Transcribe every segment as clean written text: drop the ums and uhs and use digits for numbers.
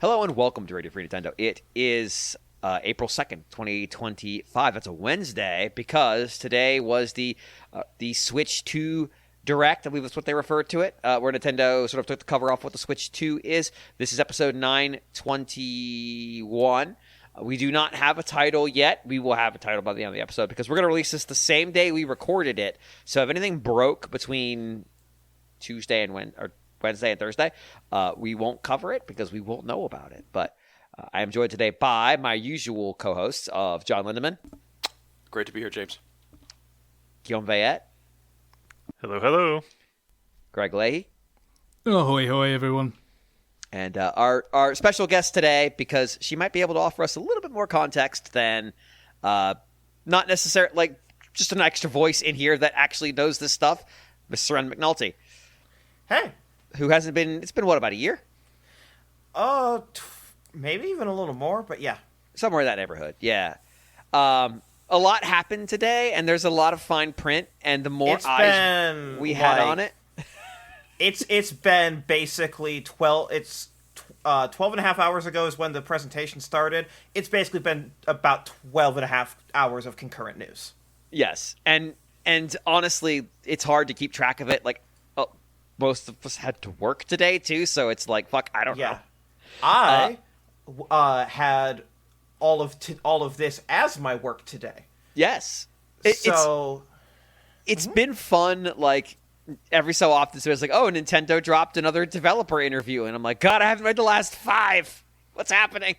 Hello and welcome to Radio Free Nintendo. It is April 2nd, 2025. That's a Wednesday because today was the Switch 2 Direct. I believe that's what they referred to it, where Nintendo sort of took the cover off what the Switch 2 is. This is episode 921. We do not have a title yet. We will have a title by the end of the episode because we're going to release this the same day we recorded it. So if anything broke between Tuesday and Wednesday and Thursday, we won't cover it because we won't know about it. But I am joined today by my usual co-hosts of John Lindemann. Great to be here, James. Guillaume Vayette. Hello, hello. Greg Leahy. Ahoy, hoy, everyone. And our special guest today, because she might be able to offer us a little bit more context than not necessarily, like, just an extra voice in here that actually knows this stuff, Miss Seren McNulty. Hey. Who hasn't been, it's been, what, about a year? Maybe even a little more, but yeah. Somewhere in that neighborhood, yeah. A lot happened today, and there's a lot of fine print, and the more eyes we had on it. It's been basically 12 and a half hours ago is when the presentation started. It's basically been about 12 and a half hours of concurrent news. Yes, and honestly, it's hard to keep track of it. Like, most of us had to work today, too, so it's like, fuck, I don't know. I had all of this as my work today. Yes. It's been fun, like, every so often, so it's like, oh, Nintendo dropped another developer interview, and I'm like, God, I haven't read the last 5. What's happening?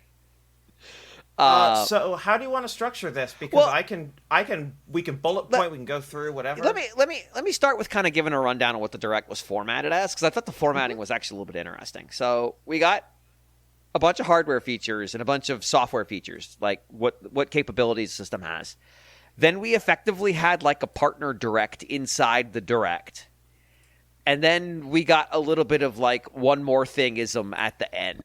So how do you want to structure this? Because we can bullet point, we can go through whatever. Let me start with kind of giving a rundown of what the Direct was formatted as, because I thought the formatting was actually a little bit interesting. So we got a bunch of hardware features and a bunch of software features, like what capabilities the system has. Then we effectively had like a partner Direct inside the Direct. And then we got a little bit of like one more thingism at the end.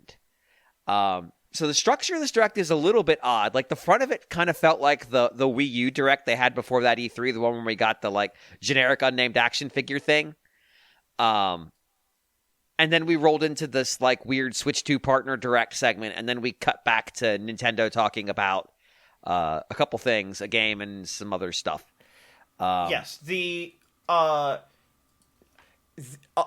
So the structure of this Direct is a little bit odd. Like, the front of it kind of felt like the Wii U Direct they had before that E3, the one where we got the, like, generic unnamed action figure thing. And then we rolled into this, like, weird Switch 2 partner Direct segment, and then we cut back to Nintendo talking about a couple things, a game and some other stuff. Yes,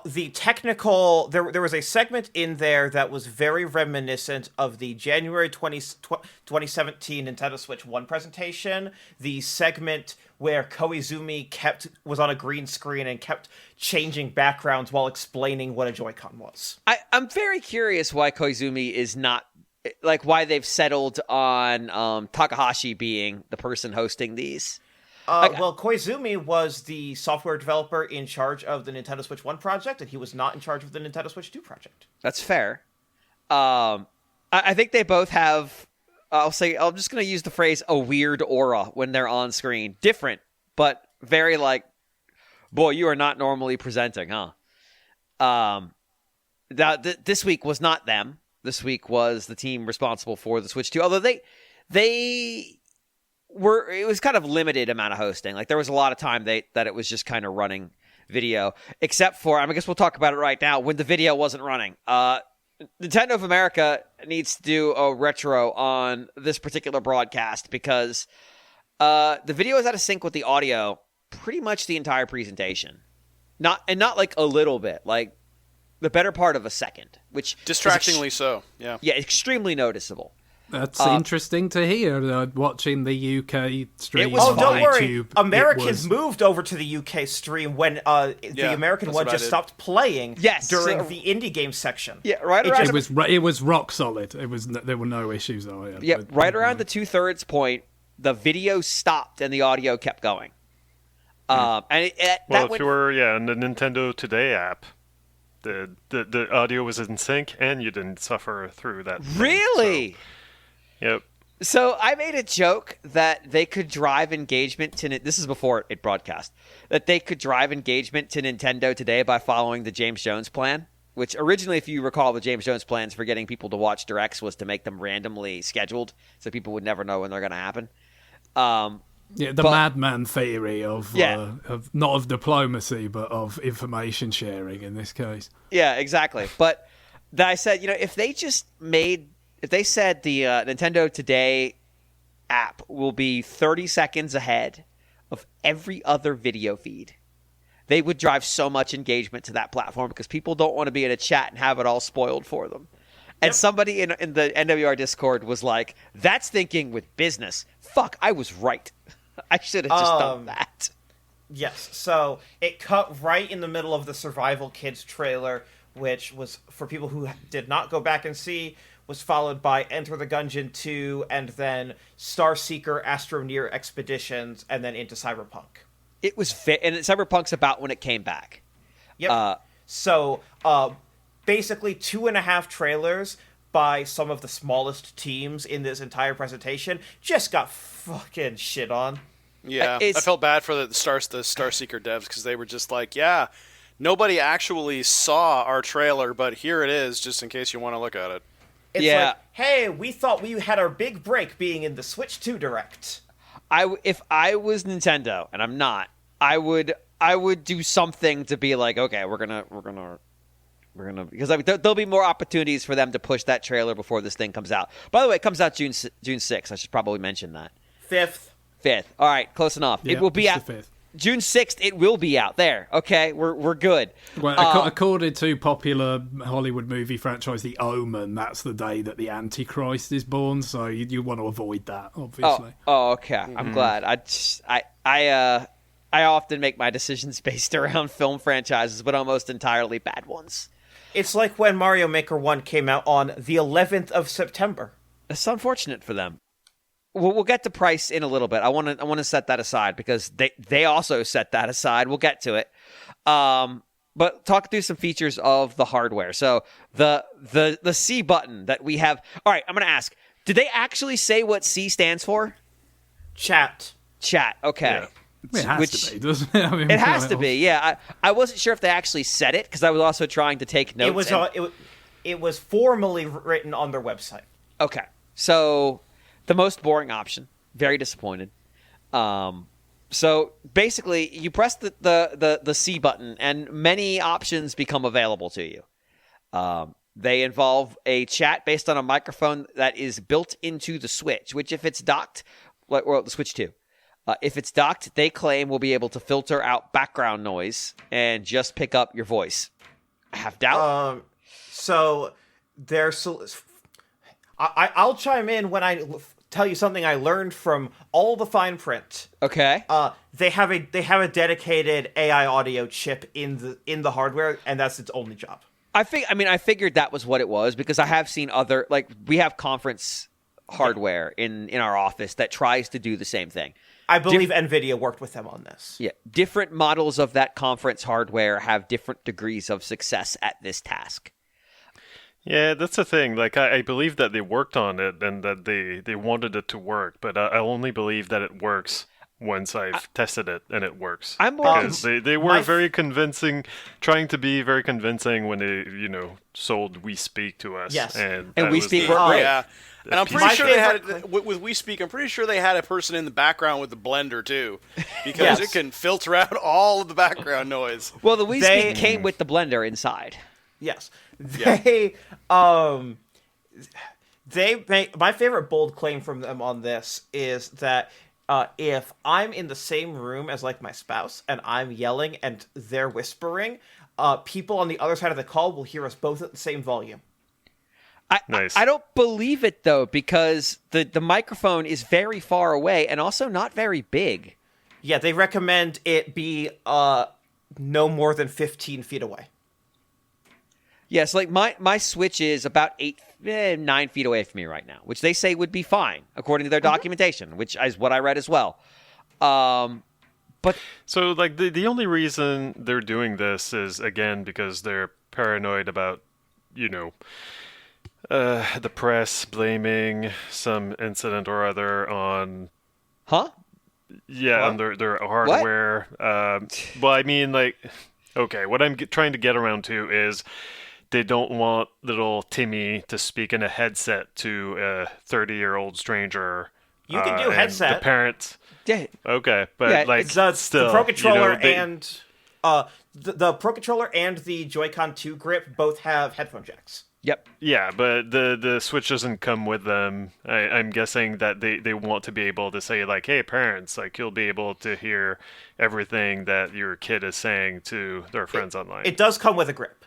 the technical, there was a segment in there that was very reminiscent of the January 2017 Nintendo Switch 1 presentation. The segment where Koizumi was on a green screen and kept changing backgrounds while explaining what a Joy-Con was. I'm very curious why Koizumi is not, like, why they've settled on Takahashi being the person hosting these. Well, Koizumi was the software developer in charge of the Nintendo Switch 1 project, and he was not in charge of the Nintendo Switch 2 project. That's fair. I think they both have, I'm just going to use the phrase, a weird aura when they're on screen. Different, but very like, boy, you are not normally presenting, huh? This week was not them. This week was the team responsible for the Switch 2, although it was kind of limited amount of hosting. Like, there was a lot of time that it was just kind of running video, except for, I guess we'll talk about it right now, when the video wasn't running. Nintendo of America needs to do a retro on this particular broadcast because the video is out of sync with the audio pretty much the entire presentation. Not like a little bit, like the better part of a second, which distractingly so. Yeah. Yeah, extremely noticeable. That's interesting to hear, watching the UK stream. Oh, don't worry. YouTube, Americans moved over to the UK stream when the American one just stopped playing during the indie game section. Yeah, right around... It was rock solid. There were no issues. Right around the 2/3 point, the video stopped and the audio kept going. If you were in the Nintendo Today app, the audio was in sync and you didn't suffer through that. Really? Yep. So I made a joke that they could drive engagement to... This is before it broadcast. That they could drive engagement to Nintendo Today by following the James Jones plan. Which originally, if you recall, the James Jones plans for getting people to watch Directs was to make them randomly scheduled. So people would never know when they're going to happen. The madman theory of not of diplomacy, but of information sharing in this case. Yeah, exactly. But that I said, if they said the Nintendo Today app will be 30 seconds ahead of every other video feed, they would drive so much engagement to that platform because people don't want to be in a chat and have it all spoiled for them. And somebody in the NWR Discord was like, that's thinking with business. Fuck, I was right. I should have just done that. Yes, so it cut right in the middle of the Survival Kids trailer, which was, for people who did not go back and see, was followed by Enter the Gungeon 2, and then Starseeker Astroneer Expeditions, and then into Cyberpunk. It was and Cyberpunk's about when it came back. Yep. So, basically 2.5 trailers by some of the smallest teams in this entire presentation just got fucking shit on. Yeah, I felt bad for the Starseeker devs because they were just like, yeah, nobody actually saw our trailer, but here it is, just in case you want to look at it. It's like, hey, we thought we had our big break being in the Switch 2 Direct. If I was Nintendo, and I'm not, I would do something to be like, okay, we're gonna because there'll be more opportunities for them to push that trailer before this thing comes out. By the way, it comes out June 6th. I should probably mention that. 5th. All right, close enough. Yeah, it will be out. 5th. June 6th, it will be out there. Okay, we're good. Well, according to popular Hollywood movie franchise The Omen, that's the day that the Antichrist is born, so you want to avoid that, obviously. Oh, okay. I'm glad. I often make my decisions based around film franchises, but almost entirely bad ones. It's like when Mario Maker 1 came out on the 11th of September. It's unfortunate for them. We'll get to price in a little bit. I want to set that aside because they also set that aside. We'll get to it. But talk through some features of the hardware. So the C button that we have. All right, I'm going to ask. Did they actually say what C stands for? Chat. Okay. Yeah. It has to be, doesn't it? I mean, it has to be, yeah. I wasn't sure if they actually said it because I was also trying to take notes. It was formally written on their website. Okay, so the most boring option. Very disappointed. So basically, you press the C button, and many options become available to you. They involve a chat based on a microphone that is built into the Switch, which if it's docked, the Switch 2. If it's docked, they claim will be able to filter out background noise and just pick up your voice. I have doubt. So there's... I'll chime in when I tell you something I learned from all the fine print. Okay. They have a dedicated AI audio chip in the hardware, and that's its only job. I figured that was what it was because I have seen other, like, we have conference hardware in our office that tries to do the same thing. I believe NVIDIA worked with them on this. Yeah. Different models of that conference hardware have different degrees of success at this task. Yeah, that's the thing. Like, I believe that they worked on it and that they wanted it to work, but I only believe that it works once I've tested it and it works. I'm more because they were very convincing, trying to be very convincing when they sold We Speak to us. Yes, and We Speak worked great. Yeah. And I'm pretty sure they had with We Speak. I'm pretty sure they had a person in the background with the blender too, because it can filter out all of the background noise. Well, the We Speak came with the blender inside. Yes, they make my favorite bold claim from them on this is that if I'm in the same room as like my spouse and I'm yelling and they're whispering, people on the other side of the call will hear us both at the same volume. Nice. I don't believe it, though, because the microphone is very far away and also not very big. Yeah, they recommend it be no more than 15 feet away. Yeah, so like my Switch is about 9 feet away from me right now, which they say would be fine, according to their documentation, which is what I read as well. But so, like, the only reason they're doing this is, again, because they're paranoid about, the press blaming some incident or other on... Huh? Yeah, on their hardware. Well, I mean, like... Okay, what I'm trying to get around to is they don't want little Timmy to speak in a headset to a 30-year-old stranger. You can do headset. The parents... Yeah. Okay, but like still... The Pro Controller and... the Pro Controller and the Joy-Con 2 grip both have headphone jacks. Yep. Yeah, but the Switch doesn't come with them. I'm guessing that they want to be able to say, like, hey, parents, like, you'll be able to hear everything that your kid is saying to their friends online. It does come with a grip.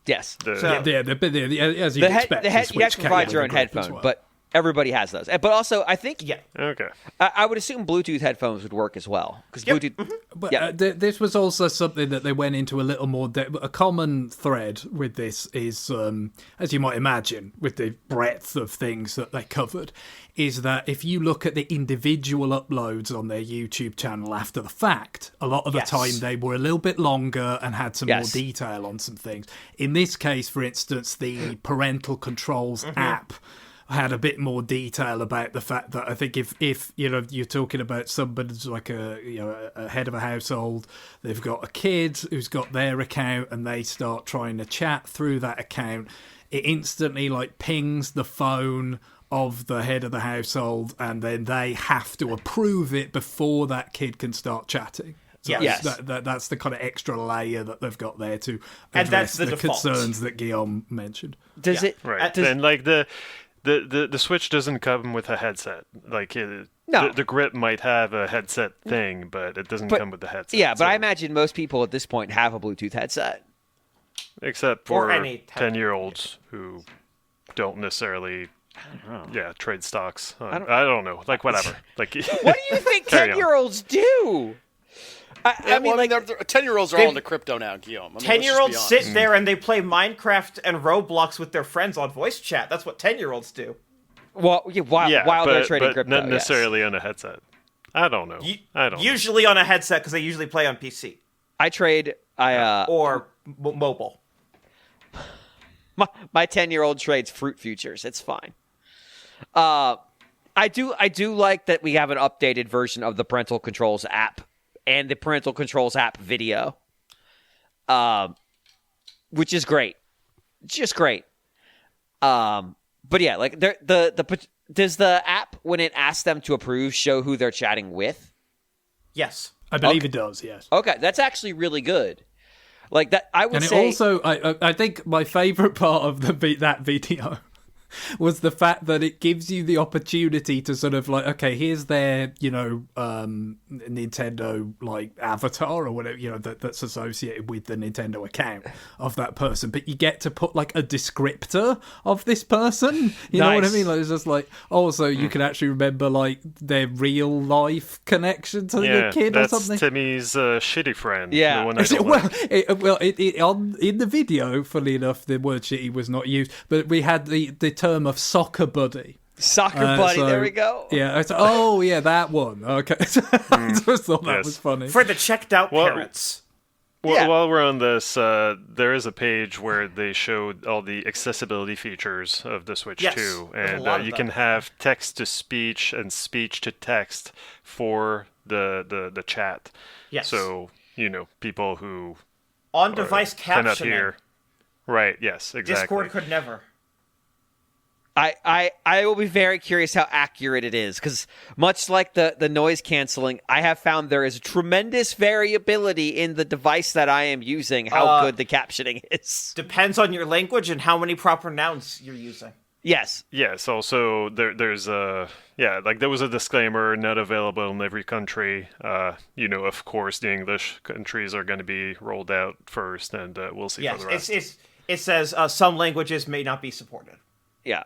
Yes. As you expect, you have to provide your own headphone, but everybody has those. But also, I think Okay. I would assume Bluetooth headphones would work as well because Bluetooth. Mm-hmm. But this was also something that they went into a little more depth. A common thread with this is, as you might imagine, with the breadth of things that they covered, is that if you look at the individual uploads on their YouTube channel after the fact, a lot of the time they were a little bit longer and had some more detail on some things. In this case, for instance, the parental controls app had a bit more detail about the fact that I think if you know you're talking about somebody's like a head of a household, they've got a kid who's got their account and they start trying to chat through that account, it instantly like pings the phone of the head of the household and then they have to approve it before that kid can start chatting. So that's the kind of extra layer that they've got there to address the concerns that Guillaume mentioned. Does it right? And like the Switch doesn't come with a headset. Like the grip might have a headset thing, but it doesn't come with the headset. Yeah, but I imagine most people at this point have a Bluetooth headset, except for 10-year-olds who don't necessarily. Trade stocks. I don't know. Like whatever. Like what do you think 10-year-olds do? I mean, 10-year-olds are all into crypto now, Guillaume. 10-year-olds sit there and they play Minecraft and Roblox with their friends on voice chat. That's what 10-year-olds do. Well, while they're trading crypto, not necessarily on a headset. I don't know. Usually on a headset because they usually play on PC. I trade. Or mobile. My 10-year-old trades fruit futures. It's fine. I do like that we have an updated version of the parental controls app and the parental controls app video, which is great, just great. But yeah, like does the app when it asks them to approve show who they're chatting with? Yes, I believe it does. Yes. Okay, that's actually really good. Like that, I would say. And also, I think my favorite part of that video was the fact that it gives you the opportunity to sort of like, okay, here's their, Nintendo like avatar or whatever, that's associated with the Nintendo account of that person, but you get to put like a descriptor of this person. You know what I mean? Like it's just like, so you can actually remember like their real life connection to your kid or something. That's Timmy's shitty friend. Yeah. The one I don't in the video, funnily enough, the word shitty was not used, but we had the term of soccer buddy. Soccer buddy, there we go. Yeah. That one. Okay. I just thought that was funny. For the checked out parents. While we're on this, there is a page where they showed all the accessibility features of the Switch 2. And you can have text to speech and speech to text for the chat. Yes. So, people who on-device cannot captioning. hear. Right, yes, exactly. Discord could never. I will be very curious how accurate it is, because much like the noise canceling, I have found there is tremendous variability in the device that I am using, how good the captioning is. Depends on your language and how many proper nouns you're using. Yes. Yes, also there's there was a disclaimer, not available in every country. Of course, the English countries are going to be rolled out first, and we'll see for the rest. It says some languages may not be supported. Yeah.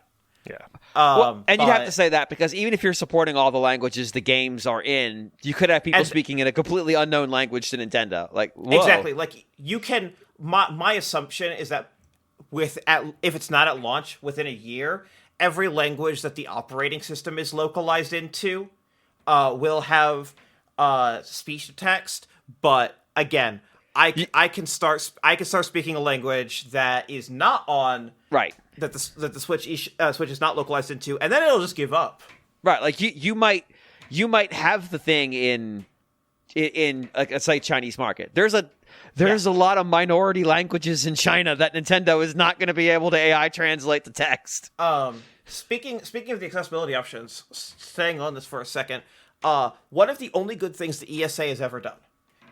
Yeah. You'd have to say that because even if you're supporting all the languages the games are in, you could have people speaking in a completely unknown language to Nintendo. Like, whoa. Exactly. Like you can. My assumption is that if it's not at launch within a year, every language that the operating system is localized into will have speech to text. But again, I can start speaking a language that is not on that the Switch is not localized into, and then it'll just give up. Right, like you might have the thing in like let's say Chinese market. There's a lot of minority languages in China that Nintendo is not going to be able to AI translate to text. Speaking of the accessibility options, staying on this for a second, one of the only good things the ESA has ever done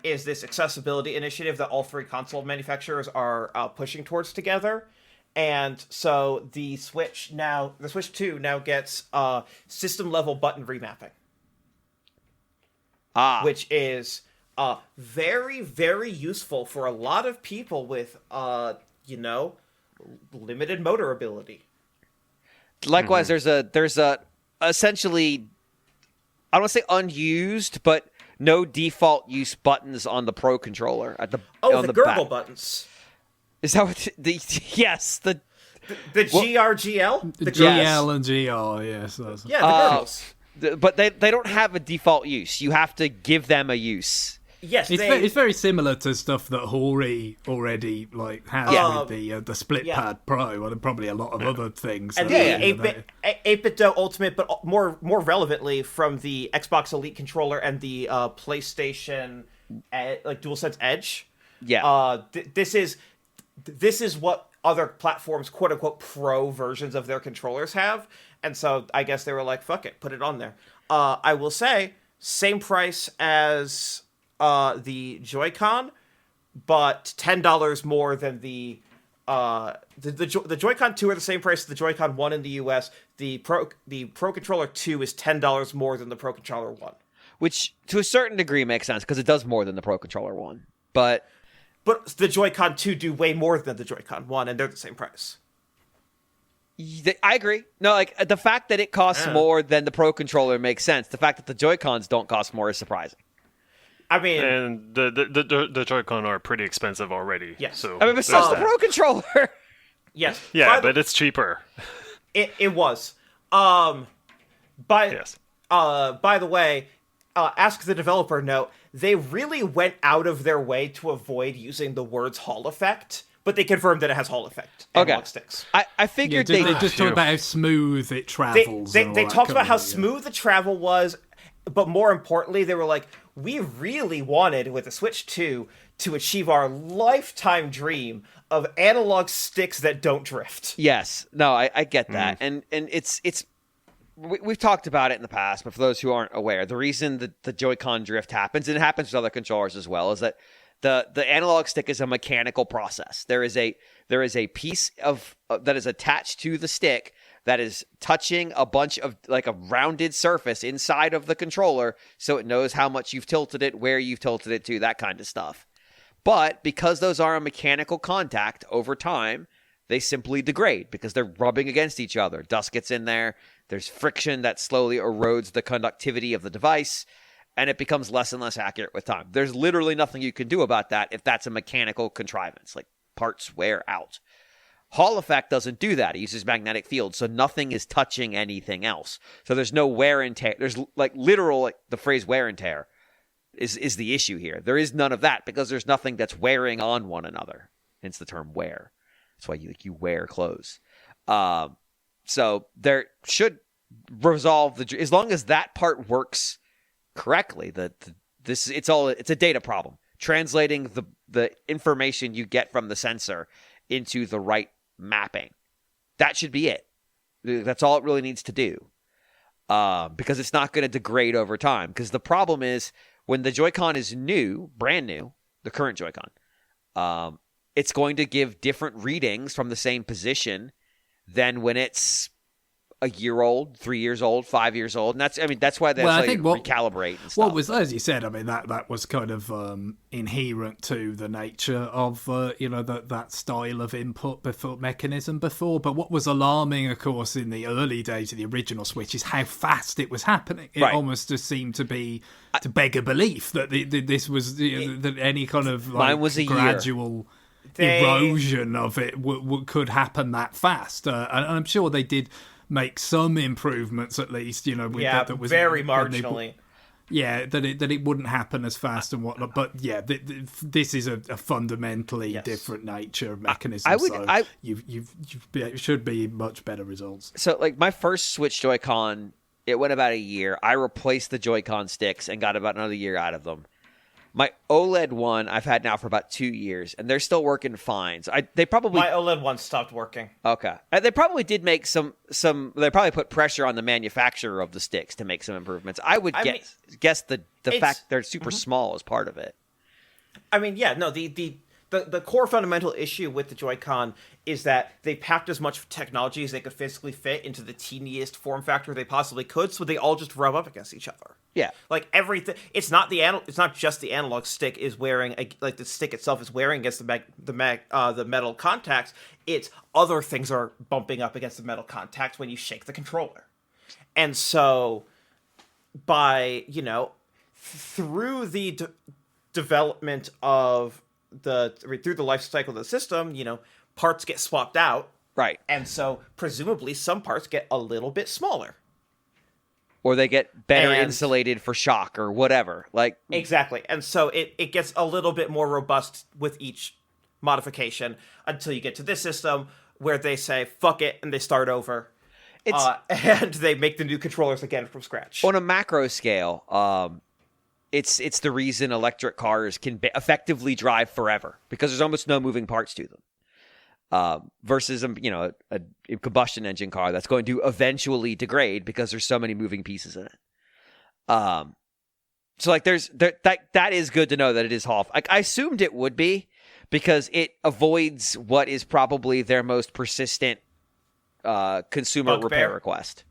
is this accessibility initiative that all three console manufacturers are pushing towards together. And so the Switch 2 now gets system level button remapping. Which is very, very useful for a lot of people with, limited motor ability. Likewise, there's a essentially, I don't want to say unused, but no default use buttons on the Pro controller at the the gurgle buttons. Is that what yes, the GRGL? The GL and GR, yes. Yeah, the gurgles. But they don't have a default use. You have to give them a use. Yes, it's very similar to stuff that Hori already has with the Split Pad Pro and probably a lot of other things. And the 8-bit Ultimate, but more relevantly from the Xbox Elite controller and the PlayStation DualSense Edge. Yeah. This is what other platforms, quote unquote, pro versions of their controllers have. And so I guess they were like, fuck it, put it on there. I will say, same price as the Joy-Con, but $10 more than the Joy-Con 2 are the same price as the Joy-Con 1 in the US. The Pro Controller 2 is $10 more than the Pro Controller 1. Which, to a certain degree, makes sense, because it does more than the Pro Controller 1. But the Joy-Con 2 do way more than the Joy-Con 1, and they're the same price. I agree. No, the fact that it costs more than the Pro Controller makes sense. The fact that the Joy-Cons don't cost more is surprising. I mean, and the Joy-Con are pretty expensive already. Yes. So but so's the Pro Controller. Yes. Yeah, but it's cheaper. It was. By the way, ask the developer note. They really went out of their way to avoid using the words Hall effect, but they confirmed that it has Hall effect. Analog sticks. I figured they just talked about how smooth it travels. They talked about how smooth the travel was, but more importantly, they were like, we really wanted with the Switch 2 to achieve our lifetime dream of analog sticks that don't drift. Yes. No, I get that. And it's we've talked about it in the past, but for those who aren't aware, the reason that the Joy-Con drift happens, and it happens with other controllers as well, is that the analog stick is a mechanical process. There is a piece of that is attached to the stick that is touching a bunch of a rounded surface inside of the controller, so it knows how much you've tilted it, where you've tilted it to, that kind of stuff. But because those are a mechanical contact over time, they simply degrade because they're rubbing against each other. Dust gets in there. There's friction that slowly erodes the conductivity of the device, and it becomes less and less accurate with time. There's literally nothing you can do about that if that's a mechanical contrivance. Parts wear out. Hall effect doesn't do that. It uses magnetic field, so nothing is touching anything else. So there's no wear and tear. There's the phrase wear and tear is the issue here. There is none of that because there's nothing that's wearing on one another. Hence the term wear. That's why you wear clothes. So there should resolve as long as that part works correctly. It's a data problem. Translating the information you get from the sensor into the right mapping. That should be it. That's all it really needs to do. Because it's not going to degrade over time. Because the problem is when the Joy-Con is brand new, the current Joy-Con, it's going to give different readings from the same position than when it's a year old, 3 years old, 5 years old. And that's why they recalibrate and stuff. What was, as you said, that was kind of inherent to the nature of, that style of input mechanism before. But what was alarming, of course, in the early days of the original Switch is how fast it was happening. It almost just seemed to beg a belief that this was, that any kind of mine was a gradual erosion of it could happen that fast. And I'm sure they did make some improvements at least, with that was very marginally. That it wouldn't happen as fast and whatnot. But this is a fundamentally different nature of mechanism. You should be much better results. So my first Switch Joy-Con, it went about a year. I replaced the Joy-Con sticks and got about another year out of them. My OLED one I've had now for about 2 years, and they're still working fine. So my OLED one stopped working. Okay, they probably did make some. They probably put pressure on the manufacturer of the sticks to make some improvements. I would guess the fact they're super small is part of it. I mean, yeah, no, the core fundamental issue with the Joy-Con is that they packed as much technology as they could physically fit into the teeniest form factor they possibly could, so they all just rub up against each other. Yeah, Like everything, it's not just the analog stick is wearing like the stick itself is wearing against the metal contacts. It's other things are bumping up against the metal contacts when you shake the controller, and so by through the development of through the life cycle of the system, parts get swapped out, right. and so presumably some parts get a little bit smaller. Or they get better insulated for shock or whatever. Like Exactly. And so it gets a little bit more robust with each modification until you get to this system where they say, fuck it, and they start over. And they make the new controllers again from scratch. On a macro scale, it's the reason electric cars can effectively drive forever, because there's almost no moving parts to them. Versus a combustion engine car that's going to eventually degrade because there's so many moving pieces in it. So like that is good to know that it is HOF. I assumed it would be, because it avoids what is probably their most persistent consumer repair request.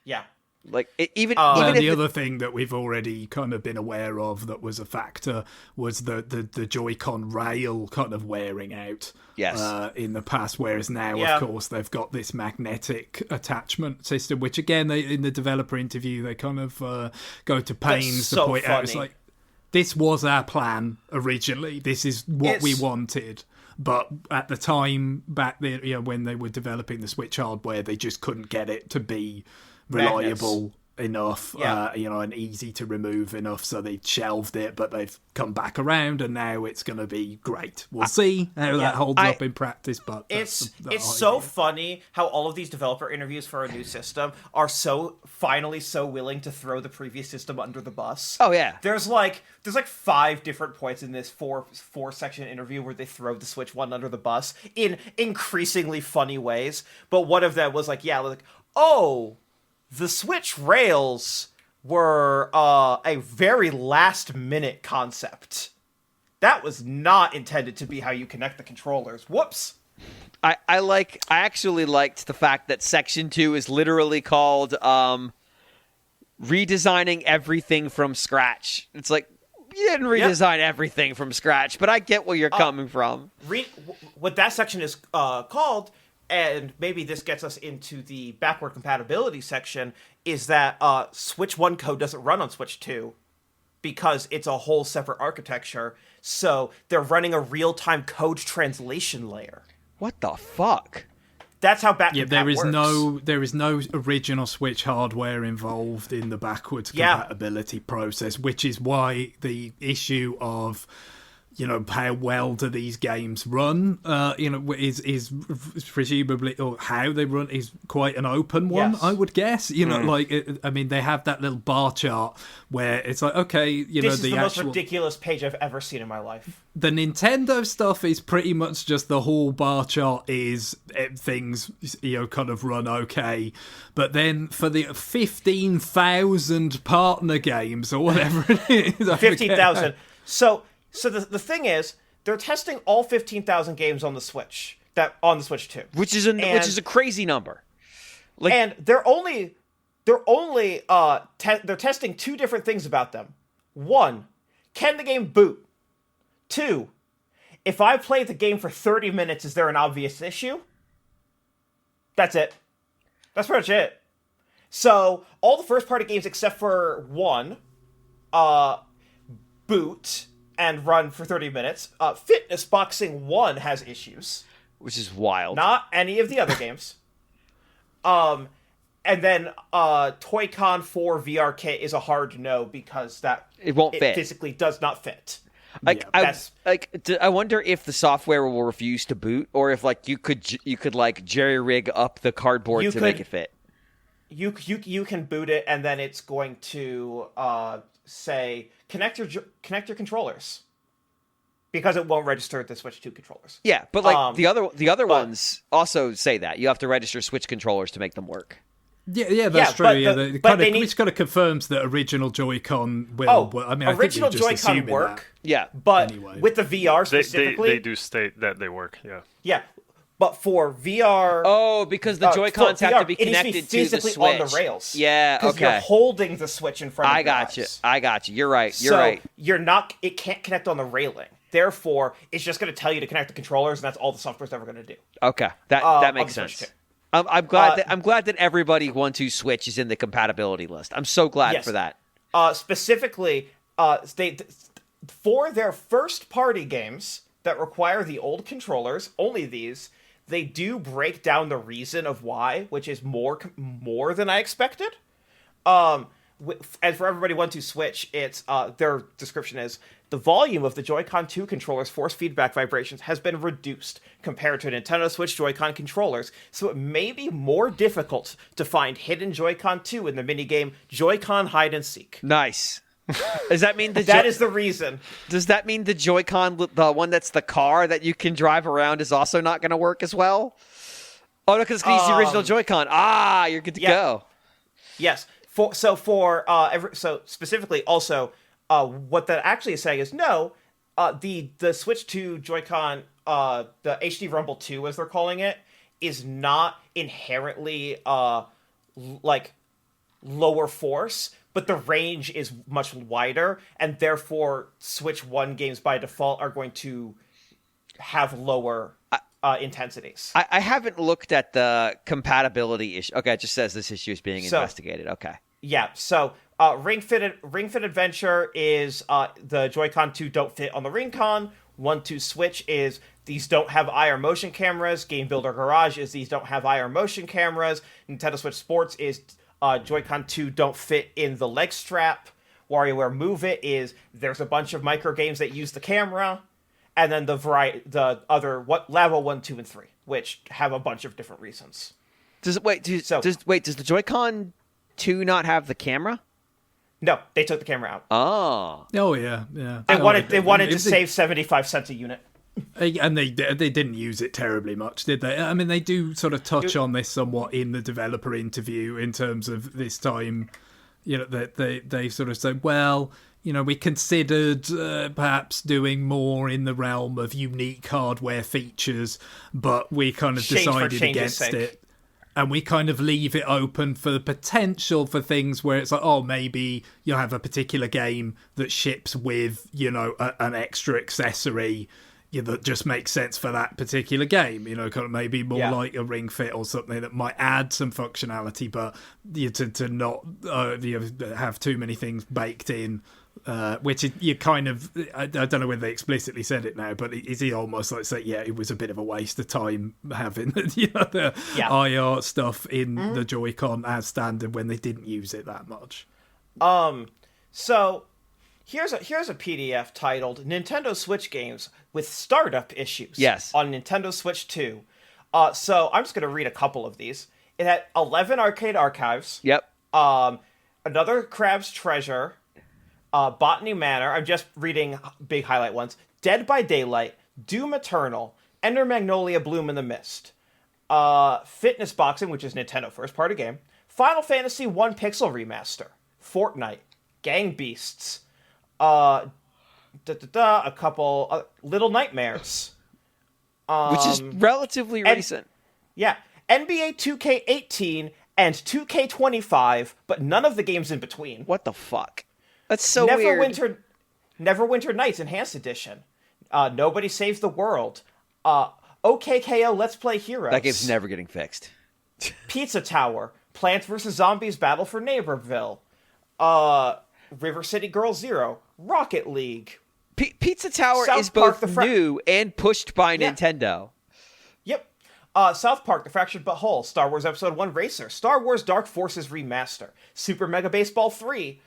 Yeah. Like even the other thing that we've already kind of been aware of that was a factor was the Joy-Con rail kind of wearing out. Yes. In the past, whereas now, Yeah. of course, they've got this magnetic attachment system, which again, in the developer interview, they kind of go to pains to point out. It's like, this was our plan originally. This is what we wanted. But at the time back there, when they were developing the Switch hardware, they just couldn't get it to be reliable enough, and easy to remove enough, so they shelved it, but they've come back around, and now it's going to be great. We'll see how that holds up in practice, but it's so funny how all of these developer interviews for a new system are so willing to throw the previous system under the bus. Oh yeah, there's like 5 different points in this four section interview where they throw the Switch One under the bus in increasingly funny ways, but one of them was like, the Switch rails were a very last-minute concept. That was not intended to be how you connect the controllers. Whoops. I actually liked the fact that Section 2 is literally called redesigning everything from scratch. It's like, you didn't redesign everything from scratch, but I get where you're coming from. What that section is called, and maybe this gets us into the backward compatibility section, is that Switch 1 code doesn't run on Switch 2 because it's a whole separate architecture. So they're running a real-time code translation layer. What the fuck? That's how backward works. There is no original Switch hardware involved in the backwards compatibility process, which is why the issue of how well do these games run, is presumably, or how they run is quite an open one, I would guess. They have that little bar chart where it's like, okay, this is the most ridiculous page I've ever seen in my life. The Nintendo stuff is pretty much just the whole bar chart is things, kind of run okay. But then for the 15,000 partner games or whatever it is, 15,000. So the thing is, they're testing all 15,000 games on the Switch, on the Switch 2, which is a crazy number. And they're testing 2 different things about them. 1, can the game boot? 2, if I play the game for 30 minutes, is there an obvious issue? That's it. That's pretty much it. So all the first-party games except for 1, boot and run for 30 minutes. Fitness Boxing 1 has issues. Which is wild. Not any of the other games. And then Toy-Con 4 VR Kit is a hard no because it won't fit. Physically does not fit. I wonder if the software will refuse to boot, or if you could jerry rig up the cardboard to make it fit. You can boot it, and then it's going to say connect your controllers, because it won't register the Switch 2 controllers. Yeah, but the other ones also say that you have to register Switch controllers to make them work. Yeah, that's true. Which kind of confirms that original Joy-Con will. I mean, original I think Joy-Con work. that. Yeah, but anyway. with the VR specifically, they do state that they work. Yeah. Yeah, but for VR, because the Joy-Cons have to be it needs connected to be physically the Switch on the rails. Yeah, because you're holding the Switch in front of your eyes. I got you. You're right. You're not. It can't connect on the railing. Therefore, it's just going to tell you to connect the controllers, and that's all the software's ever going to do. Okay, that makes sense. I'm glad that everybody 1-2 Switch is in the compatibility list. I'm so glad for that. Specifically, for their first-party games that require the old controllers, only these, they do break down the reason of why, which is more than I expected. And for everybody 1-2 Switch, it's their description is the volume of the Joy-Con 2 controller's force feedback vibrations has been reduced compared to Nintendo Switch Joy-Con controllers, so it may be more difficult to find hidden Joy-Con 2 in the minigame Joy-Con Hide and Seek. Nice. Does that mean that is the reason? Does that mean the Joy-Con, the one that's the car that you can drive around, is also not going to work as well? Oh, no, because it's the original Joy-Con. You're good to go. Yes. So specifically also, what that actually is saying is no. The Switch 2 Joy-Con, the HD Rumble 2 as they're calling it, is not inherently like lower force, but the range is much wider, and therefore Switch 1 games by default are going to have lower intensities. I haven't looked at the compatibility issue. Okay, it just says this issue is being investigated. Okay. Yeah, so Ring Fit Adventure is the Joy-Con 2 don't fit on the Ring-Con. 1-2 Switch is these don't have IR motion cameras. Game Builder Garage is these don't have IR motion cameras. Nintendo Switch Sports is Joy-Con 2 don't fit in the leg strap. WarioWare Move It is there's a bunch of micro games that use the camera. And then the other level 1, 2, and 3, which have a bunch of different reasons. Does the Joy-Con 2 not have the camera? No, they took the camera out. Oh yeah. They wanted to save 75 cents a unit. And they didn't use it terribly much, did they? I mean, they do sort of touch on this somewhat in the developer interview in terms of this time, that they sort of say, well, we considered perhaps doing more in the realm of unique hardware features, but we kind of decided against it. And we kind of leave it open for the potential for things where it's like, maybe you'll have a particular game that ships with, an extra accessory that just makes sense for that particular game. Kind of maybe more like a Ring Fit or something that might add some functionality, but to not have too many things baked in. Which you kind of, I don't know whether they explicitly said it now, but is he almost like say, it was a bit of a waste of time having the IR stuff in the Joy-Con as standard when they didn't use it that much. So here's a PDF titled "Nintendo Switch Games with Startup Issues." Yes, on Nintendo Switch 2. So I'm just going to read a couple of these. It had 11 arcade archives. Yep. Another Crab's Treasure. Botany Manor, I'm just reading big highlight ones. Dead by Daylight, Doom Eternal, Ender Magnolia Bloom in the Mist, Fitness Boxing, which is Nintendo first-party game, Final Fantasy 1 Pixel Remaster, Fortnite, Gang Beasts, a couple Little Nightmares. Which is relatively recent. Yeah, NBA 2K18 and 2K25, but none of the games in between. What the fuck? That's so weird. Neverwinter Nights Enhanced Edition. Nobody Saves the World. OKKO Let's Play Heroes. That game's never getting fixed. Pizza Tower. Plants vs. Zombies Battle for Neighborville. River City Girl Zero. Rocket League. Pizza Tower South is Park, both new and pushed by Nintendo. Yep. South Park, The Fractured But Whole. Star Wars Episode 1 Racer. Star Wars Dark Forces Remaster. Super Mega Baseball 3.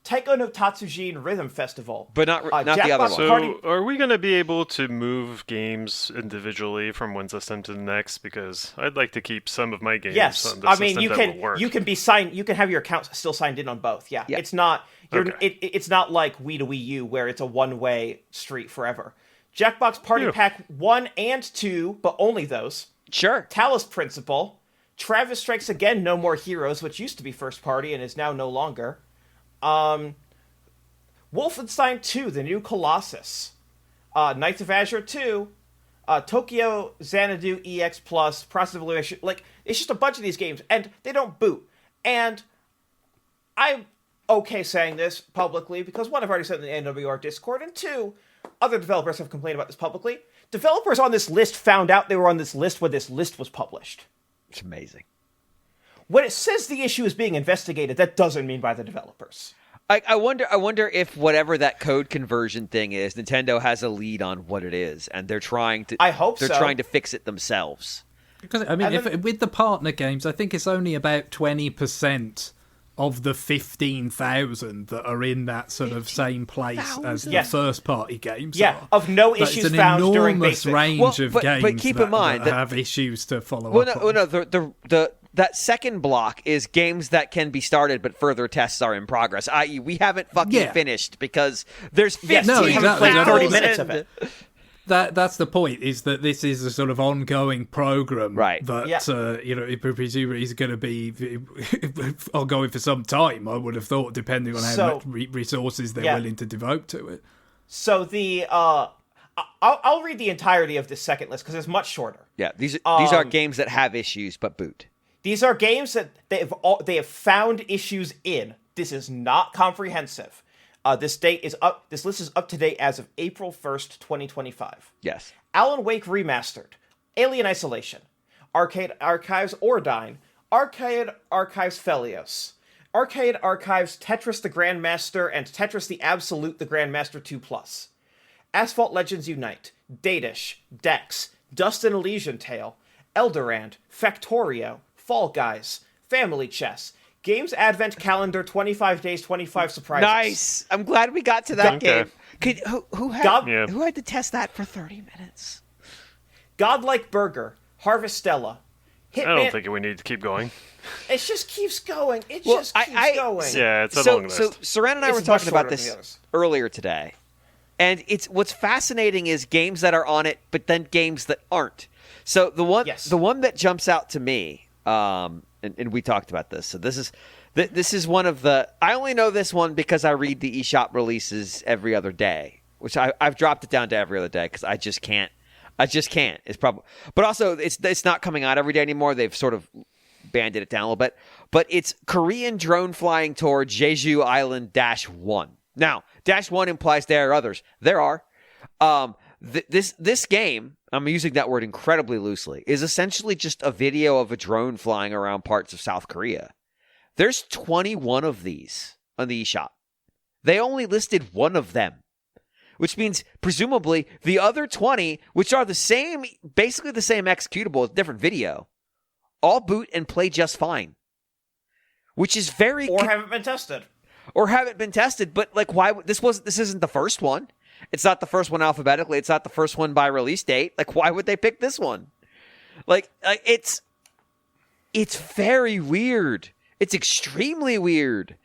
Taiko no Tatsujin Rhythm Festival. But not the other one. So are we going to be able to move games individually from one system to the next? Because I'd like to keep some of my games on the system that will work. You can be signed. You can have your account still signed in on both. Yeah. It's not. It's not like Wii to Wii U where it's a one-way street forever. Jackbox Party Pack 1 and 2, but only those. Sure. Talos Principle, Travis Strikes Again, No More Heroes, which used to be first party and is now no longer. Wolfenstein 2, The New Colossus. Knights of Azure 2. Tokyo Xanadu EX Plus, Process of Evaluation. Like, it's just a bunch of these games, and they don't boot. And I'm okay saying this publicly, because one, I've already said in the NWR Discord, and two, other developers have complained about this publicly. Developers on this list found out they were on this list when this list was published. It's amazing. When it says the issue is being investigated, that doesn't mean by the developers. I wonder if whatever that code conversion thing is, Nintendo has a lead on what it is, and they're trying to. I hope they're so. trying to fix it themselves. Because with the partner games, I think it's only about 20% of the 15,000 that are in that sort of same place as the first party games. Yeah, are. of no issues found during basic. It's an enormous range of games but keep in mind that have issues to follow up on. Well, no, that second block is games that can be started, but further tests are in progress. I.e., we haven't fucking finished because there's 30 minutes of it. That's the point, is that this is a sort of ongoing program, right? That presumably is going to be ongoing for some time. I would have thought, depending on how much resources they're willing to devote to it. So the I'll read the entirety of this second list because it's much shorter. Yeah, these are games that have issues but boot. These are games that they have found issues in. This is not comprehensive. This list is up to date as of April 1st, 2025. Yes. Alan Wake Remastered, Alien Isolation, Arcade Archives Ordyne, Arcade Archives Phelios, Arcade Archives Tetris the Grandmaster and Tetris the Absolute the Grandmaster 2+, Asphalt Legends Unite, Datish, Dex, Dust and Elysian Tale, Eldorand, Factorio, Fall Guys, Family Chess, Games Advent Calendar, 25 Days, 25 Surprises. Nice. I'm glad we got to that game. Who had to test that for 30 minutes? Godlike Burger, Harvestella, Hitman. I don't think we need to keep going. It just keeps going. It just keeps going. Yeah, it's a long list. So Saran and I were talking about this earlier today. And what's fascinating is games that are on it, but then games that aren't. So the one that jumps out to me, and we talked about this. So this is one of the. I only know this one because I read the eShop releases every other day, which I've dropped it down to every other day because I just can't. It's probably, but also it's not coming out every day anymore. They've sort of banded it down a little bit. But it's Korean drone flying tour Jeju Island -1. Now -1 implies there are others. There are. This game, I'm using that word incredibly loosely, is essentially just a video of a drone flying around parts of South Korea. There's 21 of these on the eShop. They only listed one of them, which means presumably the other 20, which are basically the same executable with different video, all boot and play just fine. Which is haven't been tested. Or haven't been tested, but like why this isn't the first one. It's not the first one alphabetically. It's not the first one by release date. Like, why would they pick this one? Like it's very weird. It's extremely weird.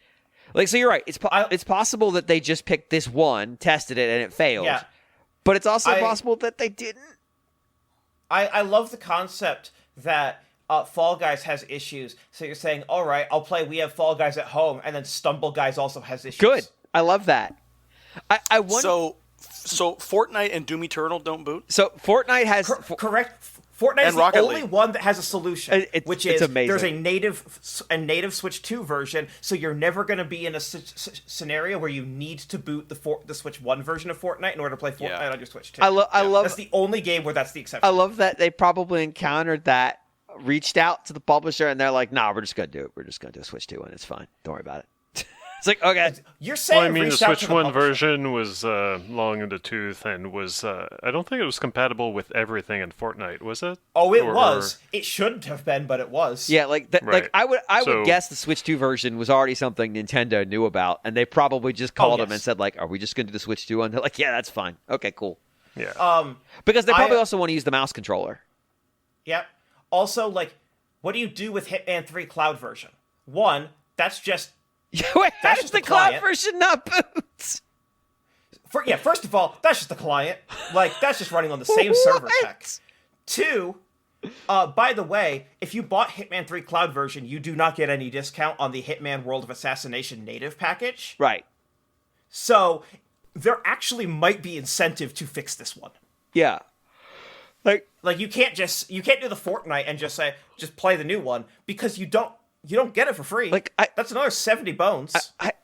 Like, so you're right. It's possible that they just picked this one, tested it, and it failed. Yeah. But it's also possible that they didn't. I love the concept that Fall Guys has issues. So you're saying, all right, I'll play We Have Fall Guys at home, and then Stumble Guys also has issues. Good. I love that. I wonder. So Fortnite and Doom Eternal don't boot? So Fortnite has... Correct. Fortnite is the only one that has a solution, which is amazing. There's a native Switch 2 version, so you're never going to be in a scenario where you need to boot the Switch 1 version of Fortnite in order to play Fortnite on your Switch 2. I love... That's the only game where that's the exception. I love that they probably encountered that, reached out to the publisher, and they're like, nah, we're just going to do it. We're just going to do a Switch 2 one. It's fine. Don't worry about it. It's like, okay. You're saying the Switch 1 version was long in the tooth and was, I don't think it was compatible with everything in Fortnite, was it? Oh, it was. It shouldn't have been, but it was. Yeah, like I would guess the Switch 2 version was already something Nintendo knew about, and they probably just called them and said, like, are we just going to do the Switch 2 one? They're like, yeah, that's fine. Okay, cool. Yeah. Because they probably also want to use the mouse controller. Yep. Also, like, what do you do with Hitman 3 cloud version? One, that's just... Wait, that's just the cloud version not boots? First of all, that's just the client. Like, that's just running on the same server tech. Two, By the way, if you bought Hitman 3 Cloud version, you do not get any discount on the Hitman World of Assassination native package. Right. So there actually might be incentive to fix this one. Yeah. Like you can't do the Fortnite and just play the new one, because you don't get it for free. That's another 70 bones.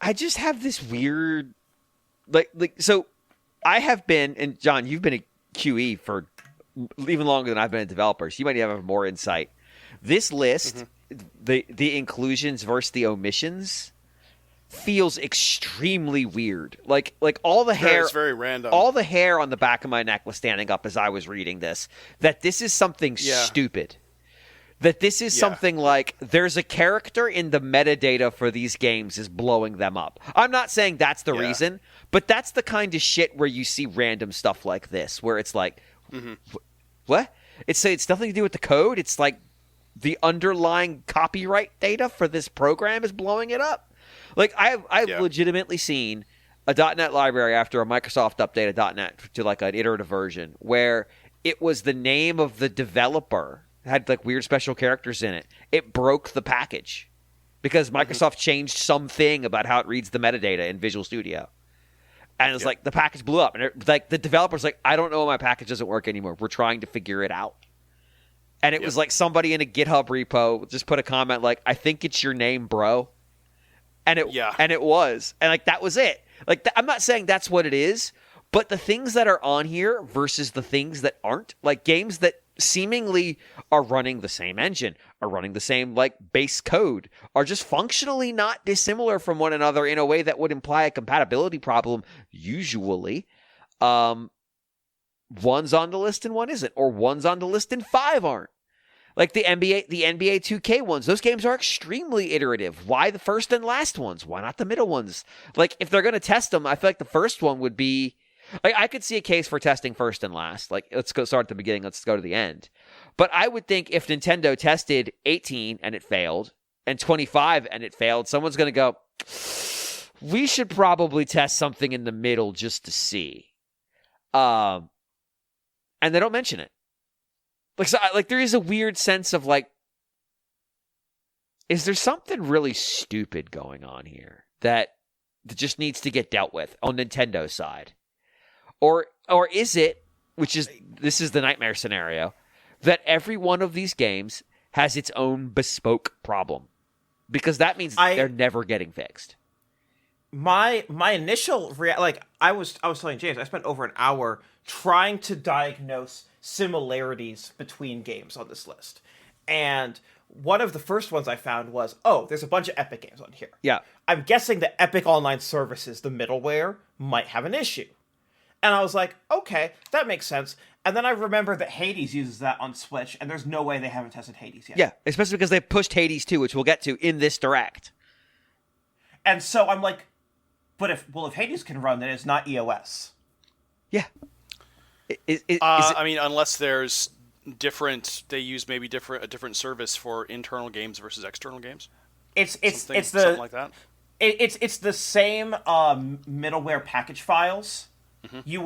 I just have this weird so I have been, and John, you've been a QE for even longer than I've been a developer, so you might have more insight. This list, the inclusions versus the omissions, feels extremely weird. Like all the hair, it's very random. All the hair on the back of my neck was standing up as I was reading this. That this is something stupid. That this is something like there's a character in the metadata for these games is blowing them up. I'm not saying that's the reason, but that's the kind of shit where you see random stuff like this, where it's like, what? It's nothing to do with the code. It's like the underlying copyright data for this program is blowing it up. Like I've legitimately seen a .NET library after a Microsoft updated .NET to like an iterative version where it was the name of the developer. Had like weird special characters in it. It broke the package because Microsoft changed something about how it reads the metadata in Visual Studio. And it's like the package blew up. And the developer's like, I don't know why my package doesn't work anymore. We're trying to figure it out. And it was like somebody in a GitHub repo just put a comment like, I think it's your name, bro. And it was. And like that was it. Like I'm not saying that's what it is, but the things that are on here versus the things that aren't, like games that seemingly are running the same engine, are running the same like base code, are just functionally not dissimilar from one another in a way that would imply a compatibility problem usually. One's on the list and one isn't, or one's on the list and 5 aren't. Like the NBA 2K ones, those games are extremely iterative. Why the first and last ones? Why not the middle ones? Like if they're going to test them, I feel like the first one would be like, I could see a case for testing first and last. Like, let's go start at the beginning. Let's go to the end. But I would think if Nintendo tested 18 and it failed, and 25 and it failed, someone's going to go, we should probably test something in the middle just to see. And they don't mention it. Like there is a weird sense of like, is there something really stupid going on here that just needs to get dealt with on Nintendo's side? Or is it, this is the nightmare scenario, that every one of these games has its own bespoke problem? Because that means they're never getting fixed. My initial I was telling James, I spent over an hour trying to diagnose similarities between games on this list. And one of the first ones I found was, there's a bunch of Epic games on here. Yeah. I'm guessing that Epic Online Services, the middleware, might have an issue. And I was like, okay, that makes sense. And then I remember that Hades uses that on Switch, and there's no way they haven't tested Hades yet. Yeah, especially because they pushed Hades 2, which we'll get to in this direct. And so I'm like, but if Hades can run, then it's not EOS. Yeah. I mean, unless there's they use maybe a different service for internal games versus external games. Something like that. It's the same middleware package files. Mm-hmm. You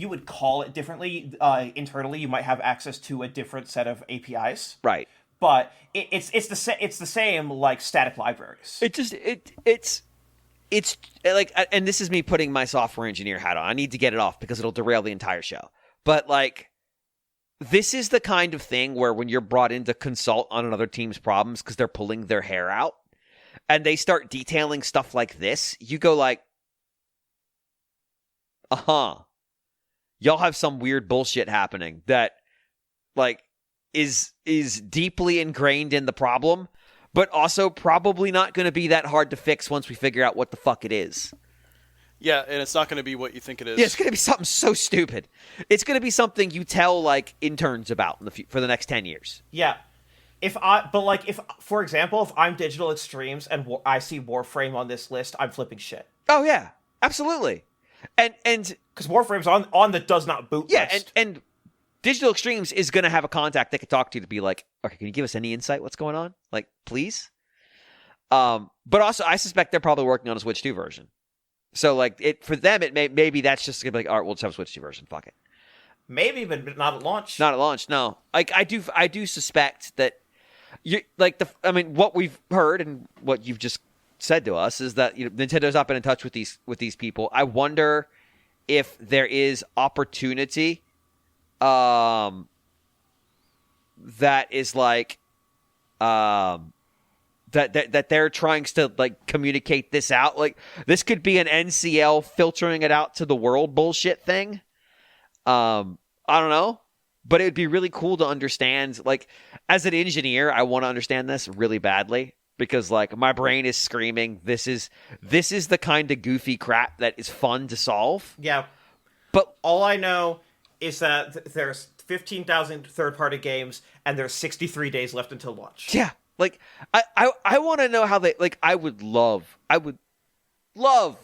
would call it differently. Internally, you might have access to a different set of APIs. Right. But it's the same like static libraries. It's like, and this is me putting my software engineer hat on. I need to get it off because it'll derail the entire show. But like, this is the kind of thing where when you're brought in to consult on another team's problems because they're pulling their hair out, and they start detailing stuff like this, you go like, y'all have some weird bullshit happening that like is deeply ingrained in the problem, but also probably not going to be that hard to fix once we figure out what the fuck it is. Yeah, and it's not going to be what you think it is. Yeah, it's going to be something so stupid. It's going to be something you tell like interns about for the next 10 years. Yeah. If for example, if I'm Digital Extremes and I see Warframe on this list, I'm flipping shit. Oh yeah, absolutely. And because Warframe's on the does not boot list. and Digital Extremes is going to have a contact they could talk to be like, okay, can you give us any insight? What's going on? Like, please. But also, I suspect they're probably working on a Switch 2 version. So like, for them, maybe that's just gonna be like, all right, we'll just have a Switch 2 version. Fuck it. Maybe, but not at launch. Not at launch, no. Like I do suspect that you like what we've heard and what you've just said to us is that Nintendo's not been in touch with these people. I wonder if there is opportunity that is like that they're trying to like communicate this out. Like this could be an NCL filtering it out to the world bullshit thing. I don't know, but it would be really cool to understand. Like as an engineer, I want to understand this really badly because like my brain is screaming, this is the kind of goofy crap that is fun to solve. Yeah. But all I know is that there's 15,000 third-party games and there's 63 days left until launch. Yeah. Like I want to know how they like. I would love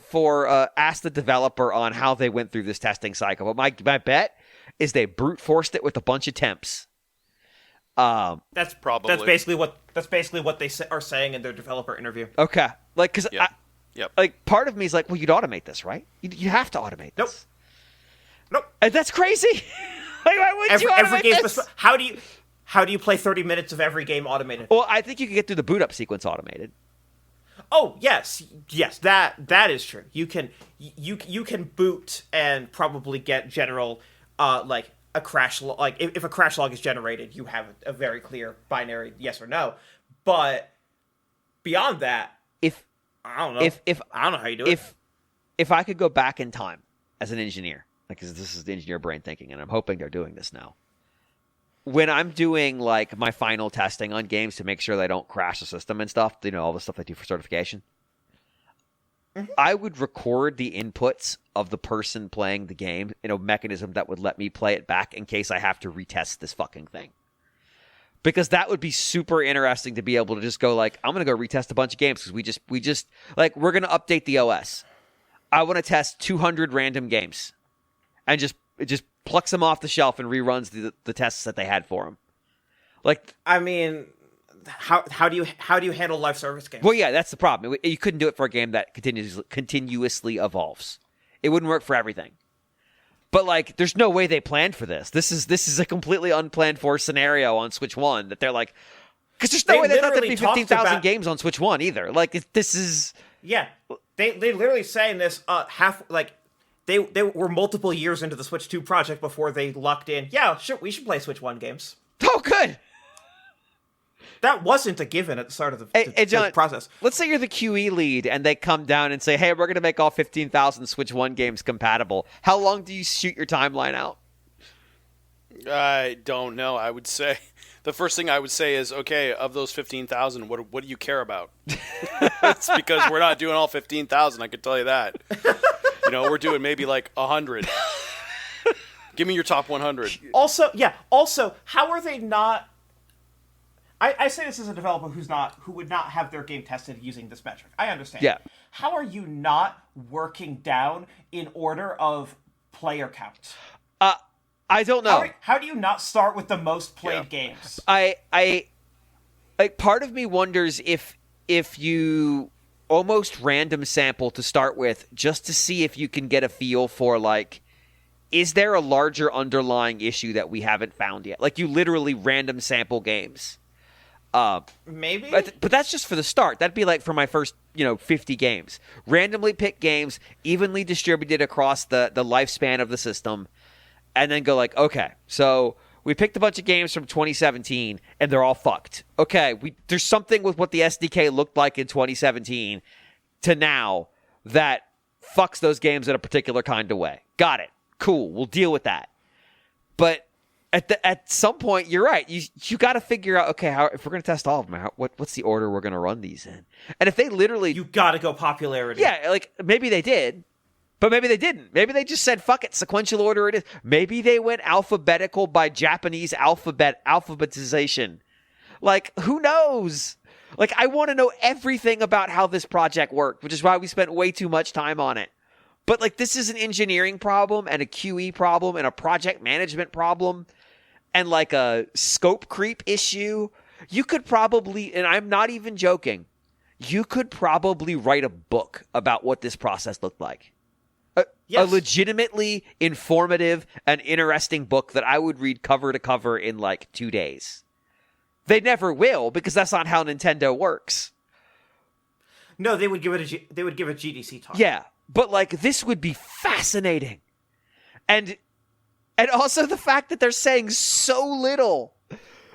for ask the developer on how they went through this testing cycle. But my bet is they brute forced it with a bunch of temps. That's basically what they are saying in their developer interview. Okay, like because Yep. like part of me is like, well, you'd automate this, right? You have to automate this. Nope. And that's crazy. Like why would you automate this? How do you play 30 minutes of every game automated? Well, I think you can get through the boot up sequence automated. Oh, yes, that is true. You can boot and probably get general like a crash log. Like if a crash log is generated, you have a very clear binary yes or no. But beyond that, I don't know. I don't know how you do it. If I could go back in time as an engineer, because this is the engineer brain thinking, and I'm hoping they're doing this now. When I'm doing like my final testing on games to make sure they don't crash the system and stuff, all the stuff they do for certification, I would record the inputs of the person playing the game in a mechanism that would let me play it back in case I have to retest this fucking thing. Because that would be super interesting to be able to just go like, I'm going to go retest a bunch of games because we just like, we're going to update the OS. I want to test 200 random games and just plucks them off the shelf and reruns the tests that they had for them. Like, I mean, how do you handle live service games? Well, yeah, that's the problem. You couldn't do it for a game that continuously evolves. It wouldn't work for everything. But like, there's no way they planned for this. This is a completely unplanned for scenario on Switch 1 that they're like, because there's no way they thought there'd be 15,000 games on Switch 1 either. Like, this is they literally saying this They were multiple years into the Switch 2 project before they locked in. Yeah, sure, we should play Switch 1 games. Oh, good. That wasn't a given at the start of the process. Let's say you're the QE lead and they come down and say, hey, we're going to make all 15,000 Switch 1 games compatible. How long do you shoot your timeline out? I don't know. I would say the first thing I would say is, okay, of those 15,000, what do you care about? It's because we're not doing all 15,000. I can tell you that. We're doing maybe like 100. Give me your top 100. Also, how are they not? I say this as a developer who would not have their game tested using this metric. I understand. Yeah. How are you not working down in order of player count? I don't know. How do you not start with the most played games? I like part of me wonders if you almost random sample to start with just to see if you can get a feel for like, is there a larger underlying issue that we haven't found yet? Like you literally random sample games. Maybe, but that's just for the start. That'd be like for my first 50 games. Randomly pick games, evenly distributed across the lifespan of the system, and then go like, okay, so we picked a bunch of games from 2017, and they're all fucked. Okay, there's something with what the SDK looked like in 2017 to now that fucks those games in a particular kind of way. Got it. Cool. We'll deal with that. But at some point, you're right. You got to figure out, okay, if we're going to test all of them, what's the order we're going to run these in? And if they literally... You got to go popularity. Yeah, like, maybe they did, but maybe they didn't. Maybe they just said, fuck it, sequential order it is. Maybe they went alphabetical by Japanese alphabetization. Like, who knows? Like, I want to know everything about how this project worked, which is why we spent way too much time on it. But, like, this is an engineering problem and a QE problem and a project management problem and, like, a scope creep issue. You could probably, and I'm not even joking, you could probably write a book about what this process looked like. a legitimately informative and interesting book that I would read cover to cover in like 2 days. They never will, because that's not how Nintendo works. No, they would give it a GDC talk. Yeah, but like this would be fascinating. And also the fact that they're saying so little.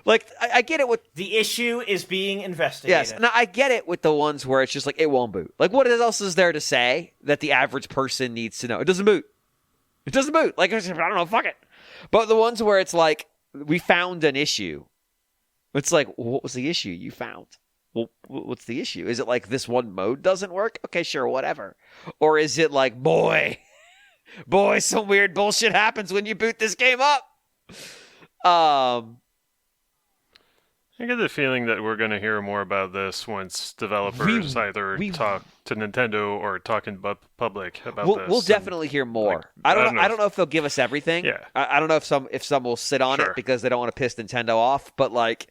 Like, I get it with... The issue is being investigated. Yes, and I get it with the ones where it's just like, it won't boot. Like, what else is there to say that the average person needs to know? It doesn't boot. It doesn't boot. Like, I don't know, fuck it. But the ones where it's like, we found an issue. It's like, well, what was the issue you found? Well, what's the issue? Is it like this one mode doesn't work? Okay, sure, whatever. Or is it like, boy, some weird bullshit happens when you boot this game up? I get the feeling that we're going to hear more about this once developers either talk to Nintendo or talk in public about this. We'll definitely hear more. Like, I don't know if they'll give us everything. Yeah. I don't know if some will sit on it because they don't want to piss Nintendo off. But like,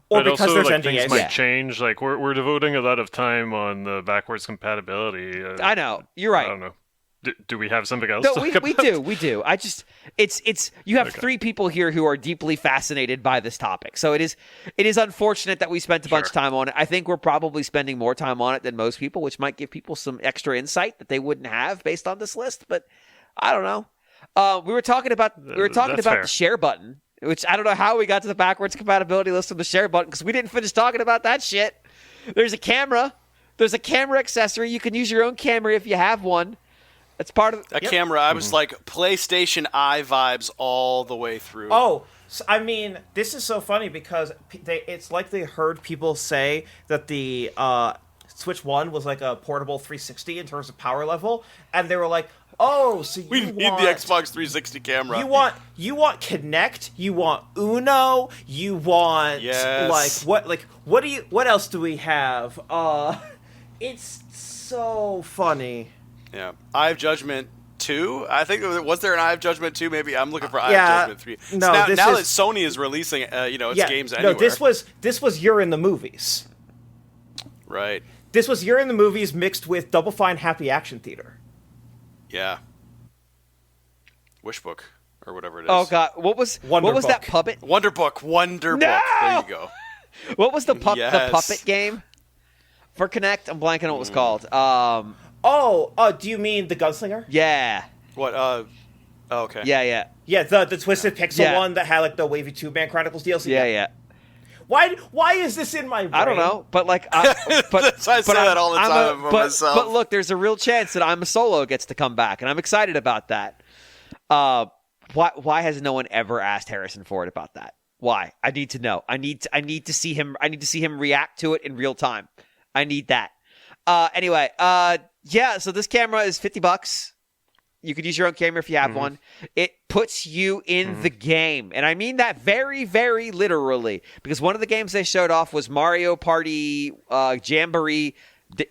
or but because also, there's like, NDAs. things might change. Like we're devoting a lot of time on the backwards compatibility. I know you're right. I don't know. Do we have something else? No, to talk about? we do. I just, it's. You have three people here who are deeply fascinated by this topic, so it is unfortunate that we spent a bunch of time on it. I think we're probably spending more time on it than most people, which might give people some extra insight that they wouldn't have based on this list. But I don't know. We were talking about the share button, which I don't know how we got to the backwards compatibility list of the share button because we didn't finish talking about that shit. There's a camera. There's a camera accessory. You can use your own camera if you have one. It's part of that camera. I was like PlayStation Eye vibes all the way through. Oh, so, I mean, this is so funny because it's like they heard people say that the Switch 1 was like a portable 360 in terms of power level, and they were like, "Oh, so we need the Xbox 360 camera. You want Kinect, you want Uno, you want what else do we have? It's so funny." Yeah, Eye of Judgment 2. I think was there an Eye of Judgment 2? Maybe I'm looking for Eye of Judgment 3. No, now that Sony is releasing, its games anywhere. No, this was You're in the Movies. Right. This was You're in the Movies mixed with Double Fine Happy Action Theater. Yeah. Wishbook or whatever it is. Oh God, what was that puppet? Wonderbook. No! There you go. What was the puppet game for Kinect? I'm blanking on what it was called. Do you mean the Gunslinger? Yeah. What? Okay. Yeah. Yeah, the Twisted Pixel one that had like the Wavy 2 Man Chronicles DLC. Yeah. Why is this in my brain? I don't know, but like, I say that all the time myself. But look, there's a real chance that I'm a Solo gets to come back, and I'm excited about that. Why has no one ever asked Harrison Ford about that? Why? I need to know. I need to see him. I need to see him react to it in real time. I need that. Anyway, so this camera is $50. You could use your own camera if you have one. It puts you in the game. And I mean that very, very literally. Because one of the games they showed off was Mario Party Jamboree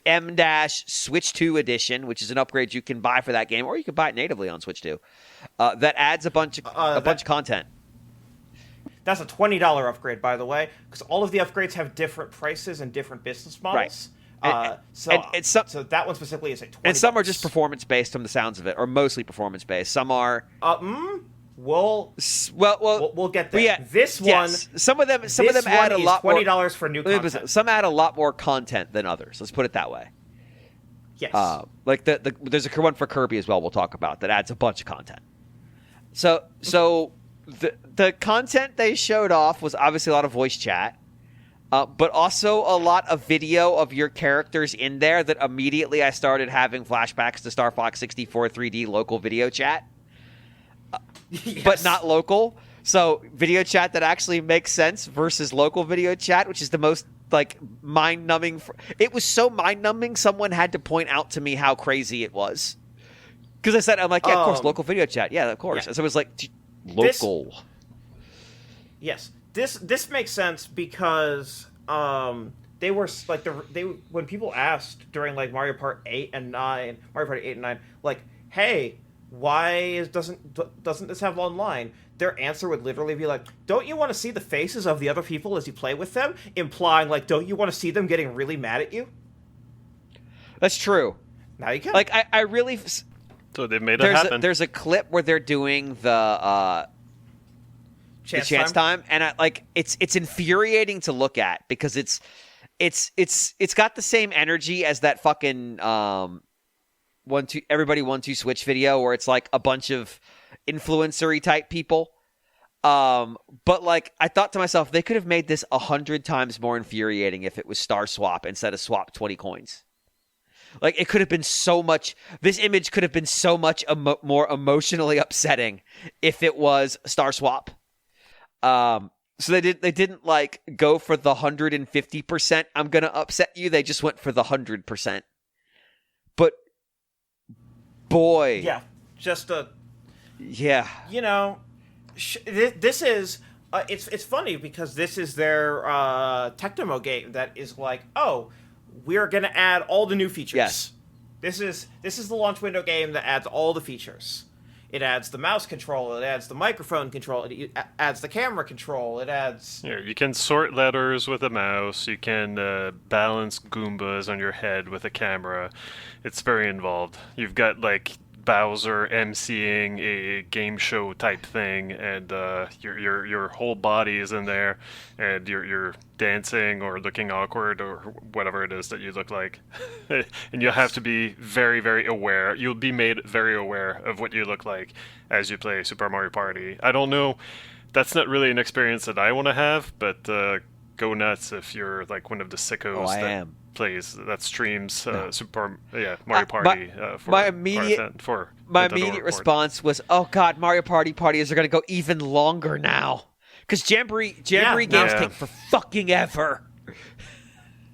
M- Switch 2 Edition, which is an upgrade you can buy for that game. Or you can buy it natively on Switch 2. That adds a bunch of content. That's a $20 upgrade, by the way. Because all of the upgrades have different prices and different business models. Right. So that one specifically is at $20. And some are just performance-based from the sounds of it, or mostly performance-based. Some are... We'll get there. Yeah, this one... Some of them add a lot more... $20 for new content. Some add a lot more content than others. Let's put it that way. Yes. Like there's a one for Kirby as well we'll talk about that adds a bunch of content. So the content they showed off was obviously a lot of voice chat. But also a lot of video of your characters in there that immediately I started having flashbacks to Star Fox 64 3D local video chat. But not local. So video chat that actually makes sense versus local video chat, which is the most like mind-numbing. It was so mind-numbing, someone had to point out to me how crazy it was. Because I'm like, yeah, of course, local video chat. Yeah, of course. Yeah. And so it was like, local. Yes. This makes sense because they were like when people asked during like Mario Party 8 and 9, like, hey, why doesn't this have online? Their answer would literally be like, don't you want to see the faces of the other people as you play with them? Implying like, don't you want to see them getting really mad at you? That's true. Now you can. Like I really. So they've made it happen. There's a clip where they're doing the chance time, and it's infuriating to look at because it's got the same energy as that fucking 1-2 switch video where it's like a bunch of influencer-y type people. But like I thought to myself, they could have made this 100 times more infuriating if it was star swap instead of swap 20 coins. Like it could have been so much. This image could have been so much more emotionally upsetting if it was star swap. So they didn't like go for the 150%. I'm gonna upset you. They just went for the 100%. But boy, Yeah, just a yeah. You know, this is it's funny because this is their Technomo game that is like, oh, we're gonna add all the new features. Yes, this is the launch window game that adds all the features. It adds the mouse control. It adds the microphone control. It adds the camera control. It adds... Yeah, you can sort letters with a mouse. You can balance Goombas on your head with a camera. It's very involved. You've got, like, Bowser emceeing a game show type thing, and your whole body is in there, and you're dancing or looking awkward or whatever it is that you look like. And you'll have to be very, very aware. You'll be made very aware of what you look like as you play Super Mario Party. I don't know. That's not really an experience that I want to have, but go nuts if you're like one of the sickos that streams Mario Party for my immediate response was, oh god, Mario Parties are going to go even longer now because Jamboree games take for fucking ever.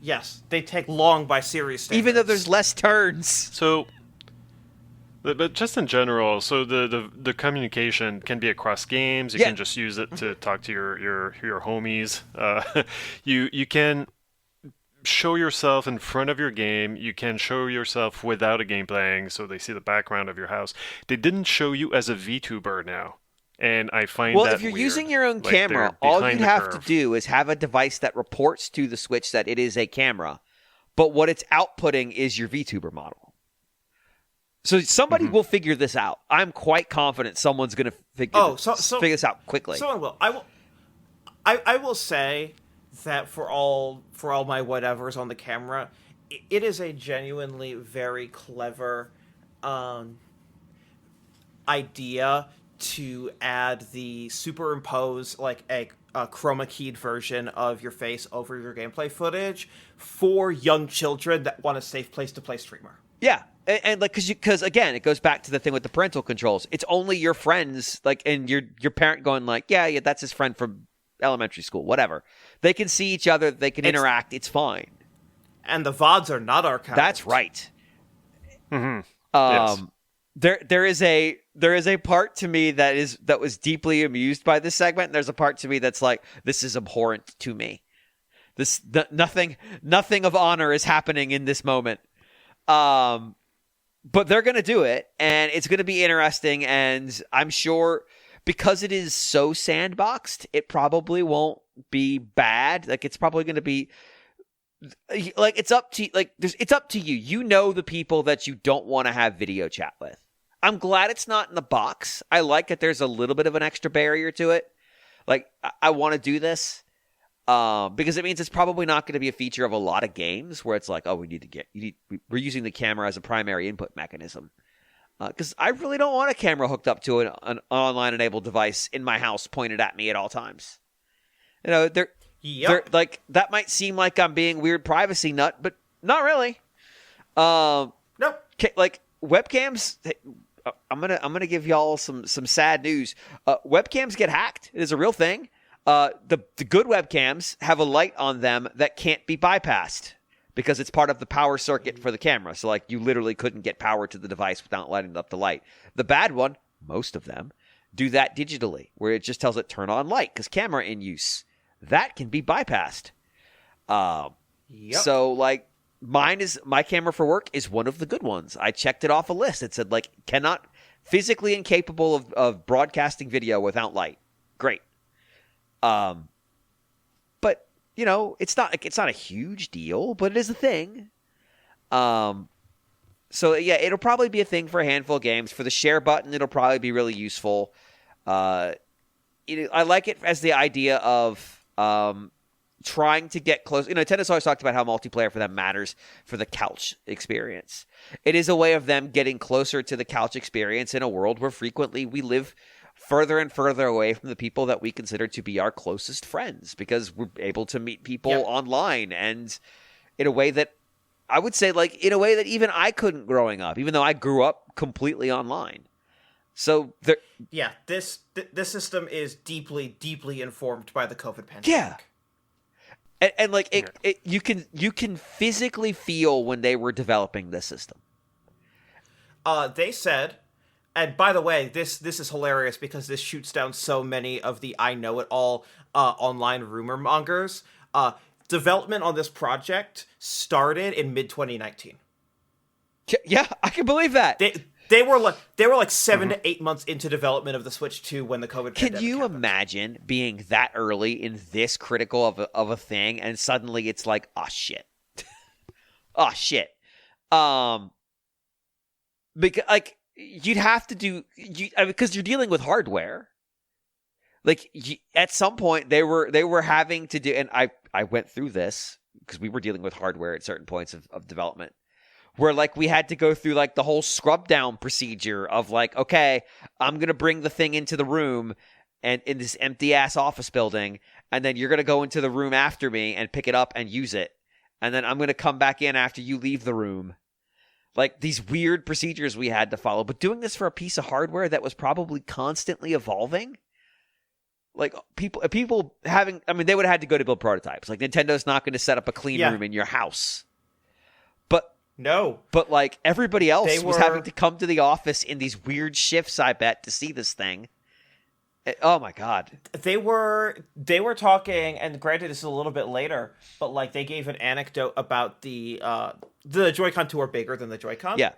Yes, they take long by series standards. Even though there's less turns. So but just in general, so the communication can be across games. You can just use it to talk to your homies. You can show yourself in front of your game. You can show yourself without a game playing, so they see the background of your house. They didn't show you as a VTuber now, and I find that if you're weird. using your own like camera, all you'd have to do is have a device that reports to the Switch that it is a camera, but what it's outputting is your VTuber model. So somebody will figure this out. I'm quite confident someone's going to figure this out quickly. Someone will. I will say that for all my whatevers on the camera, it is a genuinely very clever idea to add the superimpose like a chroma keyed version of your face over your gameplay footage for young children that want a safe place to play streamer. Yeah. And like, because again, it goes back to the thing with the parental controls. It's only your friends, like, and your parent going like, yeah, that's his friend from elementary school, whatever. They can see each other, they can interact. It's fine. And the VODs are not archived. That's right. Mm-hmm. Yes. There is a part to me that was deeply amused by this segment. And there's a part to me that's like, this is abhorrent to me. Nothing of honor is happening in this moment. But they're going to do it, and it's going to be interesting, and I'm sure because it is so sandboxed, it probably won't be bad. Like, it's probably going to be like, it's up to you. You know the people that you don't want to have video chat with. I'm glad it's not in the box. I like that there's a little bit of an extra barrier to it. Like, I want to do this. Because it means it's probably not going to be a feature of a lot of games where it's like, oh, we're using the camera as a primary input mechanism. Because I really don't want a camera hooked up to an online enabled device in my house pointed at me at all times. You know, they're like, that might seem like I'm being weird privacy nut, but not really. Nope. Like webcams. I'm gonna give y'all some sad news. Webcams get hacked. It is a real thing. The good webcams have a light on them that can't be bypassed because it's part of the power circuit for the camera. So, like, you literally couldn't get power to the device without lighting up the light. The bad one, most of them, do that digitally, where it just tells it turn on light because camera in use. That can be bypassed. So, like, my camera for work is one of the good ones. I checked it off a list. It said, like, cannot, physically incapable of broadcasting video without light. Great. But you know, it's not a huge deal, but it is a thing. So yeah, it'll probably be a thing for a handful of games. For the share button, it'll probably be really useful. I like it as the idea of trying to get close. Nintendo's always talked about how multiplayer for them matters for the couch experience. It is a way of them getting closer to the couch experience in a world where frequently we live further and further away from the people that we consider to be our closest friends because we're able to meet people online and in a way that I would say, like, in a way that even I couldn't growing up, even though I grew up completely online. So this system is deeply, deeply informed by the COVID pandemic. Yeah. And like you can physically feel when they were developing this system. They said, and by the way, this is hilarious because this shoots down so many of the I know it all online rumor mongers. Development on this project started in mid 2019. Yeah, I can believe that. They were like 7 to 8 months into development of the Switch 2 when the COVID pandemic Can you happened. imagine being that early in this critical of a thing and suddenly it's like, oh shit. Oh shit. Because like you'd have to do because you're dealing with hardware. Like at some point they were having to do, and I went through this because we were dealing with hardware at certain points of development. Where, like, we had to go through, like, the whole scrub-down procedure of, like, okay, I'm going to bring the thing into the room and in this empty-ass office building, and then you're going to go into the room after me and pick it up and use it. And then I'm going to come back in after you leave the room. Like, these weird procedures we had to follow. But doing this for a piece of hardware that was probably constantly evolving? Like, people having... I mean, they would have had to go to build prototypes. Like, Nintendo's not going to set up a clean room in your house. No. But, like, everybody else was having to come to the office in these weird shifts, I bet, to see this thing. Oh, my God. They were talking, and granted, this is a little bit later, but, like, they gave an anecdote about the Joy-Con 2 are bigger than the Joy-Con. Yeah.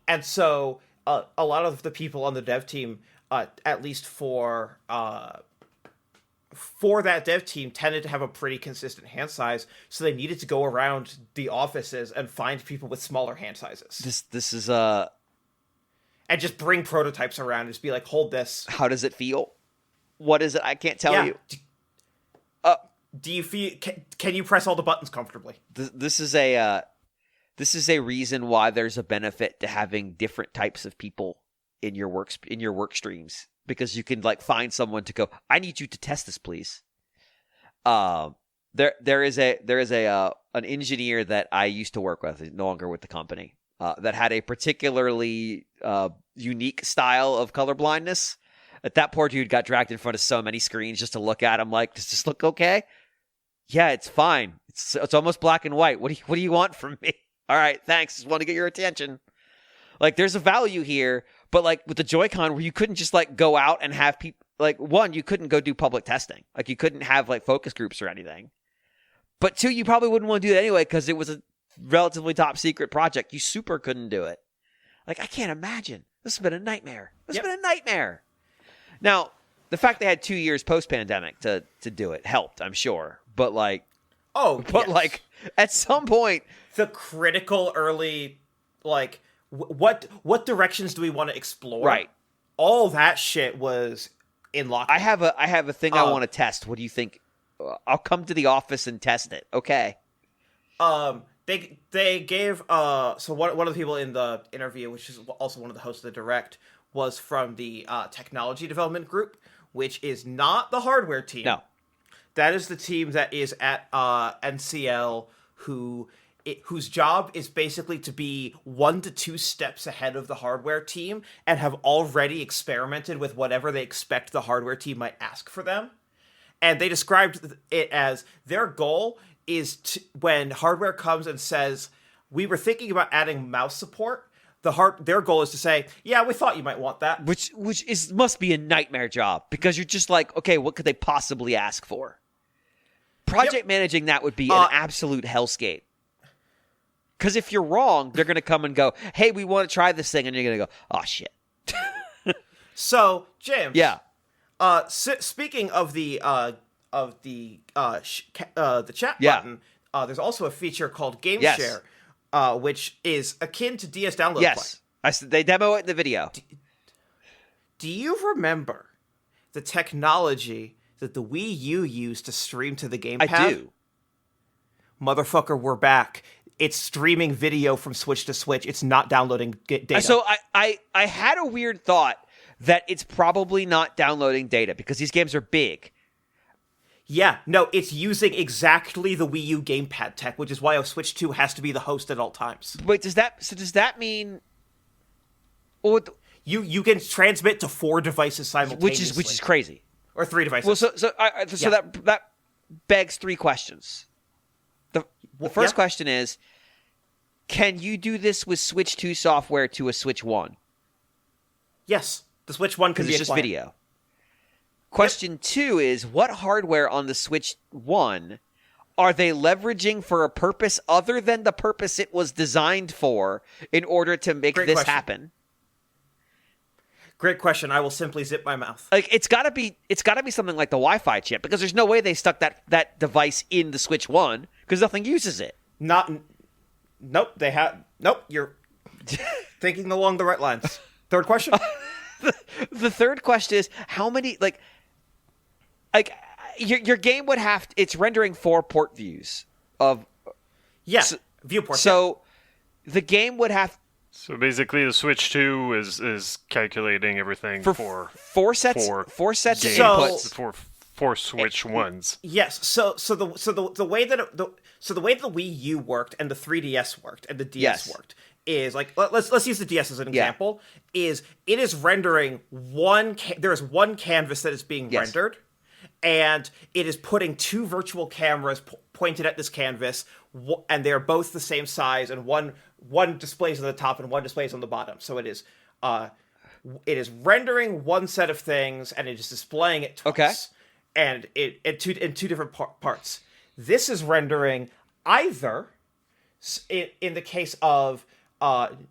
And so, a lot of the people on the dev team, at least for that dev team, tended to have a pretty consistent hand size, so they needed to go around the offices and find people with smaller hand sizes. This is and just bring prototypes around and just be like, hold this. How does it feel? What is it? I can't tell you. Do you feel? Can you press all the buttons comfortably? This is a reason why there's a benefit to having different types of people in your work streams. Because you can like find someone to go, I need you to test this, please. There is an engineer that I used to work with, no longer with the company, that had a particularly unique style of colorblindness. That poor dude got dragged in front of so many screens just to look at him. Like, does this look okay? Yeah, it's fine. It's almost black and white. What do you want from me? All right, thanks. Just want to get your attention. Like, there's a value here. But, like, with the Joy-Con, where you couldn't just, like, go out and have people... Like, one, you couldn't go do public testing. Like, you couldn't have, like, focus groups or anything. But, two, you probably wouldn't want to do that anyway because it was a relatively top-secret project. You super couldn't do it. Like, I can't imagine. This has been a nightmare. This has been a nightmare. Now, the fact they had 2 years post-pandemic to do it helped, I'm sure. But, like... like, at some point... The critical early, like... What directions do we want to explore? Right. All that shit was in lockdown. I have a thing I want to test. What do you think? I'll come to the office and test it. Okay. They gave so one of the people in the interview, which is also one of the hosts of the Direct, was from the technology development group, which is not the hardware team. No. That is the team that is at NCL whose job is basically to be 1 to 2 steps ahead of the hardware team and have already experimented with whatever they expect the hardware team might ask for them. And they described it as their goal is to, when hardware comes and says, we were thinking about adding mouse support, their goal is to say, yeah, we thought you might want that. Which must be a nightmare job because you're just like, okay, what could they possibly ask for? Project managing that would be an absolute hellscape. Because if you're wrong, they're going to come and go, hey, we want to try this thing. And you're going to go, oh, shit. So, James. Yeah. Speaking of the chat button, there's also a feature called Game Share, which is akin to DS download play. Yes, they demo it in the video. Do you remember the technology that the Wii U used to stream to the gamepad? I do. Motherfucker, we're back. It's streaming video from Switch to Switch. It's not downloading data. So I had a weird thought that it's probably not downloading data because these games are big. Yeah, no, it's using exactly the Wii U gamepad tech, which is why a Switch 2 has to be the host at all times. Wait, does that mean? Well, you can transmit to 4 devices simultaneously, which is crazy. Or 3 devices. Well, that begs 3 questions. The first question is, can you do this with Switch 2 software to a Switch 1? Yes, the Switch 1 can be it's just video. Question 2 is, what hardware on the Switch 1 are they leveraging for a purpose other than the purpose it was designed for in order to make this happen? Great question. I will simply zip my mouth. Like it's got to be something like the Wi-Fi chip because there's no way they stuck that device in the Switch 1 because nothing uses it. Nope. You're thinking along the right lines. Third question. The third question is how many your game would have it's rendering 4 port views of viewports. So the game would have. So basically, the Switch 2 is calculating everything for 4 sets of games, inputs for Switch ones. Yes. So the way that the Wii U worked and the 3DS worked and the DS worked is like let's use the DS as an example. Is it is rendering there is one canvas that is being rendered, and it is putting 2 virtual cameras pointed at this canvas, and they are both the same size, and one displays on the top and one displays on the bottom. So it is rendering one set of things and it is displaying it twice. Okay. And in two different parts. This is rendering either, in the case of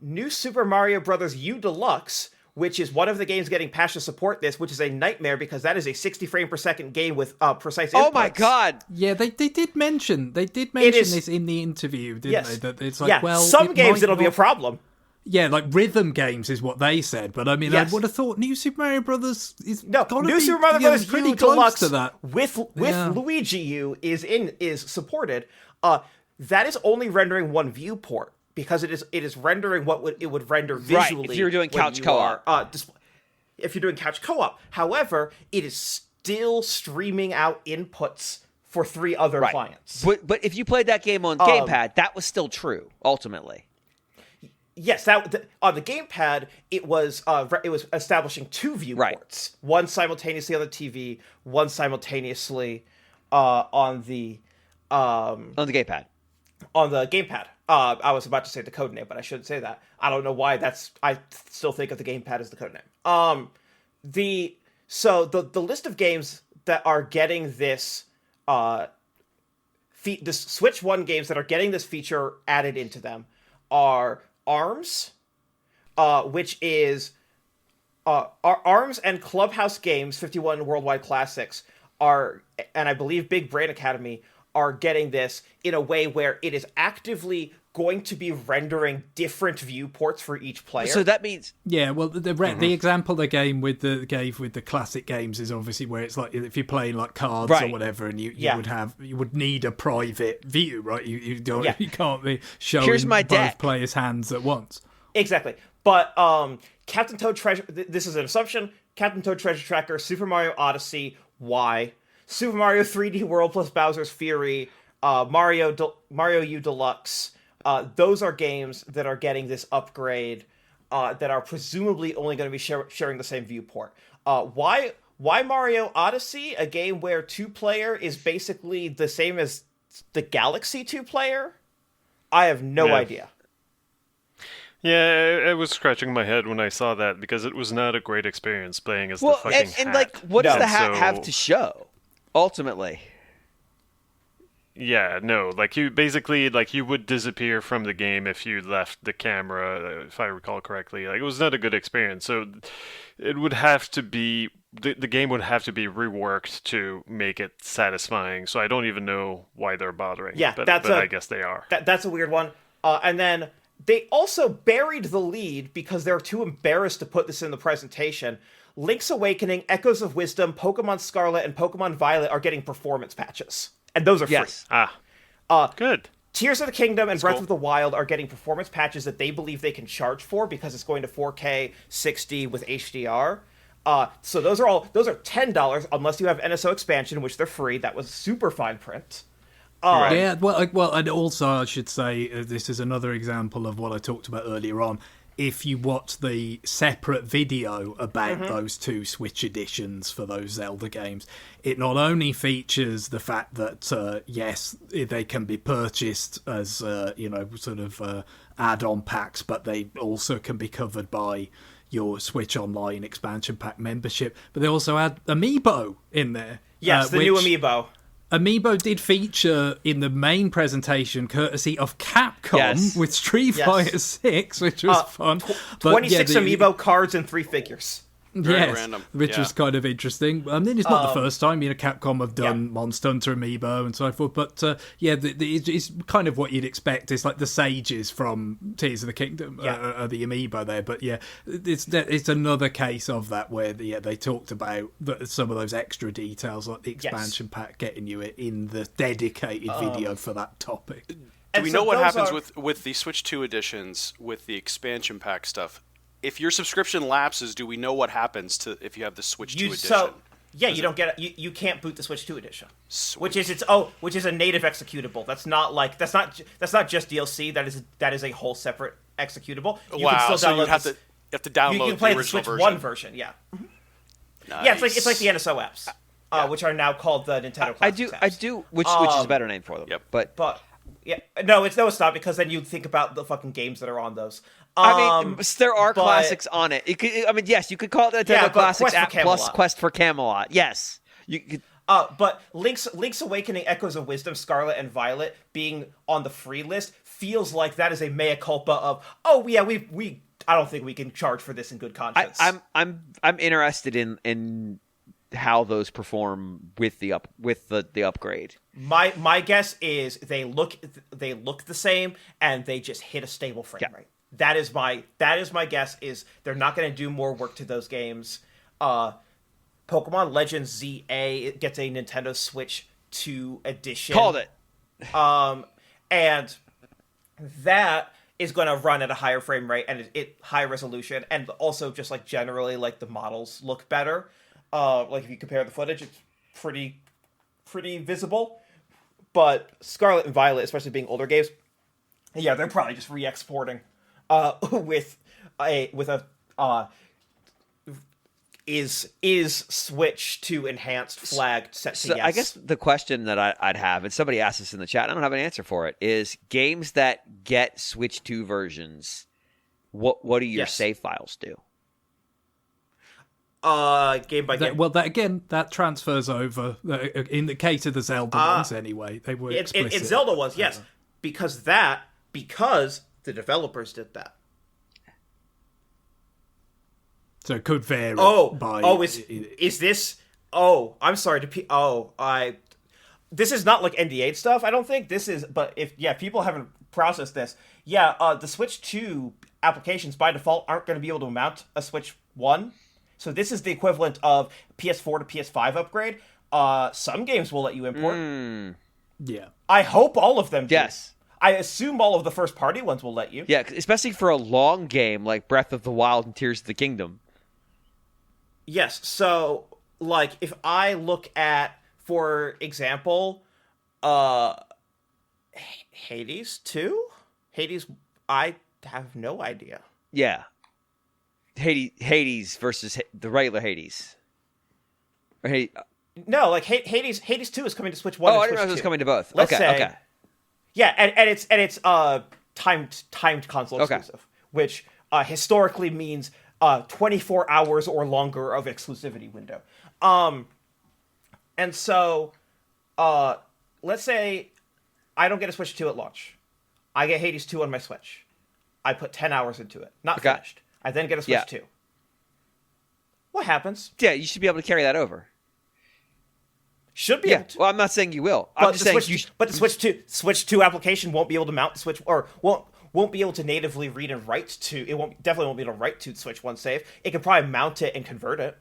New Super Mario Bros. U Deluxe, which is one of the games getting patched to support this, which is a nightmare because that is a 60 frame per second game with precise inputs. Oh my god! Yeah, they did mention this in the interview, didn't they? That it's like, some games it'll be a problem. Yeah, like rhythm games is what they said, but I mean, I would have thought New Super Mario Brothers is New Super Mario Brothers pretty Deluxe close to that. with Luigi U is supported. That is only rendering one viewport because it is rendering what it would render visually. Right, if you're doing couch co-op. If you're doing couch co-op, however, it is still streaming out inputs for 3 other clients. But if you played that game on gamepad, that was still true ultimately. Yes, on the gamepad, it was establishing 2 viewports, one simultaneously on the TV, one simultaneously on the gamepad. On the gamepad. I was about to say the code name, but I shouldn't say that. I don't know why. I still think of the gamepad as the code name. The list of games that are getting this this Switch 1 games that are getting this feature added into them are ARMS, which is ARMS and Clubhouse Games 51 Worldwide Classics and I believe Big Brain Academy are getting this in a way where it is actively going to be rendering different viewports for each player. So that means the example they gave with the classic games is obviously where it's like if you're playing like cards or whatever, and you would need a private view, right? You can't be showing both players' hands at once. Exactly, but Captain Toad Treasure. This is an assumption. Captain Toad Treasure Tracker, Super Mario Odyssey, Y, Super Mario 3D World plus Bowser's Fury, Mario U Deluxe. Those are games that are getting this upgrade that are presumably only going to be sharing the same viewport. Why Mario Odyssey, a game where 2-player is basically the same as the Galaxy 2-player? I have no idea. Yeah, I was scratching my head when I saw that because it was not a great experience playing as the fucking hat. And like, what does the hat have to show, ultimately? Yeah, no, like you basically, like you would disappear from the game if you left the camera, if I recall correctly. Like it was not a good experience. So it would have to be, the game would have to be reworked to make it satisfying. So I don't even know why they're bothering. Yeah, but I guess they are. That's a weird one. And then they also buried the lead because they're too embarrassed to put this in the presentation. Link's Awakening, Echoes of Wisdom, Pokemon Scarlet, and Pokemon Violet are getting performance patches. And those are free. Yes. Good. Tears of the Kingdom and Breath cool. of the Wild are getting performance patches that they believe they can charge for because it's going to 4K 60 with HDR. So those are $10 unless you have NSO expansion, which they're free. That was super fine print. Yeah, well, and also I should say this is another example of what I talked about earlier on. If you watch the separate video about those two Switch editions for those Zelda games, it not only features the fact that yes, they can be purchased as sort of add-on packs, but they also can be covered by your Switch Online expansion pack membership. But they also add Amiibo in there. Yes, the new Amiibo. Amiibo did feature in the main presentation, courtesy of Capcom, with Street Fighter 6, which was fun. 26 Amiibo cards and 3 figures. Very random. Which was kind of interesting. I mean, it's not the first time. Capcom have done Monster Hunter Amiibo and so forth. But it's kind of what you'd expect. It's like the sages from Tears of the Kingdom are the Amiibo there. But it's another case of that where they talked about some of those extra details, like the expansion pack getting you it in the dedicated video for that topic. Do we know what happens with the Switch 2 editions with the expansion pack stuff? If your subscription lapses, do we know what happens to if you have the Switch 2 edition? You don't get it. You can't boot the Switch 2 edition, Sweet. which is a native executable. That's not just DLC. That is a whole separate executable. You can still download you have to download you can play the original Switch version. 1 version. Yeah. Nice. Yeah, it's like the NSO apps, which are now called the Nintendo Classics I apps. do, which is a better name for them. Yep. But it's not because then you think about the fucking games that are on those. I mean, there are classics on it. Yes, you could call it the Nintendo Classics app plus Quest for Camelot. Yes, you could. But Link's Awakening, Echoes of Wisdom, Scarlet, and Violet being on the free list feels like that is a mea culpa of we I don't think we can charge for this in good conscience. I'm interested in how those perform with the upgrade. My guess is they look the same and they just hit a stable frame rate. That is my guess. Is they're not going to do more work to those games. Pokemon Legends ZA gets a Nintendo Switch 2 edition. Called it. And that is going to run at a higher frame rate and it high resolution, and also just like generally like the models look better. Like if you compare the footage, it's pretty visible. But Scarlet and Violet, especially being older games, they're probably just re-exporting with a is Switch to enhanced flag set to yes. I guess the question that I'd have, and somebody asked this in the chat, and I don't have an answer for it, is games that get Switch 2 versions, what do your save files do? Game by game. That transfers over. In the case of the Zelda ones, anyway, they were explicit. It's Zelda ones, yes, because the developers did that. So it could vary. Is this? Oh, I'm sorry to. This is not like NDA stuff. I don't think this is. But if people haven't processed this. The Switch 2 applications by default aren't going to be able to mount a Switch 1. So this is the equivalent of PS4 to PS5 upgrade. Some games will let you import. Yeah. I hope all of them do. Yes. I assume all of the first-party ones will let you. Yeah, especially for a long game like Breath of the Wild and Tears of the Kingdom. Yes, so, like, if I look at, for example, Hades 2? Hades, I have no idea. Yeah. Hades versus the regular Hades. No, like Hades 2 is coming to Switch 1 and I Switch didn't know 2. it was coming to both. Let's say, okay. Yeah, and it's timed console exclusive, which historically means 24 hours or longer of exclusivity window. And so let's say I don't get a Switch 2 at launch. I get Hades 2 on my Switch. I put 10 hours into it. Not finished. I then get a Switch 2. What happens? Yeah, you should be able to carry that over. Should be able to. Well, I'm not saying you will. I'm just saying But the Switch 2 application won't be able to mount the Switch, or won't won't be able to natively read and write to. Definitely won't be able to write to Switch 1 save. It can probably mount it and convert it,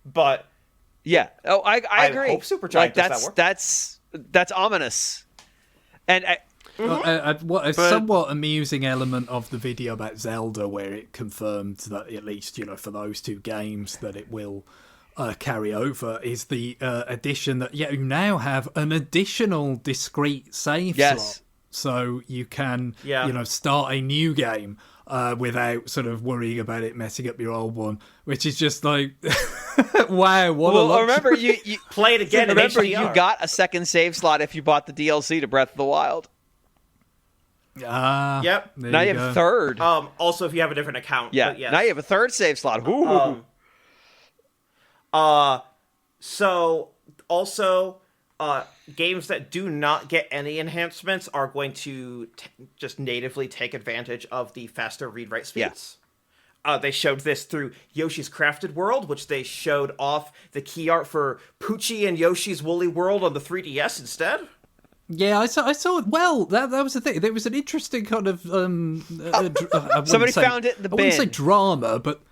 but yeah. Oh, I agree. I hope Supergiant does that work. That's ominous, and. A somewhat amusing element of the video about Zelda, where it confirmed that at least for those two games that it will carry over, is the addition that you now have an additional discrete save slot, so you can start a new game without sort of worrying about it messing up your old one, which is just like wow. Remember you play it again. Remember you got a second save slot if you bought the DLC to Breath of the Wild. Yep. Now you have a third. Also, if you have a different account. Yeah. Yes. Now you have a third save slot. Ooh. So also, games that do not get any enhancements are going to just natively take advantage of the faster read-write speeds. Yeah. They showed this through Yoshi's Crafted World, which they showed off the key art for Poochie and Yoshi's Woolly World on the 3DS instead. Yeah, I saw it. Well, that was the thing. There was an interesting kind of somebody found it in the bin. I wouldn't say drama, but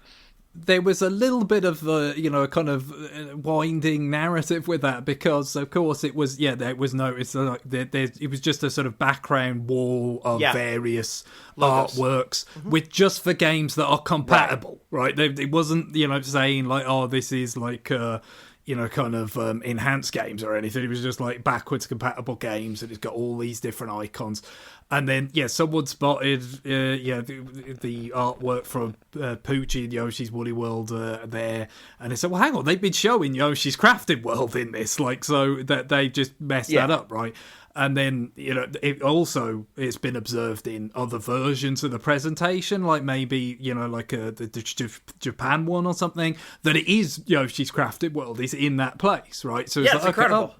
there was a little bit of a kind of winding narrative with that, because of course it was there was noticed like it was just a sort of background wall of various logos. Artworks with just for games that are compatible, right? It wasn't saying like, oh, this is like kind of enhanced games or anything. It was just like backwards compatible games, and it's got all these different icons. And then someone spotted the artwork from Poochie and Yoshi's Woolly World there, and they said, well, hang on, they've been showing Yoshi's Crafted World in this, like, so that they just messed that up, right? And then it's been observed in other versions of the presentation, like maybe the Japan one or something, that it is Yoshi's Crafted World is in that place, right? So it's incredible.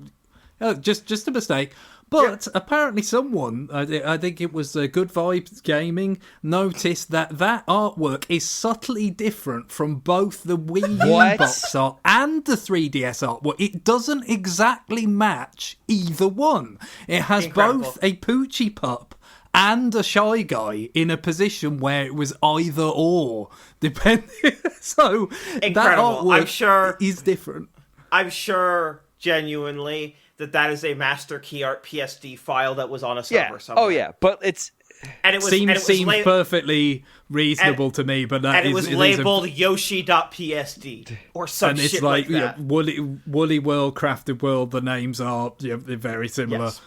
Just a mistake. But apparently someone, I think it was Good Vibes Gaming, noticed that artwork is subtly different from both the Wii U box art and the 3DS artwork. It doesn't exactly match either one. It has both a Poochie pup and a Shy Guy in a position where it was either or, depending. So incredible. That artwork is different. I'm sure, genuinely, that is a master key art PSD file that was on a server somewhere. Oh yeah, but it seems perfectly reasonable to me, but it was labeled Yoshi.psd or some shit it's like that. Woolly World, Crafted World, the names are they're very similar. Yes.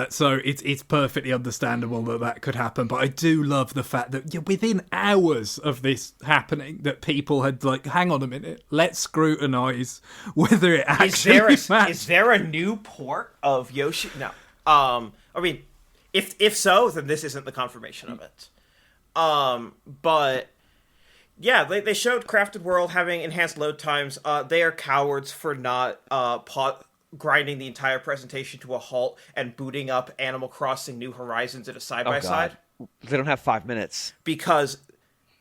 So it's perfectly understandable that could happen. But I do love the fact that within hours of this happening, that people had like, hang on a minute, let's scrutinize whether it actually matched. Is there a new port of Yoshi? No. I mean, if so, then this isn't the confirmation of it. But yeah, they showed Crafted World having enhanced load times. They are cowards for not grinding the entire presentation to a halt and booting up Animal Crossing New Horizons at a side-by-side. They don't have 5 minutes. Because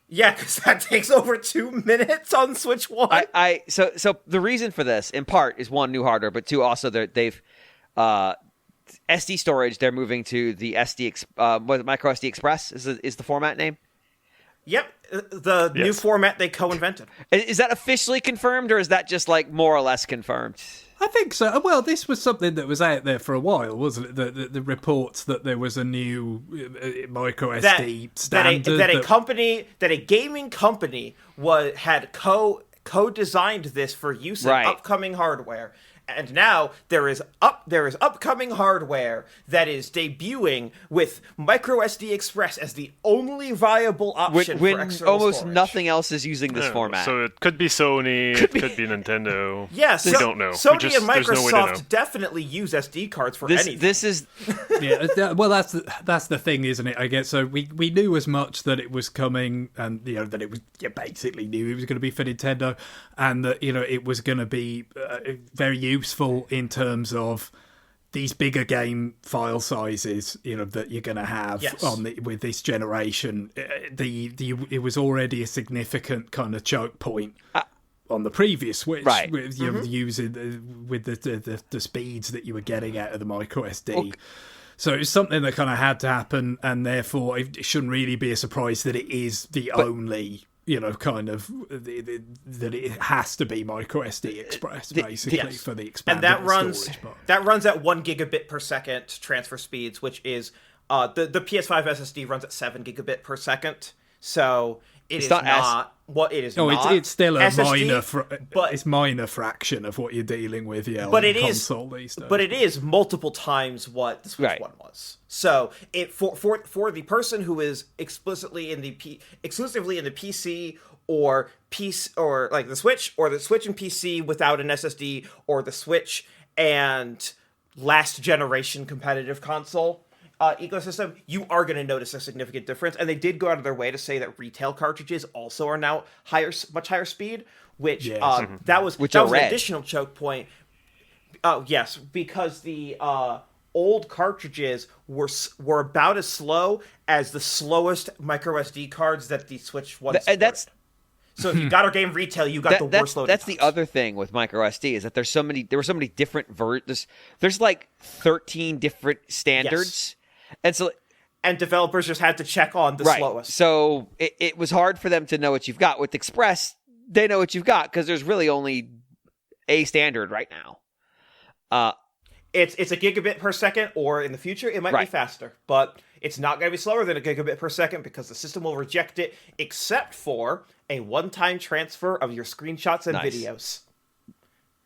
that takes over 2 minutes on Switch 1. So the reason for this, in part, is one, new hardware, but two, also they've SD storage. They're moving to the micro SD Express is the format name. Yep, the new format they co-invented. Is that officially confirmed, or is that just like more or less confirmed? I think so. Well, this was something that was out there for a while, wasn't it? The reports that there was a new micro SD standard that a gaming company had co-designed this for use in upcoming hardware. And now there is upcoming hardware that is debuting with micro SD Express as the only viable option for external almost storage. Nothing else is using this format. So it could be Sony, it could be Nintendo. Yes, we don't know. Sony and Microsoft definitely use SD cards for anything. This is well, that's the thing, isn't it? I guess so. We knew as much that it was coming, and that it was basically knew it was going to be for Nintendo, and that it was going to be very useful in terms of these bigger game file sizes, that you're going to have with this generation. It was already a significant kind of choke point on the previous Switch, with using with the speeds that you were getting out of the micro SD. So it's something that kind of had to happen, and therefore it shouldn't really be a surprise that it is the only, kind of that it has to be micro SD Express basically for the expanded storage part. That runs at 1 gigabit per second transfer speeds, which is the PS5 SSD runs at 7 gigabit per second. So it's not what it is. No, not. It's still a SSD, minor fraction of what you're dealing with. Yeah, but on it the is. console these days. But it is multiple times what the Switch One was. So it for the person who is exclusively in the PC or like the Switch and PC without an SSD, or the Switch and last generation competitive console ecosystem, you are going to notice a significant difference. And they did go out of their way to say that retail cartridges also are now much higher speed, which that was an additional choke point. Yes, because the old cartridges were about as slow as the slowest micro SD cards that the Switch One supported. So if you got a game retail, you got the worst loading. That's the other thing with micro SD is that there were so many different there's like 13 different standards. Yes. And developers just had to check on the slowest. So it was hard for them to know what you've got. With Express, they know what you've got because there's really only a standard right now. It's a gigabit per second, or in the future it might be faster, but it's not going to be slower than a gigabit per second because the system will reject it, except for a one-time transfer of your screenshots and videos,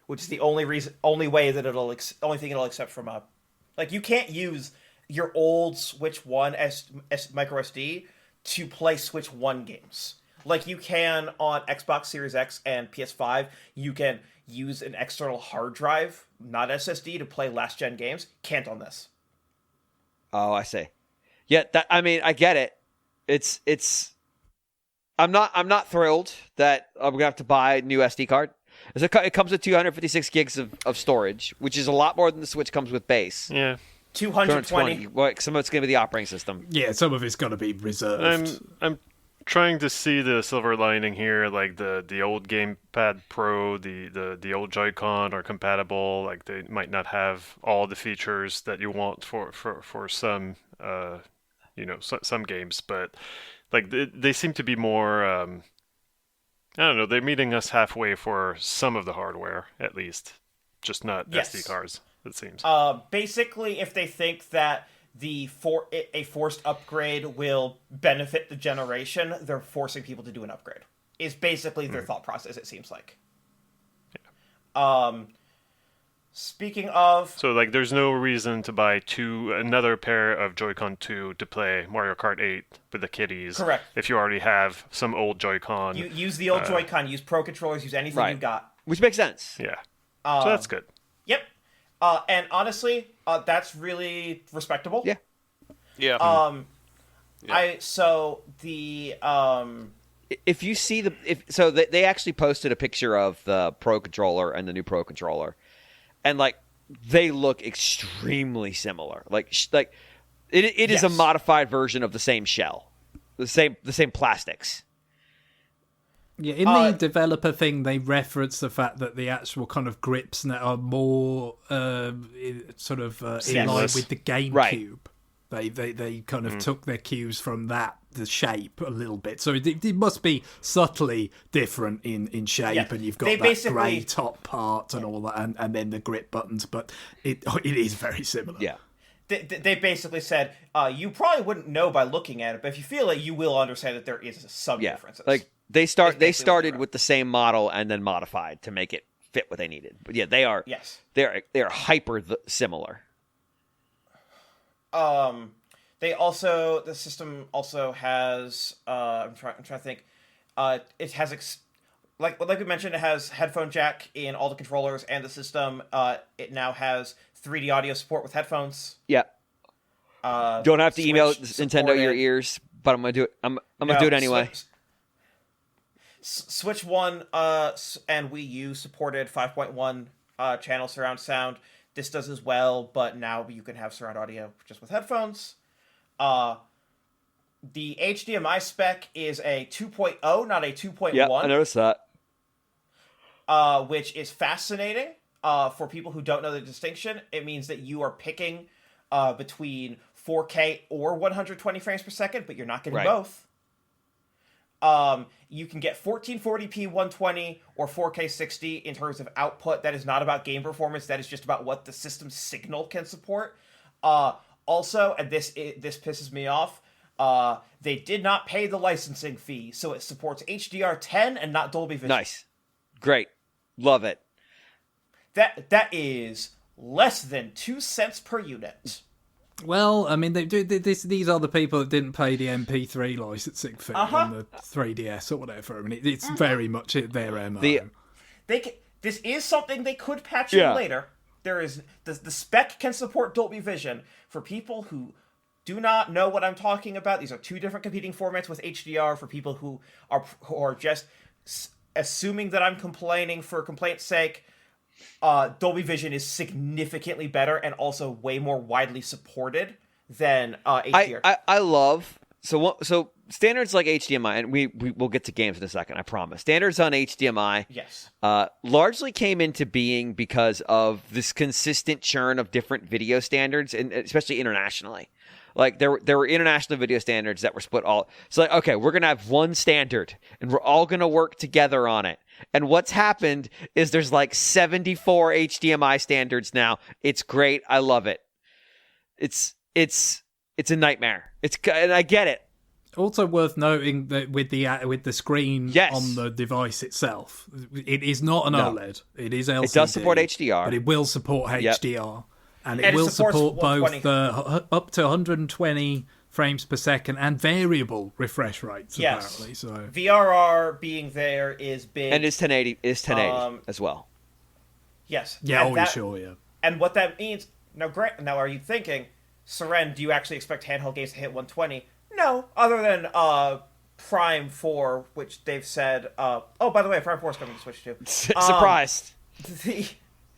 which is the only way that only thing it'll accept from a, like, you can't use your old Switch 1 micro SD to play Switch 1 games. Like you can on Xbox Series X and PS5, you can use an external hard drive, not SSD, to play last gen games. Can't on this. Oh, I see. Yeah, I get it. It's. I'm not thrilled that I'm gonna have to buy a new SD card. It comes with 256 gigs of storage, which is a lot more than the Switch comes with base. Yeah. 220. Well, some of it's going to be the operating system. Yeah, some of it's going to be reserved. I'm trying to see the silver lining here, like the old Gamepad Pro, the old Joy-Con are compatible. Like they might not have all the features that you want for some some games, but like they seem to be more. I don't know. They're meeting us halfway for some of the hardware, at least, just not SD cards. It seems. Basically, if they think that a forced upgrade will benefit the generation, they're forcing people to do an upgrade. Is basically their thought process. It seems like. Yeah. Speaking of, so like, there's no reason to buy another pair of Joy-Con 2 to play Mario Kart 8 with the kiddies. Correct. If you already have some old Joy-Con, you use the old Joy-Con, use Pro controllers, use anything you got, which makes sense. Yeah. So that's good. Yep. And honestly, that's really respectable. Yeah. Yeah. If you see they actually posted a picture of the Pro controller and the new Pro controller, and like they look extremely similar. Like it is a modified version of the same shell, the same plastics. Yeah, in the developer thing, they reference the fact that the actual kind of grips now are more in line with the GameCube. Right. They kind of took their cues from the shape a little bit. So it must be subtly different in shape, and you've got that grey top part and all that, and then the grip buttons, but it is very similar. Yeah. They basically said, you probably wouldn't know by looking at it, but if you feel it, you will understand that there is some differences. Like they started with the same model and then modified to make it fit what they needed. But yeah, they are they're hyper similar. The system also has I'm trying to think. It has like we mentioned, it has headphone jack in all the controllers and the system. It now has 3D audio support with headphones. Yeah. Don't have to email Nintendo your ears, but I'm gonna do it. I'm gonna do it anyway. Switch 1 and Wii U supported 5.1 channel surround sound. This does as well, but now you can have surround audio just with headphones. The HDMI spec is a 2.0, not a 2.1. Yeah, I noticed that. Which is fascinating for people who don't know the distinction. It means that you are picking between 4K or 120 frames per second, but you're not getting Right. both. You can get 1440p 120 or 4K 60 in terms of output. That is not about game performance. That is just about what the system's signal can support. Also, and this pisses me off, they did not pay the licensing fee, so it supports HDR10 and not Dolby Vision. Nice. Great. Love it. That is less than 2 cents per unit. Well, I mean, these are the people that didn't pay the MP3 licensing fee on the 3DS or whatever. I mean, it's very much their MO. This is something they could patch in later. There is the spec can support Dolby Vision. For people who do not know what I'm talking about, these are two different competing formats with HDR. For people who are just assuming that I'm complaining for complaint's sake, Dolby Vision is significantly better and also way more widely supported than HDR. I love so standards like HDMI, and we'll get to games in a second, I promise. Standards on HDMI, yes, largely came into being because of this consistent churn of different video standards, and especially internationally. Like there were international video standards that were split all. So like, okay, we're gonna have one standard, and we're all gonna work together on it. And what's happened is there's like 74 HDMI standards now. It's great. I love it. It's a nightmare. And I get it. Also worth noting that with the screen on the device itself, it is not an OLED. It is LCD. It does support HDR, but it will support HDR, and it will support both up to 120 frames per second and variable refresh rates. Yes, apparently. So VRR being there is big, and is 1080 as well. Yes. Yeah. Sure. Yeah. And what that means now, now, are you thinking, Seren, do you actually expect handheld games to hit 120? No, other than Prime 4, which they've said. Oh, by the way, Prime 4 is coming to Switch too. Surprised.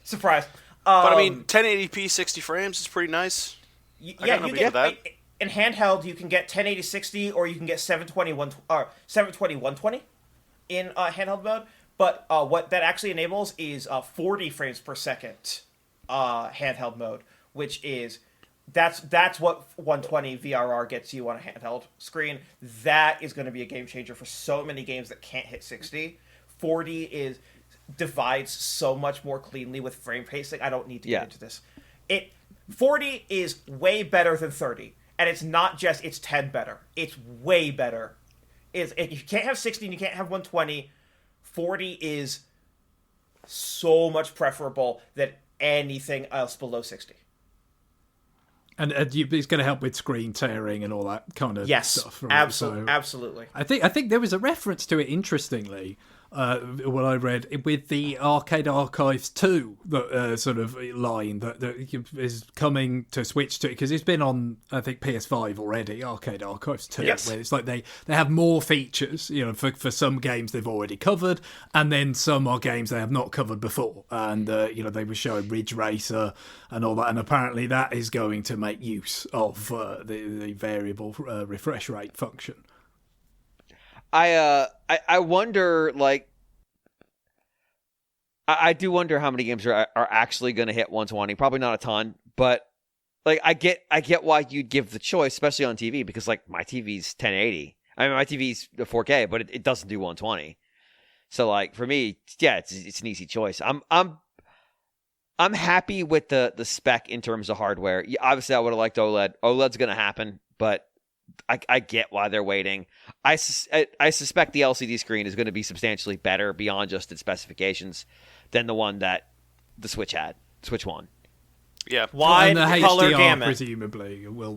Surprise. But I mean, 1080p 60 frames is pretty nice. You get that. In handheld, you can get 1080 60, or you can get 720 120 in handheld mode. But what that actually enables is 40 frames per second handheld mode, which is that's what 120 VRR gets you on a handheld screen. That is going to be a game changer for so many games that can't hit 60. 40 divides so much more cleanly with frame pacing. I don't need to get into this. 40 is way better than 30. And it's not just it's 10 better. It's way better. If you can't have 60 and you can't have 120, 40 is so much preferable than anything else below 60. And it's going to help with screen tearing and all that kind of stuff. Right? Absolutely. I think there was a reference to it, interestingly, what I read, with the Arcade Archives 2 sort of line that is coming to Switch to, because it's been on, I think, PS5 already, Arcade Archives 2, yes. Where it's like they have more features, for some games they've already covered, and then some are games they have not covered before. And, they were showing Ridge Racer and all that, and apparently that is going to make use of the variable refresh rate function. I wonder, like, I do wonder how many games are actually going to hit 120. Probably not a ton, but like I get why you'd give the choice, especially on TV, because like my TV's 1080. I mean, my TV's 4K, but it doesn't do 120. So like for me, yeah, it's an easy choice. I'm happy with the spec in terms of hardware. Yeah, obviously, I would have liked OLED. OLED's going to happen, but I get why they're waiting. I suspect the LCD screen is going to be substantially better beyond just its specifications than the one that the Switch had, Switch One. Yeah, wide and the color HDR gamut presumably will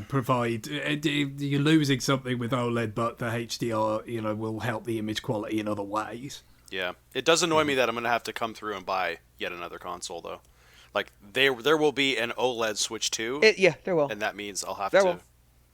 provide. You're losing something with OLED, but the HDR will help the image quality in other ways. Yeah, it does annoy me that I'm going to have to come through and buy yet another console though. Like there will be an OLED Switch 2. There will, and that means I'll have to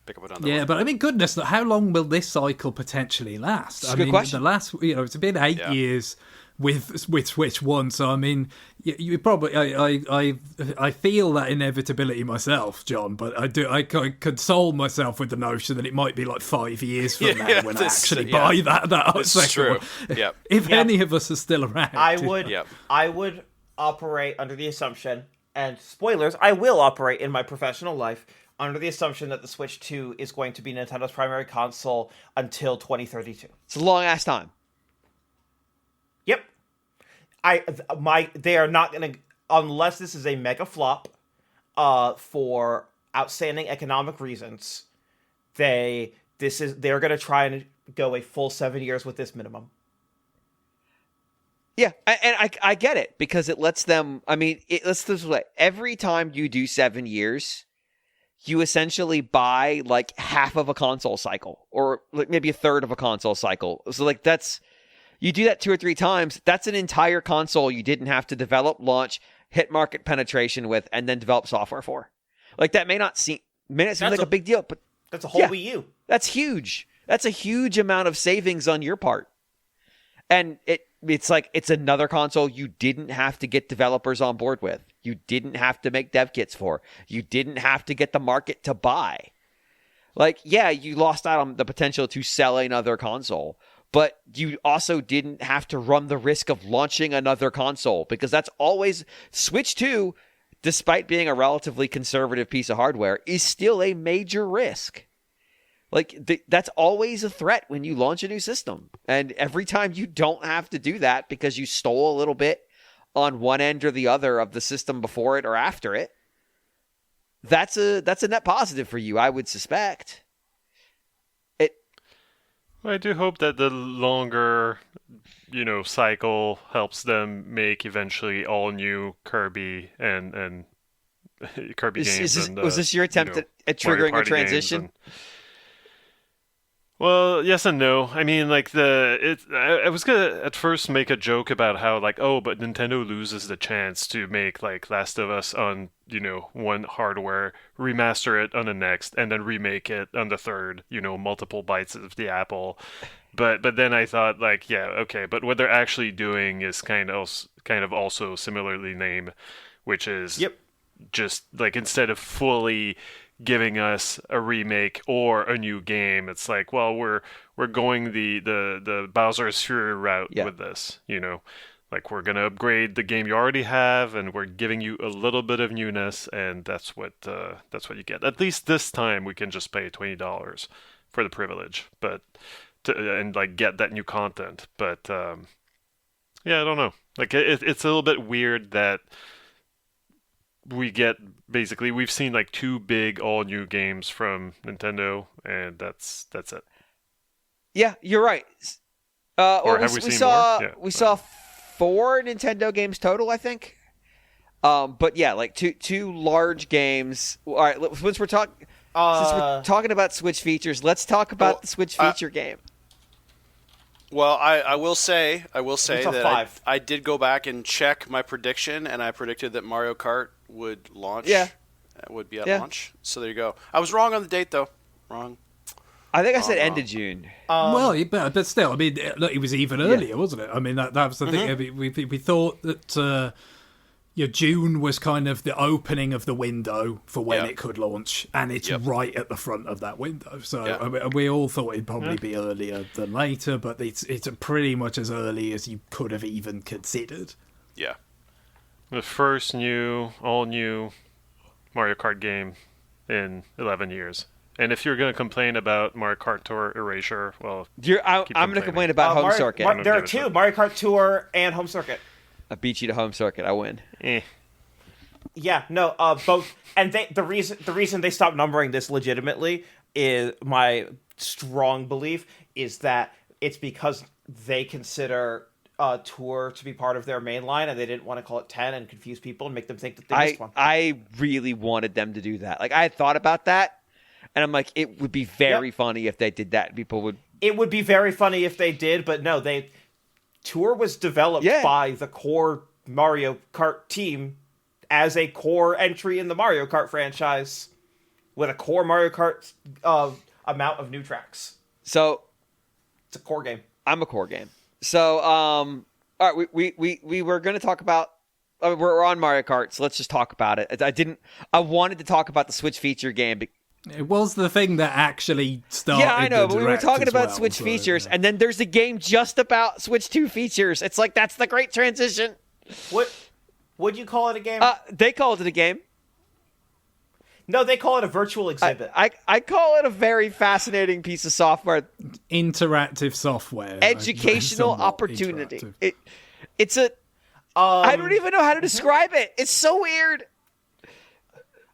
pick up another one. Yeah, but I mean, goodness, how long will this cycle potentially last? It's a good question. The last, it's been 8 years with Switch 1, so I mean, you probably, I feel that inevitability myself, John, but I console myself with the notion that it might be like 5 years from now when I actually buy that second one. Yeah. If any of us are still around. I would operate under the assumption, and spoilers, I will operate in my professional life under the assumption that the Switch 2 is going to be Nintendo's primary console until 2032. It's a long ass time. Yep. They are not going to, unless this is a mega flop for outstanding economic reasons, they're going to try and go a full 7 years with this minimum. Yeah, and I get it, because it lets them, let's this way. Every time you do 7 years, you essentially buy like half of a console cycle, or like maybe a third of a console cycle. So like you do that 2 or 3 times, that's an entire console you didn't have to develop, launch, hit market penetration with, and then develop software for. Like that may not seem like a big deal, but that's a whole Wii U. That's huge. That's a huge amount of savings on your part. And it's like it's another console you didn't have to get developers on board with. You didn't have to make dev kits for. You didn't have to get the market to buy. Like, yeah, you lost out on the potential to sell another console, but you also didn't have to run the risk of launching another console, because that's always Switch 2, despite being a relatively conservative piece of hardware, is still a major risk. Like, that's always a threat when you launch a new system. And every time you don't have to do that because you stole a little bit on one end or the other of the system before it or after it, that's a net positive for you, I would suspect. I do hope that the longer, cycle helps them make eventually all new Kirby and Kirby games. Was this your attempt at triggering a transition? Well, yes and no. I mean, like I was gonna at first make a joke about how but Nintendo loses the chance to make like Last of Us on one hardware, remaster it on the next, and then remake it on the third. Multiple bites of the apple. But then I thought yeah, okay. But what they're actually doing is kind of also similarly named, which is just like instead of fully giving us a remake or a new game, it's like, well, we're going the Bowser's Fury route with this, like we're gonna upgrade the game you already have, and we're giving you a little bit of newness, and that's what you get. At least this time, we can just pay $20 for the privilege, but and get that new content. But yeah, I don't know. Like it's a little bit weird that we've seen like 2 big all new games from Nintendo, and that's it. Yeah, you're right. We saw 4 Nintendo games total, I think. But yeah, like two large games. All right, since we're talking about Switch features, let's talk about the Switch feature game. Well, I will say that I did go back and check my prediction, and I predicted that Mario Kart would launch. Yeah. Would be at launch. So there you go. I was wrong on the date, though. Wrong. I think I said end of June. But still, I mean, look, it was even earlier, wasn't it? I mean, that was the thing. I mean, we thought that June was kind of the opening of the window for when it could launch, and it's right at the front of that window. So I mean, we all thought it'd probably be earlier than later, but it's pretty much as early as you could have even considered. Yeah. The first all new Mario Kart game in 11 years. And if you're going to complain about Mario Kart Tour Erasure, well, I'm going to complain about Home Circuit. There are 2, Mario Kart Tour and Home Circuit. I beat you to Home Circuit. I win. Yeah, no, both. And the reason they stopped numbering this legitimately is my strong belief is that it's because they consider Tour to be part of their main line, and they didn't want to call it 10 and confuse people and make them think that they missed one. I really wanted them to do that. Like, I had thought about that, and I'm like, it would be very funny if they did that. People would. It would be very funny if they did, but no, Tour was developed by the core Mario Kart team as a core entry in the Mario Kart franchise with a core Mario Kart amount of new tracks. So it's a core game. I'm a core game. So all right, we were going to talk about we're on Mario Kart, so let's just talk about it. I wanted to talk about the Switch feature game. It was the thing that actually started. Yeah, I know, but we were talking about well, Switch features, and then there's a game just about Switch 2 features. It's like, that's the great transition. What? Would you call it a game? They called it a game. No, they call it a virtual exhibit. I call it a very fascinating piece of software. Interactive software. Educational opportunity. Interactive. It's a... I don't even know how to describe it. It's so weird.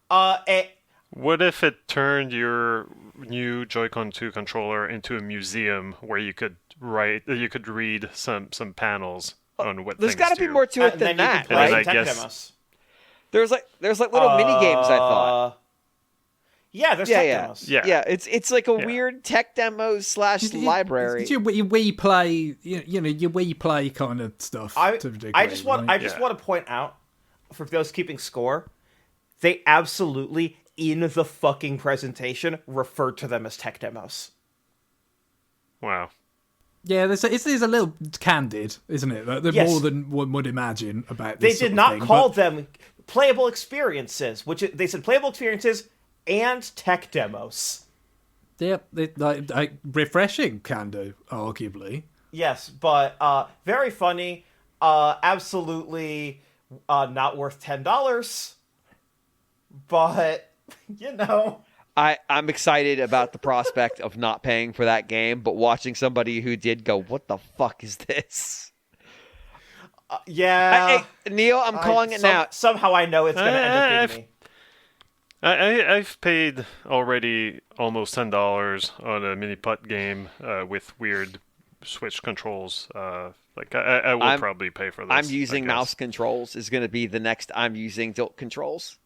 What if it turned your new Joy-Con 2 controller into a museum where you could read some panels on what There's got to be more to it than that, And then right? I guess There's like little mini games. I thought. Yeah, there's tech demos. Yeah. It's like a weird tech demo / library. It's your Wii Play, your Wii Play kind of stuff. I just want to point out, for those keeping score, they absolutely, in the fucking presentation, referred to them as tech demos. Wow. Yeah, it's a little candid, isn't it? They're more than one would imagine about this. They did not call them playable experiences, which they said playable experiences and tech demos. Yep, like refreshing, can do, arguably. Yes, but very funny. Absolutely not worth $10. But I'm excited about the prospect of not paying for that game, but watching somebody who did go, "What the fuck is this?" Yeah, Neil, I'm calling it now. Somehow I know it's going to end up being me. I've paid already almost $10 on a mini putt game with weird Switch controls. I will probably pay for this. I'm using mouse controls. Is going to be the next. I'm using tilt controls.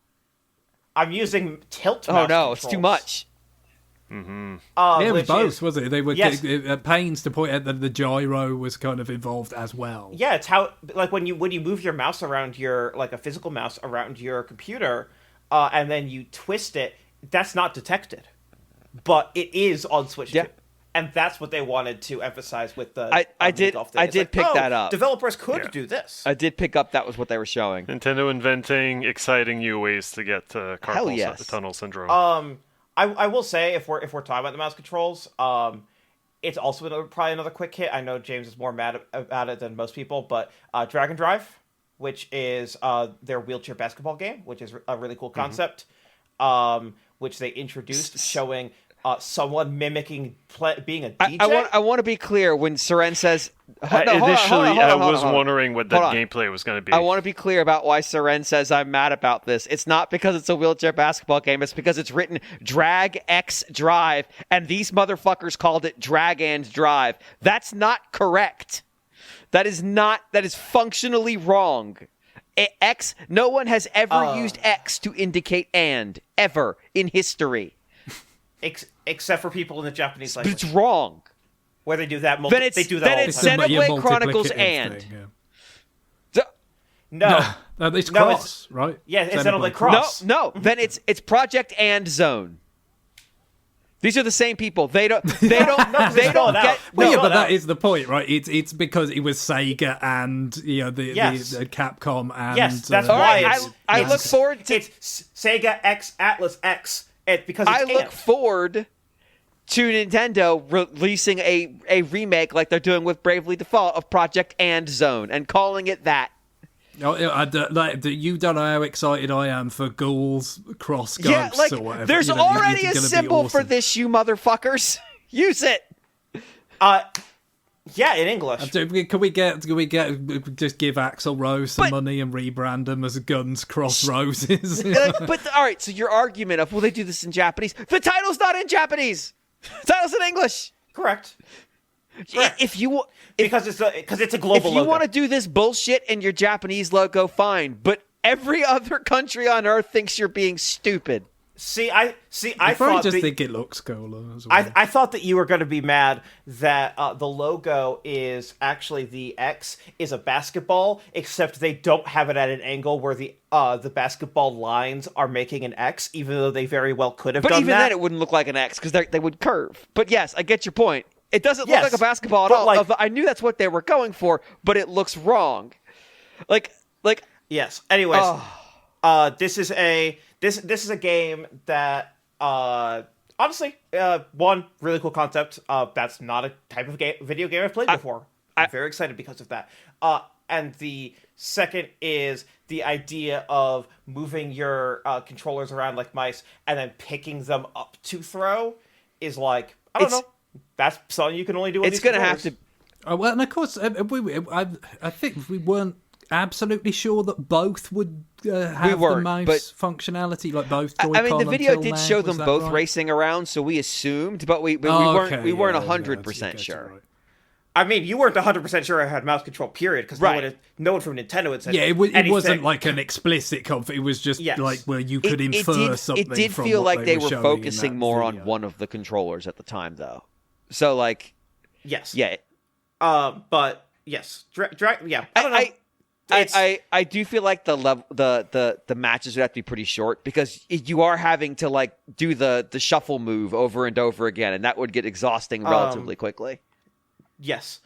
I'm using tilt mouse controls. controls. It's too much. Mm-hmm. It was both, wasn't it? They were at pains to point out that the gyro was kind of involved as well. Yeah, it's how when you move your mouse around a physical mouse around your computer, and then you twist it, that's not detected, but it is on Switch 2. And that's what they wanted to emphasize with the. I did pick that up. Developers could do this. I did pick up that was what they were showing. Nintendo inventing exciting new ways to get carpal tunnel syndrome. I will say if we're talking about the mouse controls, it's also probably another quick hit. I know James is more mad about it than most people, but Dragon Drive, which is their wheelchair basketball game, which is a really cool concept, which they introduced, showing someone mimicking being a DJ. I want to be clear when Seren says. Initially, I was wondering what that gameplay was going to be. I want to be clear about why Seren says I'm mad about this. It's not because it's a wheelchair basketball game. It's because it's written Drag X Drive, and these motherfuckers called it Drag and Drive. That's not correct. That is functionally wrong. X. No one has ever used X to indicate and ever in history. Except for people in the Japanese language. But it's wrong. Where they do that. Then it's Xenoblade Chronicles and. No, it's Cross, right? Yeah, it's Xenoblade Cross. No. Then it's Project and Zone. These are the same people. They don't get. Well, yeah, but that is the point, right? It's because it was Sega and the Capcom and that's why I look forward to it's Sega X Atlas X. I look forward to Nintendo releasing a remake like they're doing with Bravely Default of Project and Zone and calling it that. You don't know how excited I am for Ghouls Cross Ghosts or whatever. There's already a symbol for this, you motherfuckers. Use it. Yeah, in English. Can we just give Axl Rose some money and rebrand them as Guns Cross Roses? But all right, so your argument of they do this in Japanese? The title's not in Japanese. The title's in English. Correct. Because it's a global logo. If you want to do this bullshit in your Japanese logo, fine. But every other country on Earth thinks you're being stupid. I think it looks cool as well. I thought that you were going to be mad that the logo is actually the X is a basketball, except they don't have it at an angle where the basketball lines are making an X, even though they very well could have done that. But even then, it wouldn't look like an X because they would curve. But yes, I get your point. It doesn't look like a basketball at all. I knew that's what they were going for, but it looks wrong. Yes. Anyways, this is a game that honestly, one really cool concept. That's not a type of video game I've played before. I'm very excited because of that. And the Second is the idea of moving your controllers around like mice and then picking them up to throw is like, I don't know. That's something you can only do with these controllers. It's going to have to... Oh, well, and of course, I think we weren't absolutely sure that both would have the mouse functionality, like both Joy-Con. I mean, the video until did now. show them both right? racing around, so we assumed, but we weren't 100% sure. Right. I mean, you weren't 100% sure I had mouse control, period, because no one from Nintendo had said it anything. wasn't like an explicit it was just like where you could infer something. It did from feel what like they were showing focusing in that more video. on one of the controllers at the time, though. So, like... Yes. Yeah. But, yes. Yeah, I don't know. I do feel like the matches would have to be pretty short because you are having to like do the shuffle move over and over again, and that would get exhausting relatively quickly. Yes.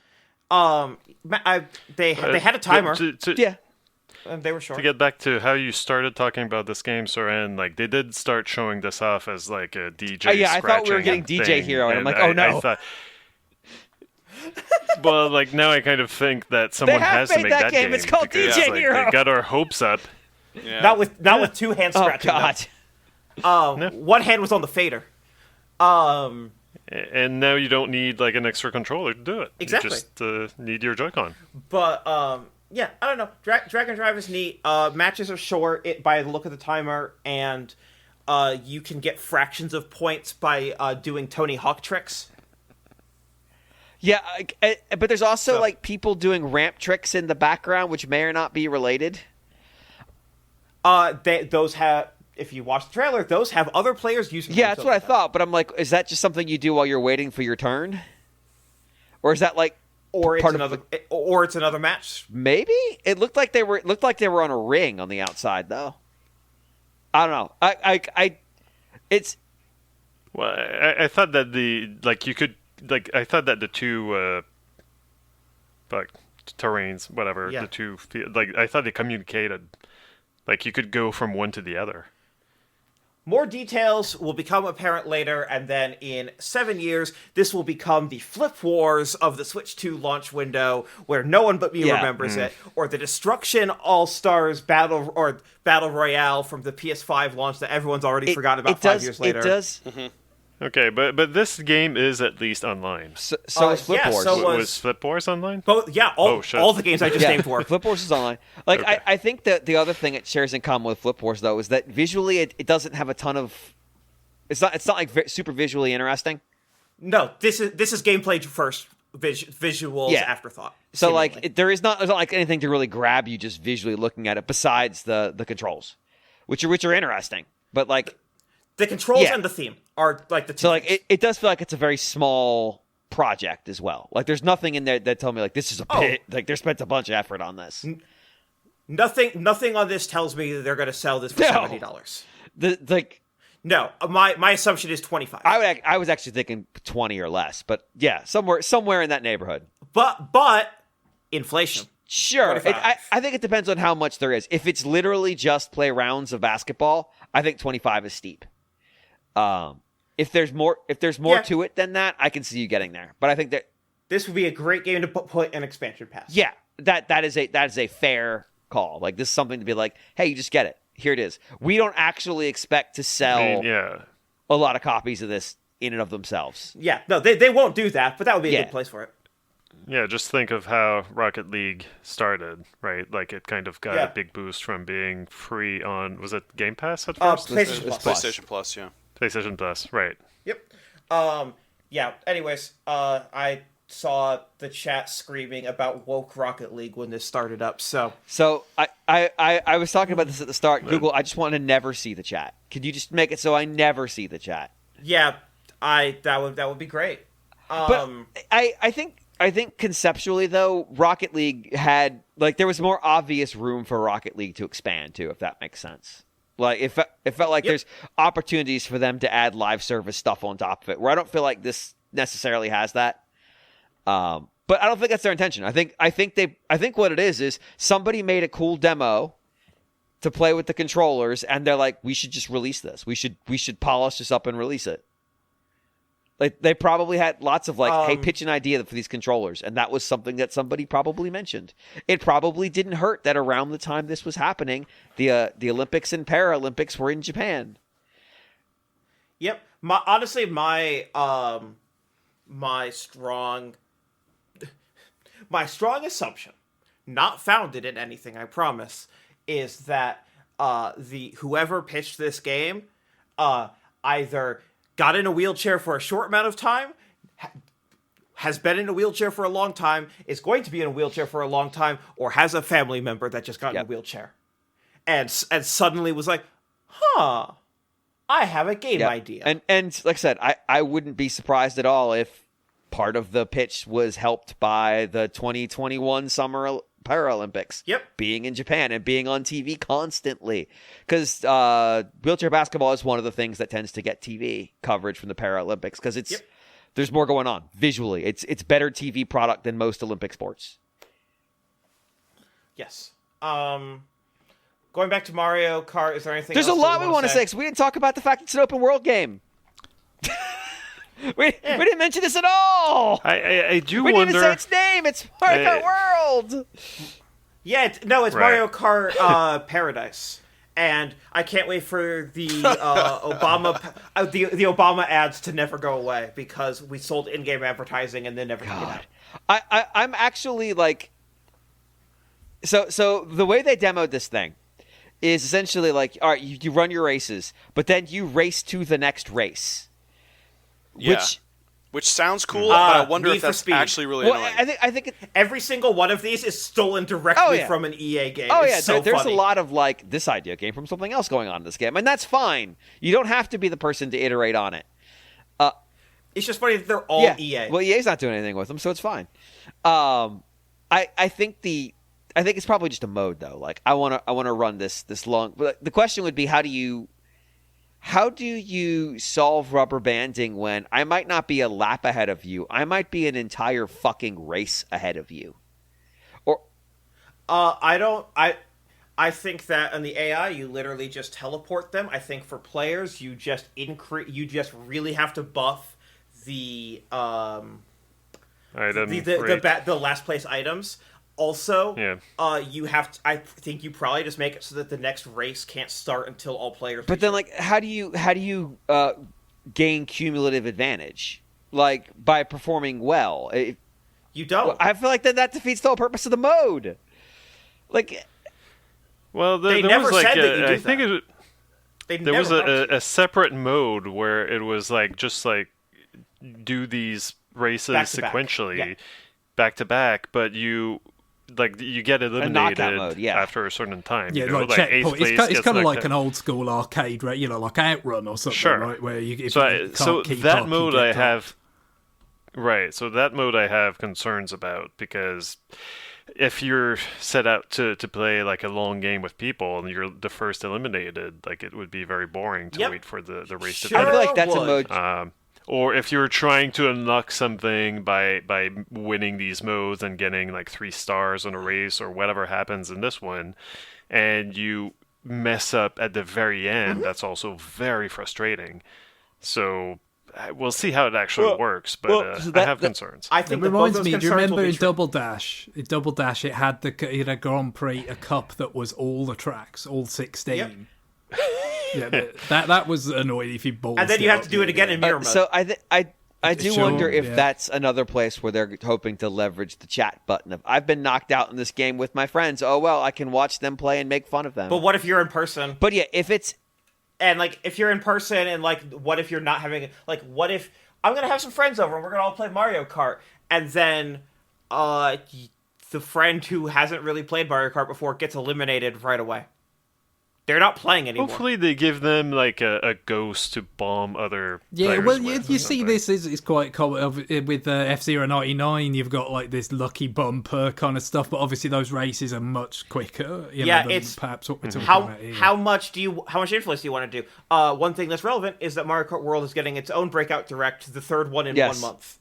They had a timer. Yeah. And they were short. To get back to how you started talking about this game, Soren, like they did start showing this off as like a DJ. I thought we were getting DJ Hero, and I'm like, oh no. Well, like now I kind of think that someone has to make that game. It's called DJ Hero. They got our hopes up. Yeah. Not with two hands scratching. Oh God. One hand was on the fader. And now you don't need like an extra controller to do it. Exactly. You just need your Joy-Con. But yeah, I don't know. Dragon Drive is neat. Matches are short by the look of the timer, and you can get fractions of points by doing Tony Hawk tricks. Yeah, but there's also like people doing ramp tricks in the background, which may or not be related. Those have, if you watch the trailer, those have other players using. Yeah, that's what I thought. But I'm like, is that just something you do while you're waiting for your turn, or is that like, or it's another match? Maybe it looked like they were on a ring on the outside though. I don't know. It's. Well, I thought that I thought that the two, terrains, whatever, the two, I thought they communicated. Like, you could go from one to the other. More details will become apparent later, and then in 7 years, this will become the Flip Wars of the Switch 2 launch window, where no one but me remembers it, or the Destruction All-Stars Battle Royale from the PS5 launch that everyone's already forgotten about 5 years later. It does. Mm-hmm. Okay, but this game is at least online. So is Flip Wars. Was Flip Wars online? All the games I just named for. Flip Wars is online. Like okay. I think that the other thing it shares in common with Flip Wars though is that visually it doesn't have a ton of. It's not like super visually interesting. No, this is gameplay first, visuals afterthought. So seemingly. Like there's not like anything to really grab you just visually looking at it besides the controls, which are interesting, but like. The controls and the theme are like the two. So like it does feel like it's a very small project as well. Like there's nothing in there that tell me like this is a bit like they spent a bunch of effort on this. Nothing on this tells me that they're going to sell this for $70. No, my assumption is 25. I was actually thinking 20 or less, but yeah, somewhere in that neighborhood. But inflation. Sure. I think it depends on how much there is. If it's literally just play rounds of basketball, I think 25 is steep. If there's more to it than that, I can see you getting there. But I think that this would be a great game to put an expansion pass. Yeah, that is a fair call. Like this is something to be like, hey, you just get it. Here it is. We don't actually expect to sell a lot of copies of this in and of themselves. Yeah, no, they won't do that, but that would be a good place for it. Yeah, just think of how Rocket League started, right? Like it kind of got a big boost from being free on, was it Game Pass at first? PlayStation Plus, yeah. PlayStation Plus, right. Yep. Anyways, I saw the chat screaming about woke Rocket League when this started up, so I was talking about this at the start. Google, I just want to never see the chat. Could you just make it so I never see the chat? Yeah, that would be great. But I think conceptually though, Rocket League had there was more obvious room for Rocket League to expand to, if that makes sense. Like it felt like there's opportunities for them to add live service stuff on top of it, where I don't feel like this necessarily has that. But I don't think that's their intention. I think what it is somebody made a cool demo to play with the controllers, and they're like, we should just release this. We should polish this up and release it. Like they probably had lots of hey, pitch an idea for these controllers, and that was something that somebody probably mentioned. It probably didn't hurt that around the time this was happening, the Olympics and Paralympics were in Japan. Yep. Honestly, my strong assumption, not founded in anything, I promise, is that the whoever pitched this game either got in a wheelchair for a short amount of time, has been in a wheelchair for a long time, is going to be in a wheelchair for a long time, or has a family member that just got in a wheelchair. And suddenly was like, I have a game idea. And like I said, I wouldn't be surprised at all if part of the pitch was helped by the 2021 Summer Paralympics being in Japan and being on TV constantly, because wheelchair basketball is one of the things that tends to get TV coverage from the Paralympics because there's more going on visually. It's better TV product than most Olympic sports. Yes. Going back to Mario Kart, is there anything? There's else a lot we want to say because we didn't talk about the fact it's an open world game. We didn't mention this at all. I do we wonder. We didn't say its name. It's Mario Kart World. Yeah, it's Mario Kart Paradise, and I can't wait for the Obama the Obama ads to never go away because we sold in-game advertising and then never took it out. I'm actually so the way they demoed this thing is essentially all right, you run your races, but then you race to the next race. Yeah. Which sounds cool, but I wonder if that's actually really annoying. I think every single one of these is stolen directly from an EA game. Oh, it's yeah. There's funny. A lot of, this idea came from something else going on in this game, and that's fine. You don't have to be the person to iterate on it. It's just funny that they're all EA. Well, EA's not doing anything with them, so it's fine. I think it's probably just a mode, though. I want to run this long. But the question would be, how do you solve rubber banding when I might not be a lap ahead of you? I might be an entire fucking race ahead of you. Or I think that in the AI you literally just teleport them. I think for players you just really have to buff the the last place items. Also, you have to, I think you probably just make it so that the next race can't start until all players. But then, how do you gain cumulative advantage? By performing well? You don't. I feel like that defeats the whole purpose of the mode. Well, they never said that you do that. There was a separate mode where it was just do these races sequentially, back to back, but you get eliminated mode, after a certain time. Yeah, checkpoint. It's kind of like an old school arcade, right? Like Outrun or something, right? Where you so that mode I have. Right, so that mode I have concerns about because if you're set out to play a long game with people and you're the first eliminated, it would be very boring to wait for the race to finish. I feel like that's a mode. Or if you're trying to unlock something by winning these modes and getting 3 stars on a race or whatever happens in this one, and you mess up at the very end, that's also very frustrating. So we'll see how it actually works, but I have concerns. I think it reminds me. Do you remember in Double Dash? In Double Dash, it had the Grand Prix, a cup that was all the tracks, all 16. Yep. Yeah, that was annoying if you bowled. And then you have to do it again in mirror mode. So I do wonder if that's another place where they're hoping to leverage the chat button. I've been knocked out in this game with my friends. Oh well, I can watch them play and make fun of them. But what if you're in person? But yeah, if it's if you're in person and what if you're not having what if I'm gonna have some friends over and we're gonna all play Mario Kart and then the friend who hasn't really played Mario Kart before gets eliminated right away. They're not playing anymore. Hopefully they give them a ghost to bomb other players well, with you see this is quite common with F-Zero 99. You've got this lucky bumper kind of stuff, but obviously those races are much quicker. Than it's perhaps what we're talking about here. How much influence do you want to do? One thing that's relevant is that Mario Kart World is getting its own Breakout Direct, the third one in 1 month.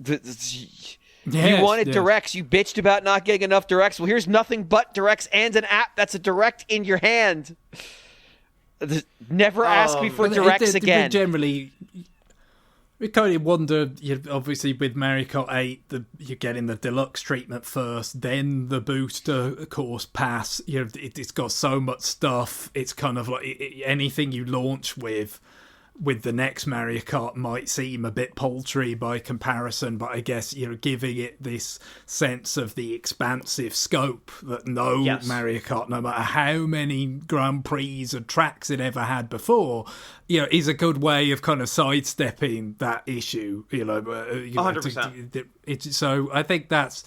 You wanted directs. You bitched about not getting enough directs. Well, here's nothing but directs and an app that's a direct in your hand. Never ask me for directs again. Generally, We kind of wonder, obviously with Mario Kart 8, you're getting the deluxe treatment first, then the booster course pass. It's got so much stuff. It's kind of like anything you launch with the next Mario Kart might seem a bit paltry by comparison, but I guess, giving it this sense of the expansive scope that Mario Kart, no matter how many Grand Prix and tracks it ever had before, is a good way of kind of sidestepping that issue. 100%. So I think that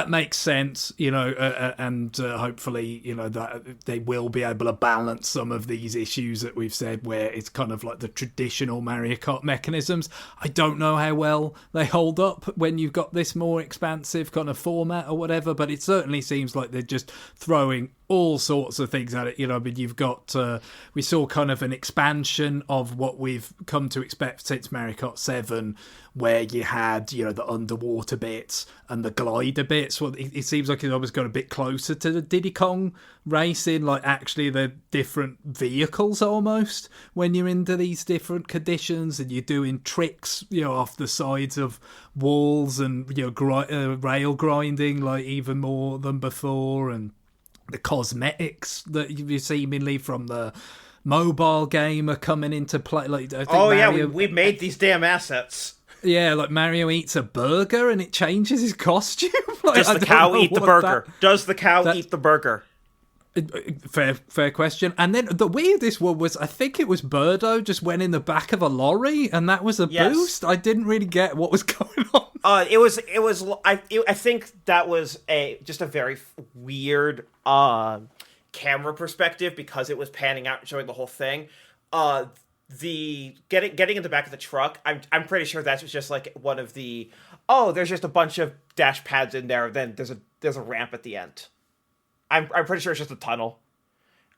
makes sense, and hopefully, that they will be able to balance some of these issues that we've said, where it's kind of like the traditional Mario Kart mechanisms. I don't know how well they hold up when you've got this more expansive kind of format or whatever, but it certainly seems like they're just throwing all sorts of things at it. You've got we saw kind of an expansion of what we've come to expect since Mario Kart 7, where you had the underwater bits and the glider bits. Well, it seems like it almost got a bit closer to the Diddy Kong racing, like actually the different vehicles almost when you're into these different conditions and you're doing tricks off the sides of walls and rail grinding like even more than before, and the cosmetics that you seemingly from the mobile game are coming into play. Like, I think we made these damn assets. Yeah, like Mario eats a burger and it changes his costume. Does the cow eat the burger? Does the cow eat the burger? Fair question. And then the weirdest one was, I think it was Birdo just went in the back of a lorry, and that was a boost. I didn't really get what was going on. I think that was just a very weird camera perspective because it was panning out and showing the whole thing. The getting in the back of the truck, I'm pretty sure that's just like one of the there's just a bunch of dash pads in there. Then there's a ramp at the end. I'm pretty sure it's just a tunnel,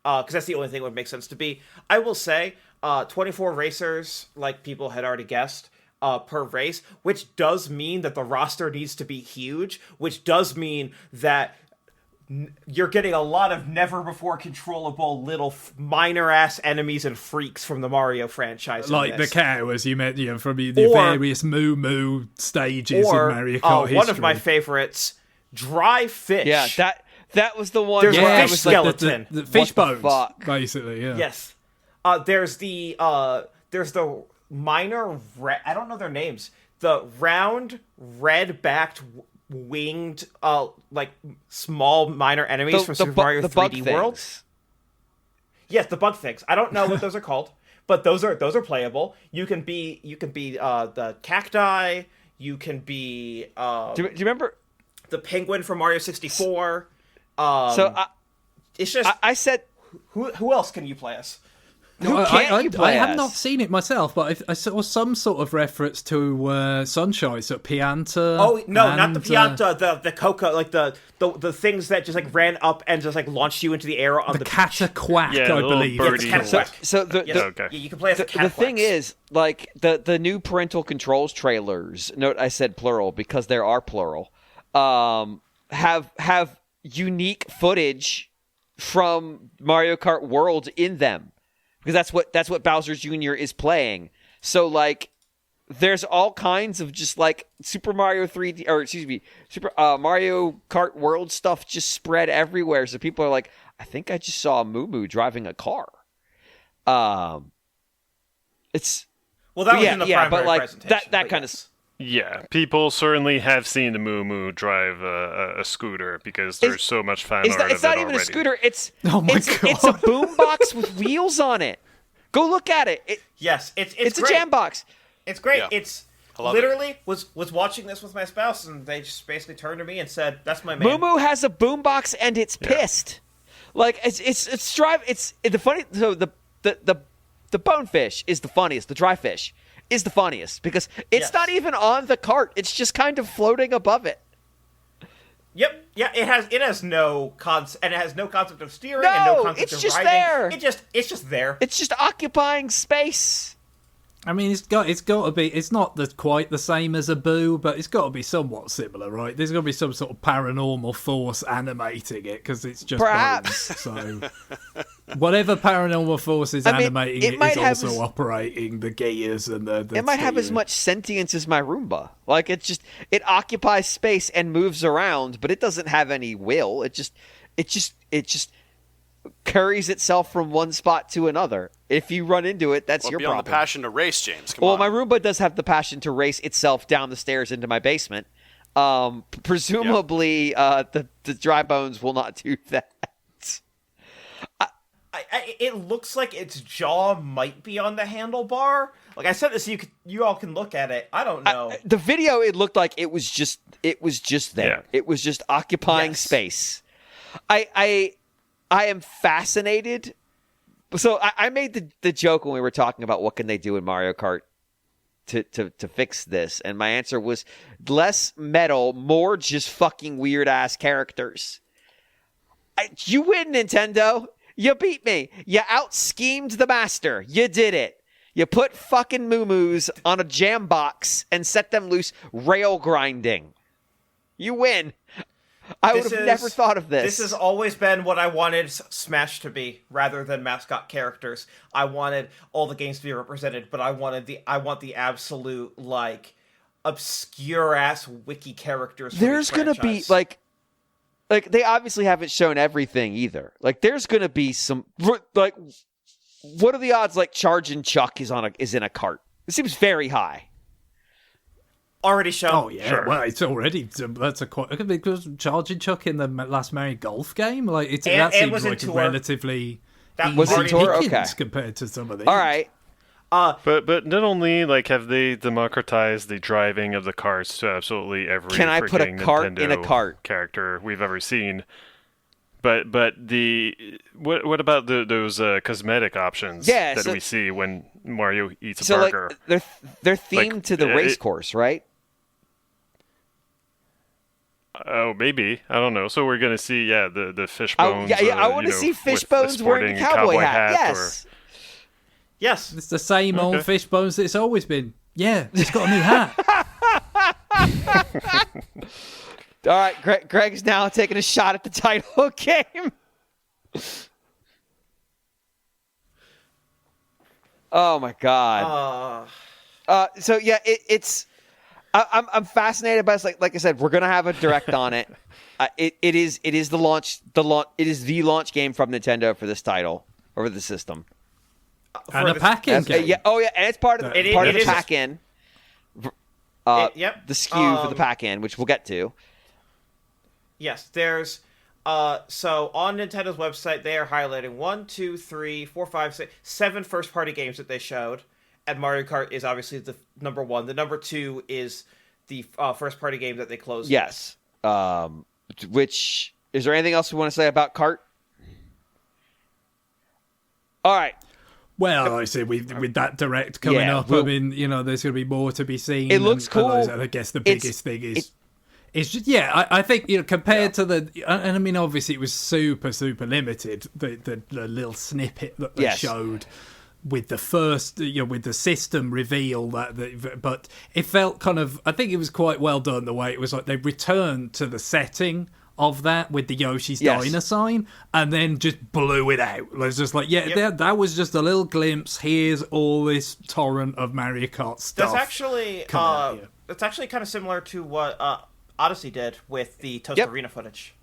because that's the only thing that would make sense to be. I will say, 24 racers, like people had already guessed, per race, which does mean that the roster needs to be huge, which does mean that you're getting a lot of never-before-controllable little minor-ass enemies and freaks from the Mario franchise. Like the cow, as you mentioned, from the various Moo Moo stages in Mario Kart history. One of my favorites, Dry Fish. Yeah, that was the one. There's a fish skeleton. Like the fish bones, basically, yeah. Yes. There's the minor, I don't know their names. The round, red-backed, winged, like, small minor enemies from Super Mario 3D World. Yes, the bug things. I don't know what those are called, but those are playable. You can be the cacti. You can be. Do you remember the penguin from Mario 64? It's just I said, who else can you play as? I have not seen it myself, but I saw some sort of reference to Sunshine, so Pianta. Oh no, not the Pianta, the Coca, like the things that just like ran up and just like launched you into the air on the Cataquack, I believe. You can play as the Cataquack. The thing is, like the new parental controls trailers. Note I said plural because there are plural. Have unique footage from Mario Kart World in them. Because that's what Bowser Jr. is playing. So like, there's all kinds of just like Super Mario 3D, or excuse me, Mario Kart World stuff just spread everywhere. So people are like, I think I just saw Moo Moo driving a car. It's well, that was in the primary but like presentation, that kind of. Yeah, people certainly have seen the Moo Moo drive a scooter because there's so much fan art of it already. It's not even a scooter. It's God. It's a boombox with wheels on it. Go look at it. Yes, it's a great. jam box. It's great. Yeah. It's literally was watching this with my spouse, and they just basically turned to me and said, "That's my man." Moo Moo has a boombox and it's pissed. Like it's drive. It's the funny. So the bonefish is the funniest. The dry fish is the funniest because it's not even on the cart. It's just kind of floating above it. Yep. Yeah. It has no concept, and it has no concept of steering No, and no concept it's of just riding. there. It's just there. It's just occupying space. I mean, it's got to be. It's not quite the same as a Boo, but it's got to be somewhat similar, right? There's got to be some sort of paranormal force animating it because it's just perhaps. Bones, so whatever paranormal force is animating it is also operating the gears and the. It might have as much sentience as my Roomba. Like it occupies space and moves around, but it doesn't have any will. It just carries itself from one spot to another. If you run into it, that's your problem. The passion to race, James. Come on. My Roomba does have the passion to race itself down the stairs into my basement. Presumably, the dry bones will not do that. It looks like its jaw might be on the handlebar. Like I said this, you all can look at it. I don't know. The video, it looked like it was just there. Yeah. It was just occupying space. I am fascinated. So I made the joke when we were talking about what can they do in Mario Kart to fix this, and my answer was less metal, more just fucking weird ass characters. You win, Nintendo. You beat me. You out-schemed the master. You did it. You put fucking moo-moos on a jam box and set them loose rail grinding. You win. I would have never thought of this. This has always been what I wanted Smash to be, rather than mascot characters. I wanted all the games to be represented, but I want the absolute, like, obscure-ass wiki characters. There's going to be, like, they obviously haven't shown everything either. Like, there's going to be some, like, what are the odds, like, Chargin' Chuck is in a cart? It seems very high. Already shown. Oh yeah, sure. Well, it's already that's a quite because Charging Chuck in the last Mario Golf game, like that seems like a relatively was in Tour, okay, compared to some of these. All right, but not only like have they democratized the driving of the carts to absolutely every can I put a cart Nintendo in a cart character we've ever seen, but the what about those cosmetic options that we see when Mario eats a burger? Like, they're themed to the race course, right? Oh, maybe. I don't know. So we're going to see, the fish bones. I want to see fish bones wearing a cowboy hat. Yes. Yes. It's the same old fish bones that it's always been. Yeah, it's got a new hat. All right, Greg's now taking a shot at the title game. Oh, my God. So, yeah, it's... I'm fascinated by this. Like I said, we're gonna have a direct on it. It is the launch game from Nintendo for this title or for the system. And a pack-in game. Yeah. Oh yeah, and it's part of the pack-in. Yep. The SKU for the pack-in, which we'll get to. Yes, there's. So on Nintendo's website, they are highlighting 1, 2, 3, 4, 5, 6, 7 first-party games that they showed. And Mario Kart is obviously the number 1. The number 2 is the first-party game that they closed. Yes. Which is there anything else we want to say about Kart? All right. Well, I say with that direct coming up, I mean, there's going to be more to be seen. It looks cool. I guess the biggest thing is. It's just, I think, compared to and I mean, obviously it was super, super limited, the little snippet that they showed with the first, with the system reveal but it felt kind of, I think it was quite well done the way it was like they returned to the setting of that with the Yoshi's Diner sign and then just blew it out. It was just like, that was just a little glimpse. Here's all this torrent of Mario Kart stuff. That's actually kind of similar to what Odyssey did with the Toast Arena footage.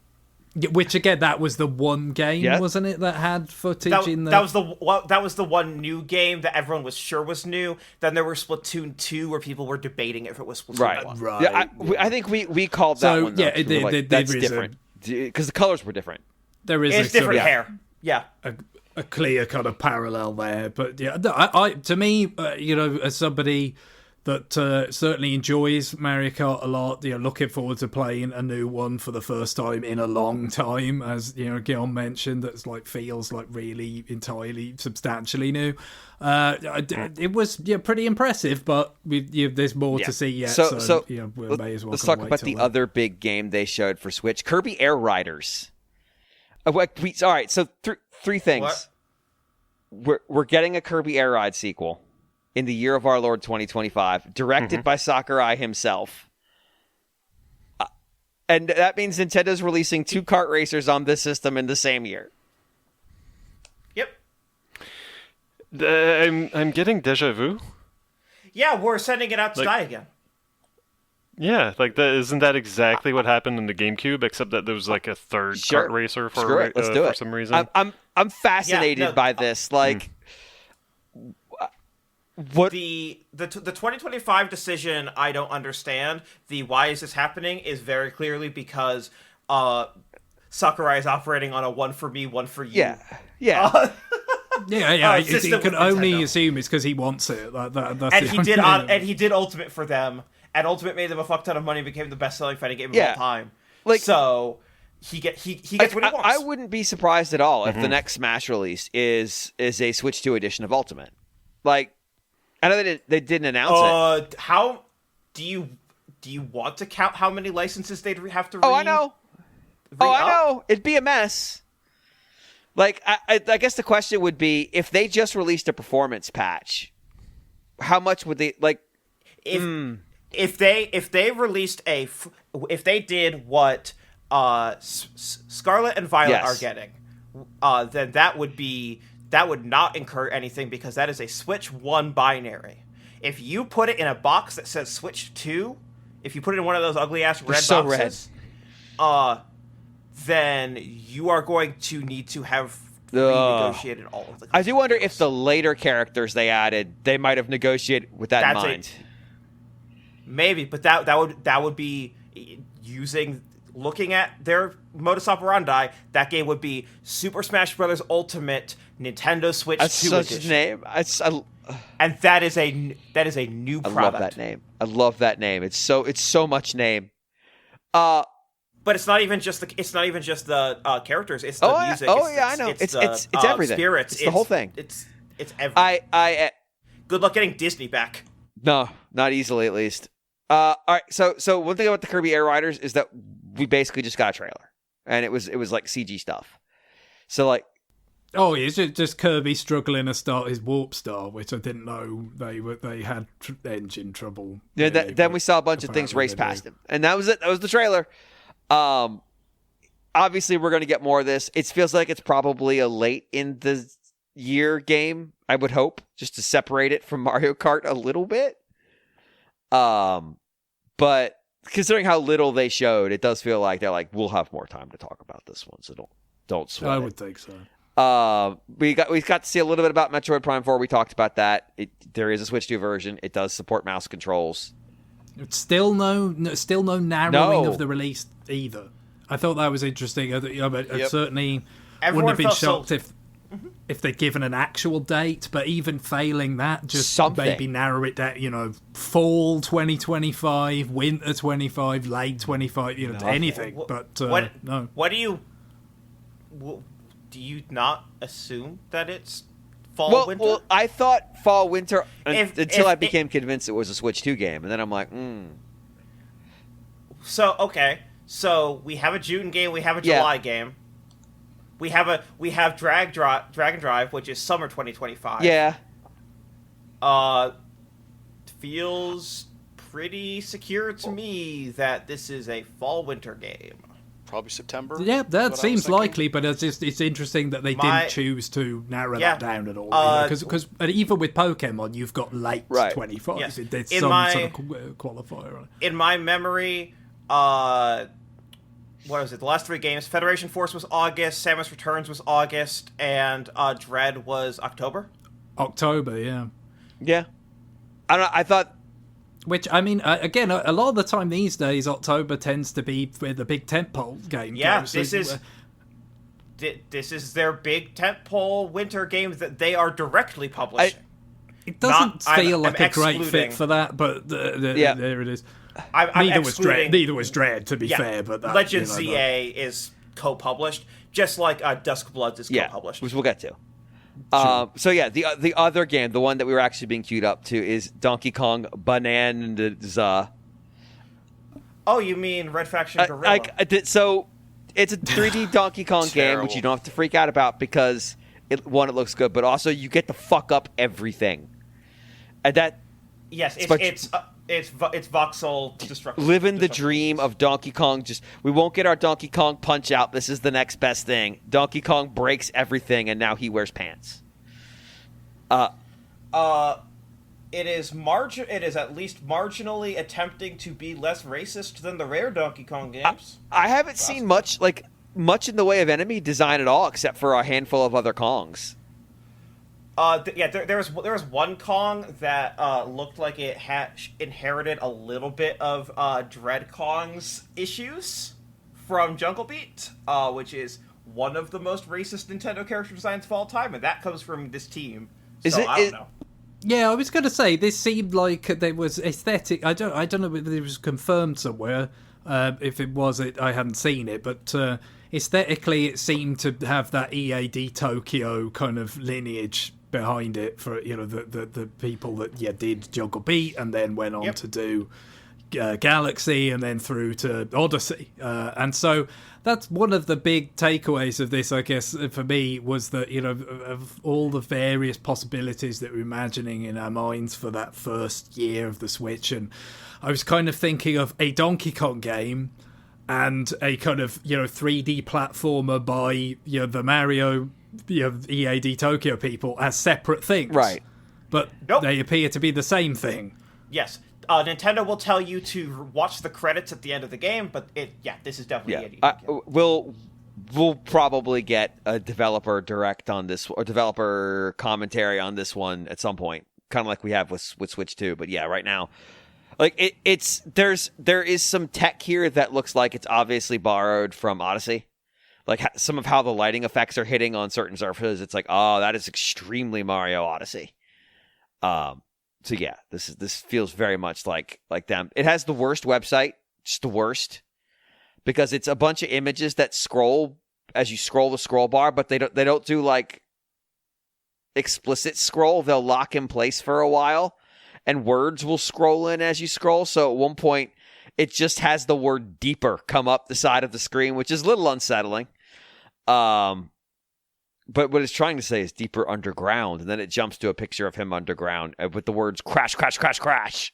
Which again, that was the one game, wasn't it, that had footage in the... That was the one new game that everyone was sure was new. Then there were Splatoon 2, where people were debating if it was Splatoon 1. Right. Yeah, I think we called that one. Though, that's different because the colors were different. It's different hair. Yeah. A clear kind of parallel there, but I to me, as somebody that certainly enjoys Mario Kart a lot, looking forward to playing a new one for the first time in a long time, as Guillaume mentioned, that's like feels like really entirely substantially new. It was pretty impressive, but there's more to see yet. So we may as well. Let's talk about the other big game they showed for Switch, Kirby Air Riders. All right, so three things. What? We're getting a Kirby Air Ride sequel. in the year of our Lord 2025, directed by Sakurai himself. And that means Nintendo's releasing 2 kart racers on this system in the same year. Yep. I'm getting deja vu. Yeah, we're sending it out to die again. Yeah, like isn't that exactly what happened in the GameCube? Except that there was like a third kart racer for some reason. I'm fascinated by this. Like, what the 2025 decision? I don't understand. The why is this happening is very clearly because Sakurai is operating on a one for me, one for you. Yeah. You can only assume it's because he wants it. That's and he did Ultimate for them, and Ultimate made them a fuck ton of money, and became the best-selling fighting game of all time. Like, so he gets what he wants. I wouldn't be surprised at all if the next Smash release is a Switch 2 edition of Ultimate. Like, I know they didn't announce it. How do you want to count how many licenses they'd have to? I know. I know. It'd be a mess. Like, I guess the question would be, if they just released a performance patch, how much would they, like... If they released if they did what Scarlet and Violet are getting, then that would not incur anything, because that is a Switch 1 binary. If you put it in a box that says Switch 2, if you put it in one of those ugly-ass red boxes... then you are going to need to have renegotiated all of the... I do wonder if the later characters they added, they might have negotiated with that in mind. Maybe, but that would be looking at their modus operandi. That game would be Super Smash Bros. Ultimate Nintendo Switch 2 edition. Name. And that is a new product. I love that name. It's so much name. But it's not even just the characters. It's the music. I know. It's everything. Spirits. It's the whole thing. It's everything. Good luck getting Disney back. No, not easily, at least. All right. So one thing about the Kirby Air Riders is that we basically just got a trailer, and it was like CG stuff. So like, it's just Kirby struggling to start his Warp Star, which I didn't know they had engine trouble. Yeah. Really, then we saw a bunch of things race past him, and that was it. That was the trailer. Obviously we're going to get more of this. It feels like it's probably a late in the year game, I would hope, just to separate it from Mario Kart a little bit. But considering how little they showed, it does feel like they're like, we'll have more time to talk about this one, so don't sweat I it. would think so. We got to see a little bit about Metroid Prime 4. We talked about that. There is a Switch 2 version. It does support mouse controls. It's still no narrowing of the release either. I thought that was interesting. I certainly wouldn't have been shocked if they'd given an actual date, but even failing that, just maybe narrow it down, fall 2025, winter 25, late 25, anything. But no. What do you not assume that it's fall, winter? Well, I thought fall, winter until I became convinced it was a Switch 2 game, and then I'm like, So, okay. So, we have a June game, we have a July game. We have Dragon Drive, which is summer 2025. Yeah. Feels pretty secure to me that this is a fall-winter game. Probably September. Yeah, that seems likely, but it's interesting that they didn't choose to narrow that down at all. Because even with Pokemon, you've got late 25. Yeah. There's some sort of qualifier on it. In my memory, what was it? The last 3 games, Federation Force was August, Samus Returns was August, and Dread was October. October, yeah. Yeah. I don't know, I thought... Which, I mean, again, a lot of the time these days, October tends to be where the big tentpole game goes. This is their big tentpole winter game that they are directly publishing. It doesn't feel like a great fit for that, but there it is. Neither was Dread, to be fair, but that, Legend ZA is co-published, just like Duskbloods is co-published, which we'll get to. So yeah, the other game, the one that we were actually being queued up to, is Donkey Kong Bananza. Oh, you mean Red Faction Gorilla? So it's a 3D Donkey Kong game, which you don't have to freak out about because it looks good, but also you get to fuck up everything. That Yes, it's voxel destruction. Living the dream of Donkey Kong. Just we won't get our Donkey Kong Punch Out. This is the next best thing. Donkey Kong breaks everything, and now he wears pants. It is at least marginally attempting to be less racist than the rare Donkey Kong games. I haven't seen much in the way of enemy design at all, except for a handful of other Kongs. There was one Kong that looked like it had inherited a little bit of Dread Kong's issues from Jungle Beat, which is one of the most racist Nintendo character designs of all time, and that comes from this team. So I don't know. Yeah, I was going to say this seemed like there was aesthetic. I don't know if it was confirmed somewhere. If it was, I hadn't seen it, but aesthetically, it seemed to have that EAD Tokyo kind of lineage behind it for the people that did Jungle Beat and then went on to do Galaxy and then through to Odyssey, and so that's one of the big takeaways of this, I guess, for me, was that of all the various possibilities that we're imagining in our minds for that first year of the Switch, and I was kind of thinking of a Donkey Kong game and a kind of 3D platformer by the Mario EAD Tokyo people as separate things, right? But they appear to be the same thing. Yes. Nintendo will tell you to watch the credits at the end of the game, but this is definitely EAD. We'll probably get a developer direct on this, or developer commentary on this one at some point, kind of like we have with Switch 2. But right now, like there is some tech here that looks like it's obviously borrowed from Odyssey. Like some of how the lighting effects are hitting on certain surfaces, it's like, oh, that is extremely Mario Odyssey. So this feels very much like them. It has the worst website, just the worst, because it's a bunch of images that scroll as you scroll the scroll bar, but they don't do like explicit scroll. They'll lock in place for a while, and words will scroll in as you scroll. So at one point, it just has the word "deeper" come up the side of the screen, which is a little unsettling. But what it's trying to say is deeper underground, and then it jumps to a picture of him underground with the words crash, crash, crash, crash.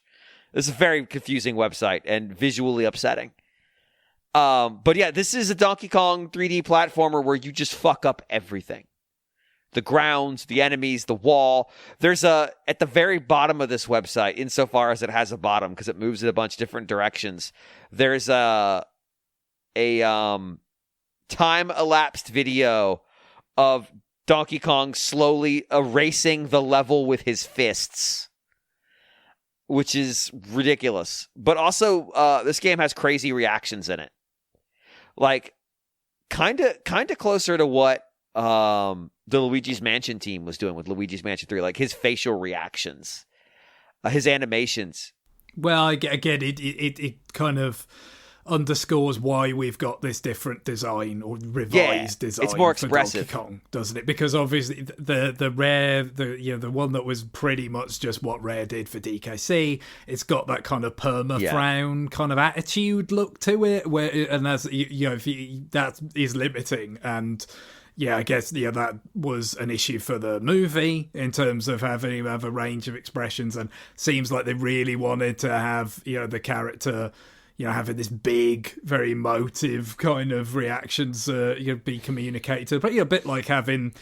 This is a very confusing website and visually upsetting. But this is a Donkey Kong 3D platformer where you just fuck up everything. The grounds, the enemies, the wall. There's at the very bottom of this website, insofar as it has a bottom, because it moves in a bunch of different directions, there's a time-elapsed video of Donkey Kong slowly erasing the level with his fists, which is ridiculous. But also, this game has crazy reactions in it, like kind of closer to what the Luigi's Mansion team was doing with Luigi's Mansion 3, like his facial reactions, his animations. Well, again, it kind of underscores why we've got this different design or revised design. It's more expressive, for Donkey Kong, doesn't it? Because obviously the Rare, the one that was pretty much just what Rare did for DKC, it's got that kind of perma-frown kind of attitude look to it, and that's that is limiting. And I guess that was an issue for the movie in terms of having him have a range of expressions, and seems like they really wanted to have the character having this big, very emotive kind of reactions be communicated. But a bit like having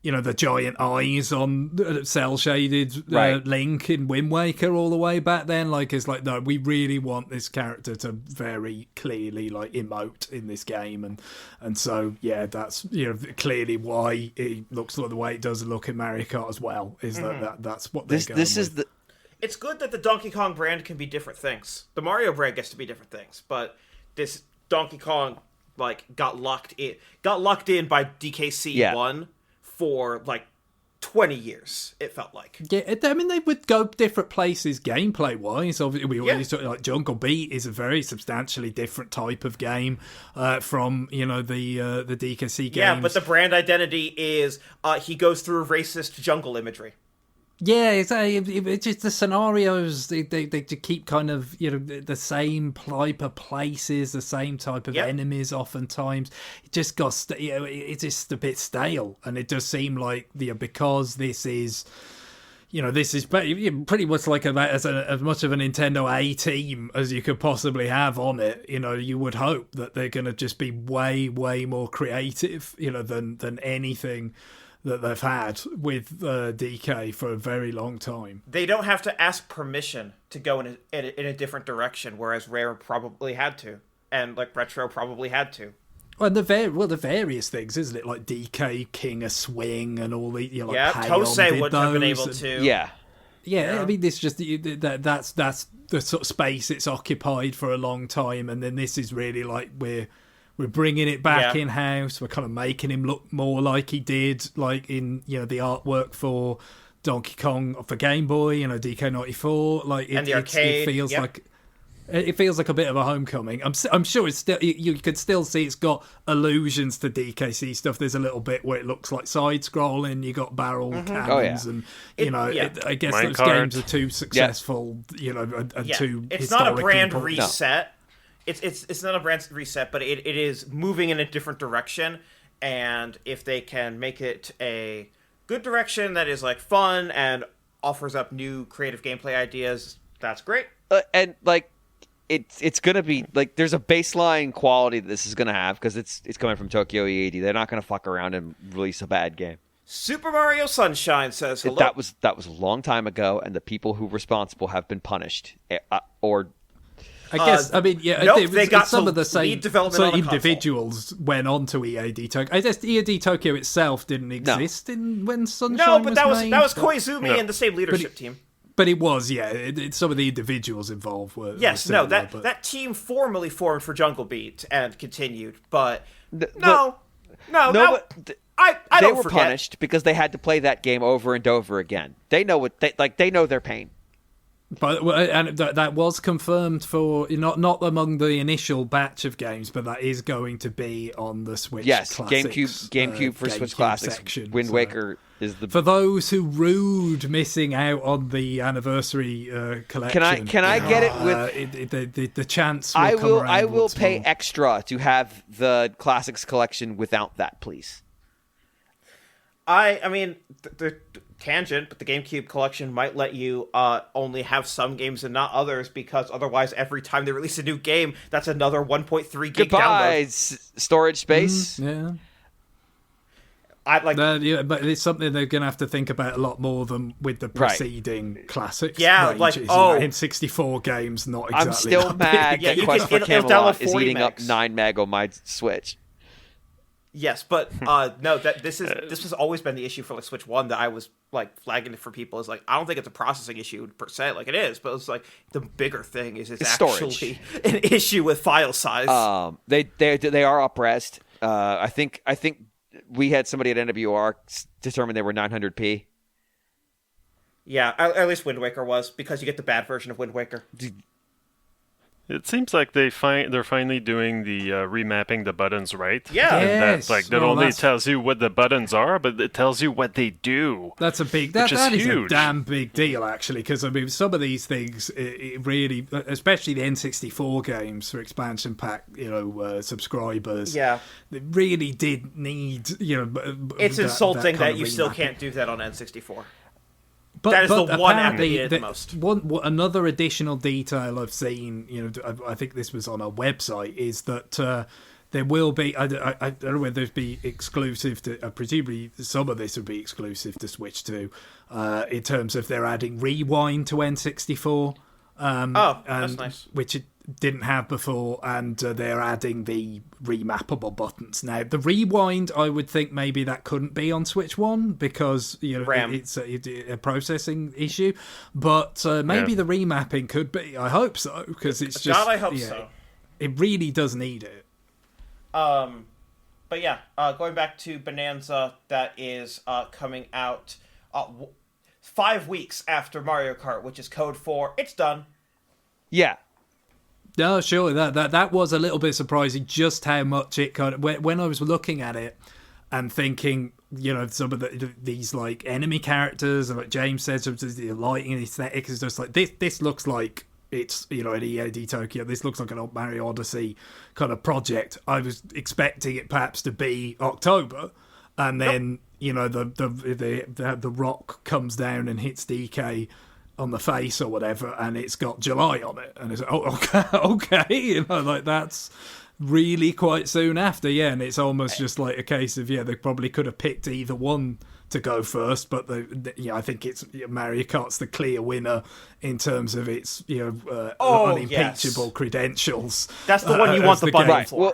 the giant eyes on cell-shaded Link in Wind Waker all the way back then. Like, it's like, no, we really want this character to very clearly emote in this game, and so that's clearly why it looks like the way it does look in Mario Kart as well. Is that's what they're going with. It's good that the Donkey Kong brand can be different things. The Mario brand gets to be different things, but this Donkey Kong got locked in by DKC 1 for 20 years, it felt like. Yeah, I mean, they would go different places gameplay-wise. Obviously, we already talked, Jungle Beat is a very substantially different type of game from, the DKC games. Yeah, but the brand identity is he goes through racist jungle imagery. Yeah, it's just the scenarios, they keep kind of, the same type of places, the same type of enemies oftentimes. It just got, it's just a bit stale. And it does seem like, because this is, this is pretty much like as much of a Nintendo A team as you could possibly have on it. You would hope that they're going to just be way, way more creative, than anything that they've had with DK for a very long time. They don't have to ask permission to go in a different direction, whereas Rare probably had to, and like Retro probably had to. Well, the various things, isn't it? Like DK King of Swing and all the Tosei would have been able to. Yeah. I mean, this just that's the sort of space it's occupied for a long time, and then this is really like we're bringing it back in house. We're kind of making him look more like he did, like in the artwork for Donkey Kong for Game Boy, DK94. Like and the arcade. It feels like a bit of a homecoming. I'm sure it's still you could still see it's got allusions to DKC stuff. There's a little bit where it looks like side scrolling. You got barrel cannons, and I guess those games are too successful. And too. It's not a brand reset. No. It's not a brand reset, but it is moving in a different direction. And if they can make it a good direction that is like fun and offers up new creative gameplay ideas, that's great. And like. It's gonna be like there's a baseline quality that this is gonna have because it's coming from Tokyo E80. They're not gonna fuck around and release a bad game. Super Mario Sunshine says hello. That was a long time ago, and the people who were responsible have been punished. Or I guess they got some of the same individuals went on to EAD Tokyo. I guess EAD Tokyo itself didn't exist when Sunshine No, but was made, that was Koizumi and the same leadership team. But it was, some of the individuals involved were. That team formally formed for Jungle Beat and continued, but they were punished because they had to play that game over and over again. They know they know their pain. But and that was confirmed for not among the initial batch of games, but that is going to be on the Switch. Yes, Classics, GameCube for Switch Classics. Section, Wind Waker is the for those who rued missing out on the anniversary collection. Can I get it with the chance? I will pay extra to have the Classics collection without that, please. I mean the tangent, but the GameCube collection might let you only have some games and not others, because otherwise every time they release a new game, that's another 1.3 gig download. Storage space. But it's something they're going to have to think about a lot more than with the preceding classics. ranges. N64 games, not exactly. I'm still mad that Quest for Camelot is eating up 9 meg on my Switch. Yes, but no, this has always been the issue for like Switch 1 that I was like flagging it for people. Is like, I don't think it's a processing issue per se, like it is, but it's like the bigger thing is it's actually storage. An issue with file size. They are up-resed. I think we had somebody at NWR determine they were 900p. Yeah, at least Wind Waker was, because you get the bad version of Wind Waker. It seems like they're finally doing the remapping the buttons right. Yeah, and that only tells you what the buttons are, but it tells you what they do. That's a big. That is a damn big deal, actually, because I mean, some of these things, it really, especially the N64 games for expansion pack, subscribers. Yeah, they really did need. It's insulting that you still can't do that on N64. But that is the one app that needed the most. Another additional detail I've seen, I think this was on our website, is that there will be, I don't know whether it'd be exclusive to, presumably some of this would be exclusive to Switch 2, in terms of they're adding Rewind to N64. That's nice. Which it didn't have before, and they're adding the remappable buttons. Now, the Rewind, I would think maybe that couldn't be on Switch 1 because it's a processing issue, but maybe the remapping could be. I hope so, because it's just... God, I hope so. It really does need it. But yeah, going back to Bananza, that is coming out 5 weeks after Mario Kart, which is code for it's done. Yeah. No, sure. That was a little bit surprising, just how much it kind of... When I was looking at it and thinking, some of these like enemy characters, and like James said, the lighting and aesthetic is just like, this looks like it's, an EAD Tokyo. This looks like an old Mario Odyssey kind of project. I was expecting it perhaps to be October. and then the rock comes down and hits DK on the face or whatever, and it's got July on it, and it's like, okay, that's really quite soon after, and it's almost just like a case of they probably could have picked either one to go first, but I think it's Mario Kart's the clear winner in terms of its unimpeachable credentials. That's the one you want the bundle for. Well,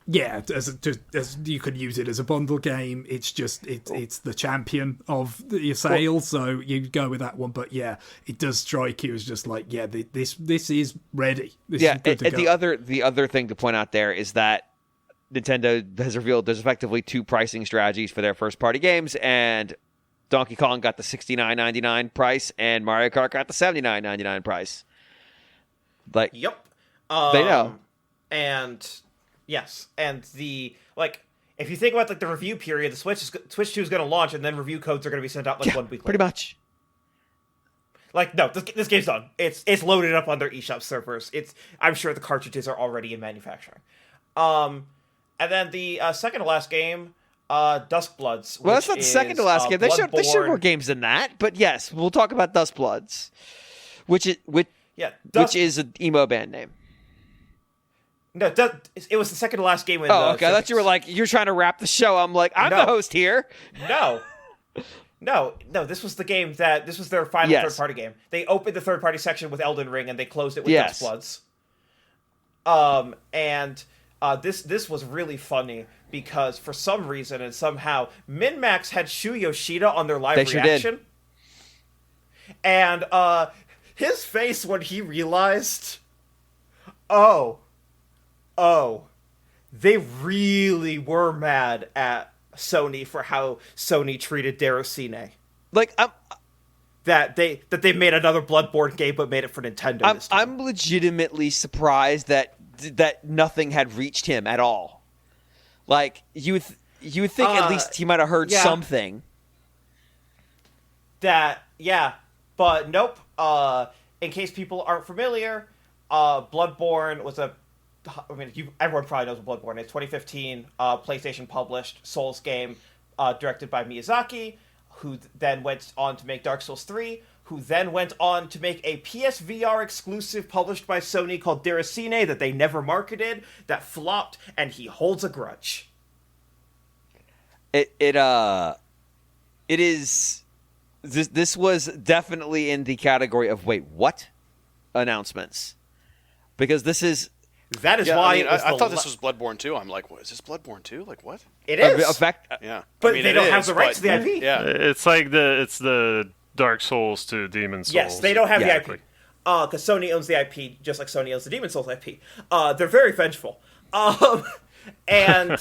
yeah, as you could use it as a bundle game. It's just it's the champion of your sales, so you go with that one. But it does strike you as just like this is ready. This is good to go. The other thing to point out there is that Nintendo has revealed there's effectively two pricing strategies for their first party games, and Donkey Kong got the $69.99 price, and Mario Kart got the $79.99 price. Like, yep, they know, and. Yes, and if you think about the review period, the Switch 2 is going to launch, and then review codes are going to be sent out 1 week later. Pretty much. No, this game's done. It's loaded up on their eShop servers. I'm sure the cartridges are already in manufacturing. And then the second to last game, Duskbloods. Well, that's not the second to last game. They showed more games than that, but yes, we'll talk about Duskbloods, which is an emo band name. No, it was the second to last game. Okay. I thought you were you're trying to wrap the show. I'm like, I'm the host here. No. This was the game this was their final third-party game. They opened the third-party section with Elden Ring, and they closed it with Duskbloods. This was really funny because for some reason and somehow, MinMax had Shu Yoshida on their live reaction. Did. And his face when he realized, they really were mad at Sony for how Sony treated Derocine. That they made another Bloodborne game but made it for Nintendo this time. I'm legitimately surprised that nothing had reached him at all. You would think at least he might have heard something. But nope. In case people aren't familiar, Bloodborne was everyone probably knows what Bloodborne is. 2015, PlayStation published Souls game, directed by Miyazaki, who then went on to make Dark Souls 3, who then went on to make a PSVR exclusive published by Sony called Derocine that they never marketed, that flopped, and he holds a grudge. It is. This was definitely in the category of wait, what? Announcements, because this is. That is why I thought this was Bloodborne 2. I'm like, what is this Bloodborne 2? Like what? It is. Yeah, but they don't have the rights to the IP. Yeah, it's the Dark Souls to Demon Souls. Yes, they don't have the IP. Because Sony owns the IP, just like Sony owns the Demon Souls IP. They're very vengeful. And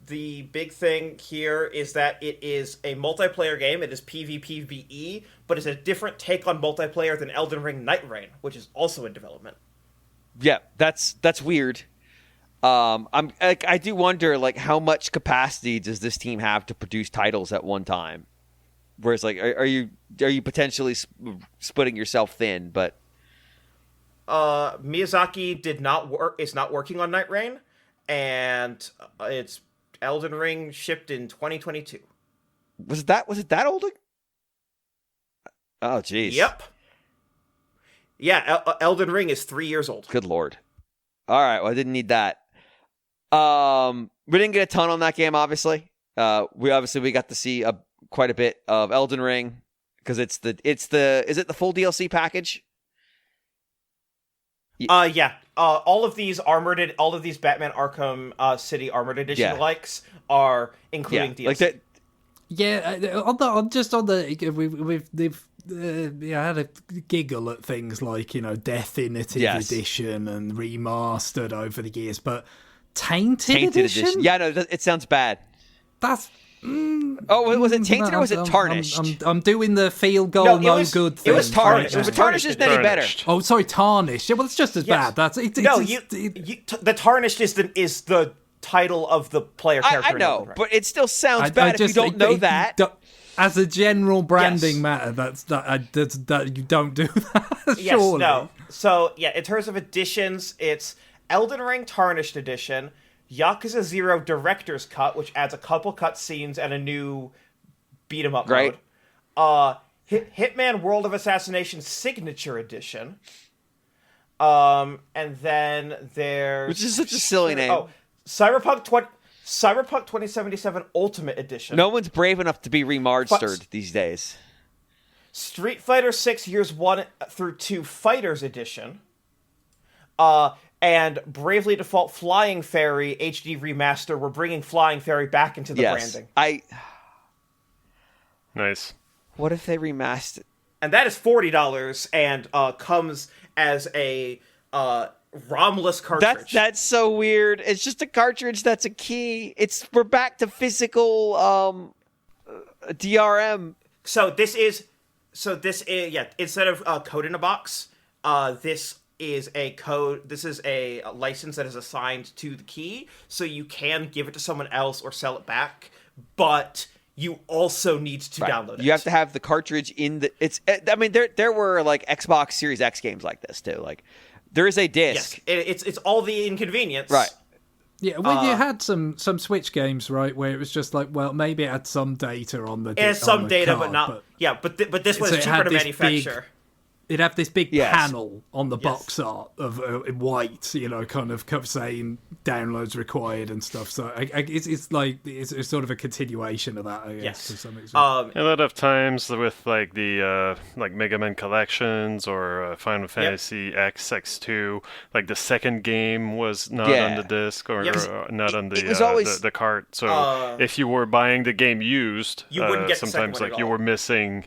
the big thing here is that it is a multiplayer game. It is PvPvE, but it's a different take on multiplayer than Elden Ring Night Rain, which is also in development. Yeah, that's weird. I do wonder how much capacity does this team have to produce titles at one time? Whereas are you potentially splitting yourself thin? But Miyazaki is not working on Night Rain, and it's Elden Ring shipped in 2022. Was it that old? Oh, jeez. Yep. Yeah, Elden Ring is 3 years old. Good lord. All right, well, I didn't need that. We didn't get a ton on that game, obviously. We got to see quite a bit of Elden Ring because is it the full DLC package? Yeah. All of these Batman Arkham City Armored Edition likes are including DLC. I had a giggle at things like Definitive Edition and remastered over the years, but Tainted Edition? Yeah, no, it sounds bad. That's. Was it Tainted or was it Tarnished? I'm doing the field goal good thing. It was Tarnished. But Tarnished isn't any better. Oh, sorry, Tarnished. Yeah, well, it's just as bad. That's the Tarnished is the title of the player character. I know, but it still sounds bad if you don't know that. As a general branding matter, that you don't do that. Yes, surely. No. So in terms of editions, it's Elden Ring Tarnished Edition, Yakuza 0 Director's Cut, which adds a couple cutscenes and a new beat-em-up Right. mode. Hitman World of Assassination Signature Edition. And then there's... Which is such a silly name. Oh, Cyberpunk 2077 Ultimate Edition. No one's brave enough to be remastered these days. Street Fighter 6 Years 1 through 2 Fighters Edition. And Bravely Default Flying Fairy HD Remaster. We're bringing Flying Fairy back into the branding. Nice. What if they remastered? And that is $40 and comes as a ROM-less cartridge. That's so weird. It's just a cartridge that's a key. We're back to physical DRM. So this is instead of code in a box, this is a code. This is a license that is assigned to the key, so you can give it to someone else or sell it back, but you also need to download it. You have to have the cartridge in the. I mean, there were like Xbox Series X games like this too. Like there is a disc. Yes, it's all the inconvenience. Right. Yeah, well, you had some Switch games, right, where it was just like, well, maybe it had some data on the. It has some data, card, but not. But this was cheaper to manufacture. It'd have this big panel on the box art of white, kind of saying downloads required and stuff. So it's sort of a continuation of that, I guess, to some extent. A lot of times with like the Mega Man collections or Final Fantasy X, X2, like the second game was not on the disc or not on it was always, the cart. So if you were buying the game used, you wouldn't get sometimes the second one you were missing.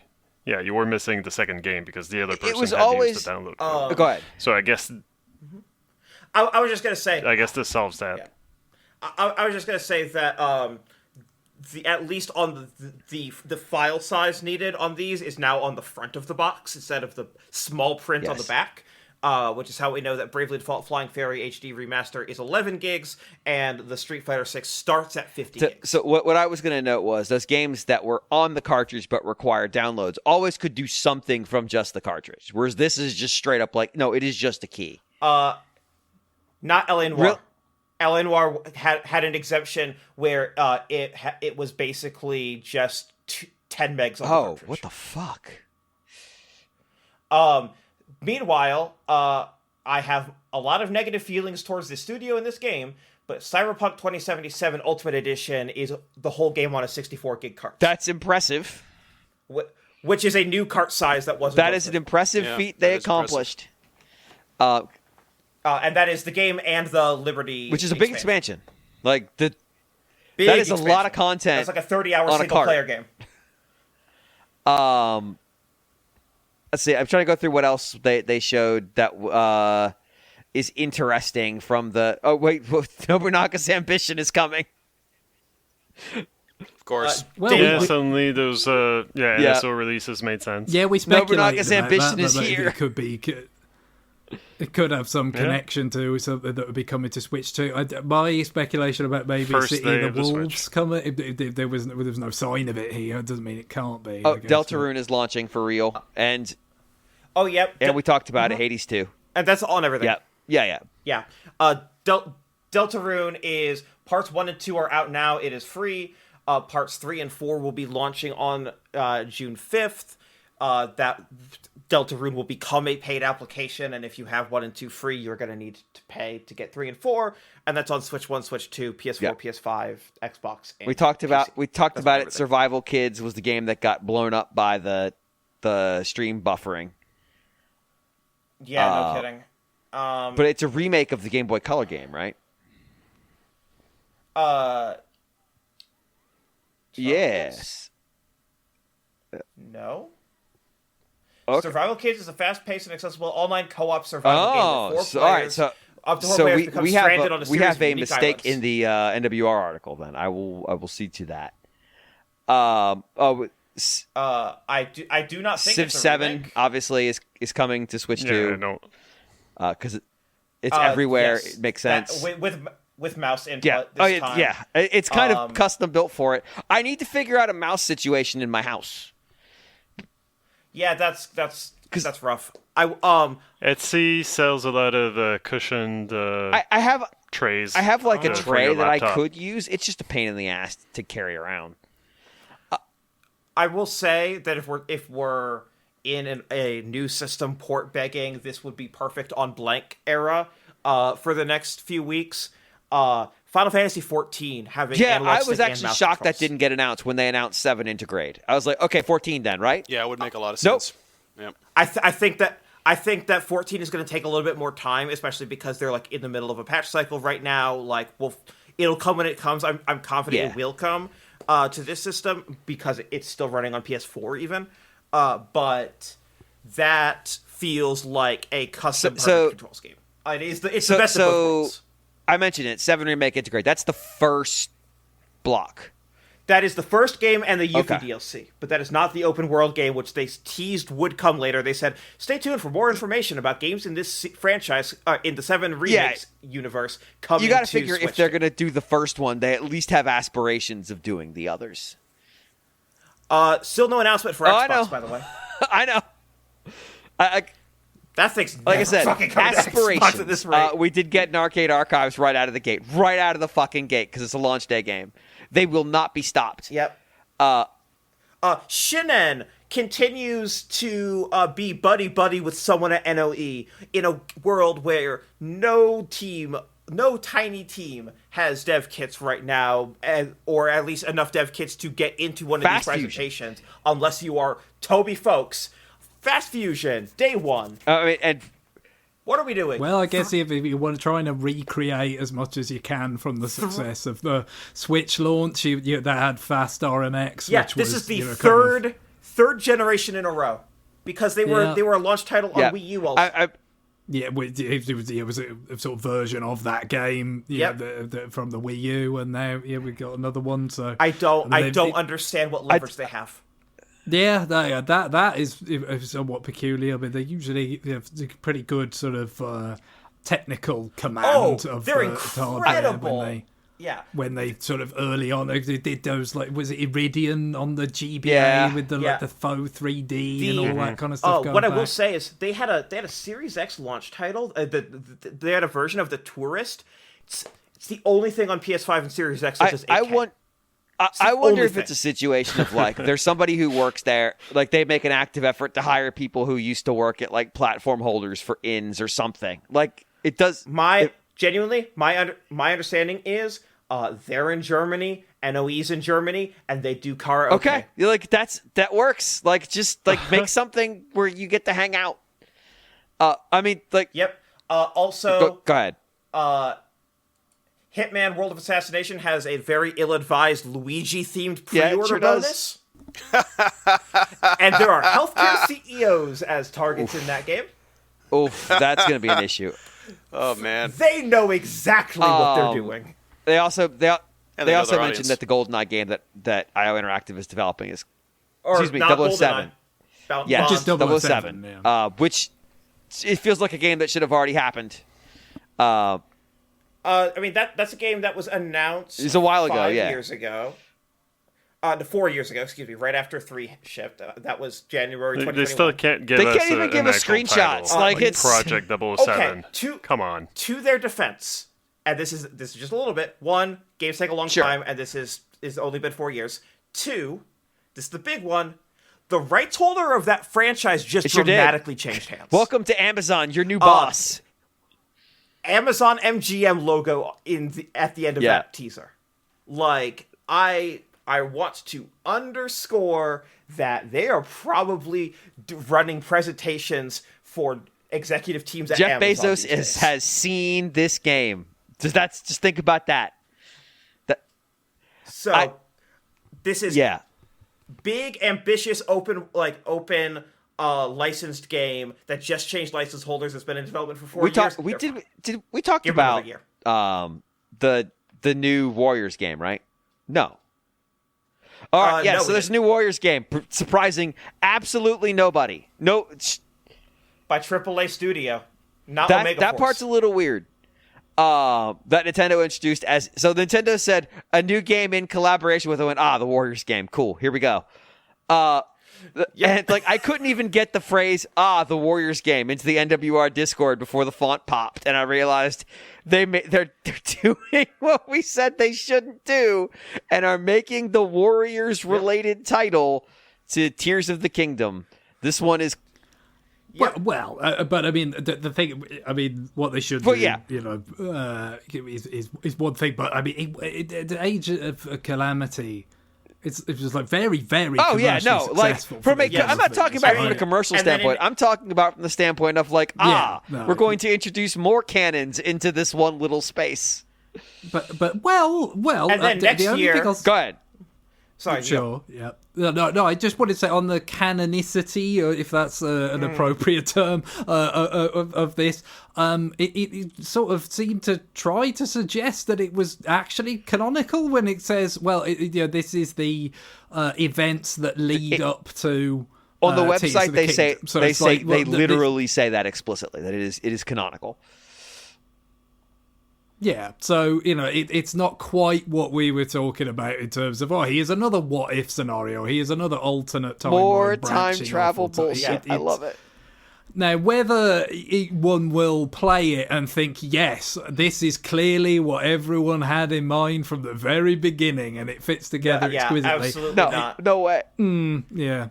Yeah, you were missing the second game because the other person was had always, used the download code. Go ahead. So I guess I was just gonna say. I guess this solves that. Yeah. I was just gonna say that at least on the file size needed on these is now on the front of the box instead of the small print on the back. Which is how we know that Bravely Default Flying Fairy HD Remaster is 11 gigs, and the Street Fighter 6 starts at 50 gigs. So what I was going to note was those games that were on the cartridge but required downloads always could do something from just the cartridge, whereas this is just straight up like, no, it is just a key. Not L.A. Noire. L.A. Noire had an exemption where it was basically just 10 megs on the cartridge. Oh, what the fuck? Meanwhile, I have a lot of negative feelings towards the studio in this game, but Cyberpunk 2077 Ultimate Edition is the whole game on a 64 gig cart. That's impressive. Which is a new cart size that wasn't. That is an impressive feat they accomplished. And that is the game and the Liberty, which is a big expansion. Like that is expansion. A lot of content. That's like a 30-hour single-player game. Let's see. I'm trying to go through what else they showed that is interesting from the. Oh wait, Nobunaga's Ambition is coming. Of course. Suddenly those NSO releases made sense. Yeah, we speculated Nobunaga's Ambition is here. It could have some connection to something that would be coming to Switch too. My speculation about maybe City of the Wolves coming, there was no sign of it here. It doesn't mean it can't be. Oh, Deltarune is launching for real, and and we talked about it. Hades 2, and that's on everything. Yeah. Deltarune is parts 1 and 2 are out now. It is free. Parts 3 and 4 will be launching on June 5th. That Deltarune will become a paid application, and if you have 1 and 2 free, you're going to need to pay to get 3 and 4, and that's on Switch 1, Switch 2, PS4, PS5, Xbox. And we talked about everything. it. Survival Kids was the game that got blown up by the stream buffering. Yeah, no kidding. But it's a remake of the Game Boy Color game, right? Yes. No. Okay. Survival Kids is a fast-paced and accessible online co-op survival game with 4 players. Up to 4 players become stranded on a series we have of a unique mistake islands. in the NWR article. Then I will see to that. I do not think Civ it's a 7 remake. obviously is coming to Switch 2. No. Because it's everywhere. Yes. It makes sense. With mouse input. Yeah. This time. Yeah. It's kind of custom built for it. I need to figure out a mouse situation in my house. Yeah, that's rough. Etsy sells a lot of cushioned I have trays. I have like a for tray your that I laptop. could use. It's just a pain in the ass to carry around. I will say that if we're in a new system port begging, this would be perfect on blank era for the next few weeks. Final Fantasy XIV having Yeah, analog I stick was and actually mouse shocked that controls. didn't get announced when they announced 7 Integrate. I was like, okay, 14 then, right? Yeah, it would make a lot of Nope. sense. Yep. I think that 14 is going to take a little bit more time, especially because they're like in the middle of a patch cycle right now. Like, it'll come when it comes. I'm confident Yeah. it will come to this system because it's still running on PS4 even. But that feels like a custom So- controls game. It's the best of both worlds. I mentioned it, 7 Remake Integrate. That's the first block. That is the first game and the Yuffie Okay. DLC, but that is not the open world game, which they teased would come later. They said, "Stay tuned for more information about games in this franchise, in the 7 Remakes universe." Coming You got to to figure Switch. if they're going to do the first one, they at least have aspirations of doing the others. Still no announcement for Oh, I know. Xbox, by the way. I know. That thing's Like I never said, fucking coming to Xbox aspirations. at this rate. We did get an Arcade Archives right out of the gate. Right out of the fucking gate, because it's a launch day game. They will not be stopped. Yep. Shinen continues to be buddy-buddy with someone at NOE in a world where no tiny team has dev kits right now, or at least enough dev kits to get into one of these Fast Fusion. presentations, unless you are Toby Folks. Fast Fusion, day one. I mean, and What are we doing? Well, I guess if you want to try and recreate as much as you can from the success of the Switch launch, that had Fast RMX. yeah, which this was, is the kind of- third generation in a row. Because they were a launch title on yeah, Wii U also. Yeah, it was a sort of version of that game. Yep. From the Wii U, and now we got another one. So I don't And understand what leverage they have. Yeah, that is somewhat peculiar. I mean, they usually have pretty good sort of technical command of they're hardware incredible. Yeah. when they sort of early on they did those, like, was it Iridian on the GBA Yeah. with the Yeah. like the faux 3D and all that kind of Oh, stuff. going what I will back. say is they had a Series X launch title. They had a version of the Tourist. It's the only thing on PS5 and Series X that does 8K. I the wonder only if it's thing. a situation of like there's somebody who works there, like they make an active effort to hire people who used to work at like platform holders for inns or something. Like it does. Genuinely, my understanding is they're in Germany, NOE's in Germany, and they do karaoke. Okay, you're like that works. Like just like make something where you get to hang out. I mean, like Yep. Also, go ahead. Hitman World of Assassination has a very ill-advised Luigi-themed Yeah, it pre-order sure does. bonus. And there are healthcare CEOs as targets in that game. Oof, that's gonna be an issue. Oh man. They know exactly what they're doing. They also And they know mentioned their audience. that the GoldenEye game that IO Interactive is developing is Or excuse me, not 007. GoldenEye. Yeah, Bond. Just 007, yeah. Which it feels like a game that should have already happened. I mean that's a game that was announced. It was a while ago, 5 yeah. years ago. 4 years ago, excuse me, right after 3 shipped. That was January 2021. They still can't give They us can't even an give us actual screenshots. title. Like, it's- Project 007. Okay, Come on. To their defense, and this is just a little bit. One, games take a long Sure. time, and this is only been 4 years. Two, this is the big one. The rights holder of that franchise just It sure did. dramatically changed hands. Welcome to Amazon, your new boss. Amazon MGM logo at the end of Yeah. that teaser. Like, I want to underscore that they are probably running presentations for executive teams at Jeff Amazon Bezos these days. has seen this game. Just think about that. So this is Yeah. big, ambitious, open licensed game that just changed license holders. It's been in development for 4 We years. talked. We talked Give 'em another about year. the new Warriors game, right? No. All right. Yeah. no, So we there's a didn't. new Warriors game, surprising absolutely nobody. No. By AAA Studio, not That Omega that Force. part's a little weird. That Nintendo introduced Nintendo said a new game in collaboration with it. Went, the Warriors game, cool. Here we go. And like I couldn't even get the phrase the Warriors game into the NWR Discord before the font popped, and I realized they're doing what we said they shouldn't do and are making the Warriors related title to Tears of the Kingdom. This one is Well, but I mean, the thing, I mean, what they should do, is one thing. But I mean, the Age of Calamity, it was like very, very. Oh yeah, no, like I'm not talking about from a commercial standpoint. I'm talking about from the standpoint of like, we're going to introduce more cannons into this one little space. But well, and then next year, go ahead. Sorry, sure, yeah. No. I just wanted to say on the canonicity, or if that's an appropriate term, of this, it sort of seemed to try to suggest that it was actually canonical when it says, well, this is the events that lead up to. On the website, they literally say that explicitly, that it is canonical. Yeah, so, it's not quite what we were talking about in terms of, here's another what-if scenario, here's another alternate timeline. More time travel bullshit. I love it. Now, whether one will play it and think, yes, this is clearly what everyone had in mind from the very beginning, and it fits together exquisitely. Absolutely not. No way. Yeah.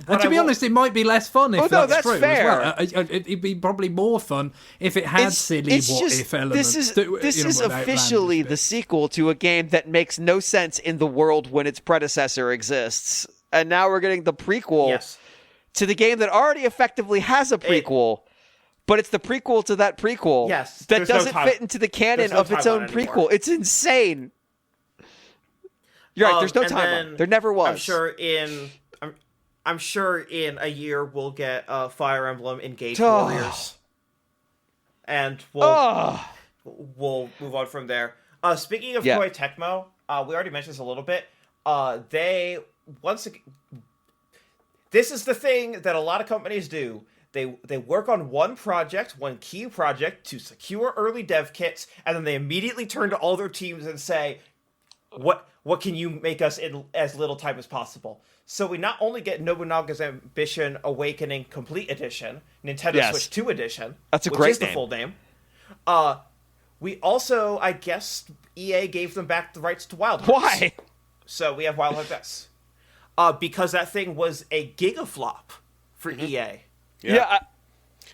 And to be honest, it might be less fun if that's true fair. as well. It'd be probably more fun if it had silly what-if elements. This is officially the sequel to a game that makes no sense in the world when its predecessor exists. And now we're getting the prequel to the game that already effectively has a prequel, but it's the prequel to that prequel that doesn't fit into the canon of its own prequel. It's insane. You're right, there's no timeline. There never was. I'm sure in a year we'll get Fire Emblem Engage Warriors, and we'll move on from there. Speaking of Koei Tecmo, we already mentioned this a little bit. This is the thing that a lot of companies do. They work on one key project to secure early dev kits, and then they immediately turn to all their teams and say, "What can you make us in as little time as possible?" So we not only get Nobunaga's Ambition Awakening Complete Edition, Nintendo Switch 2 Edition, that's which is the full name. We also, I guess, EA gave them back the rights to Wild Hearts. Why? So we have Wild Hearts S. Because that thing was a gigaflop for EA. Yeah.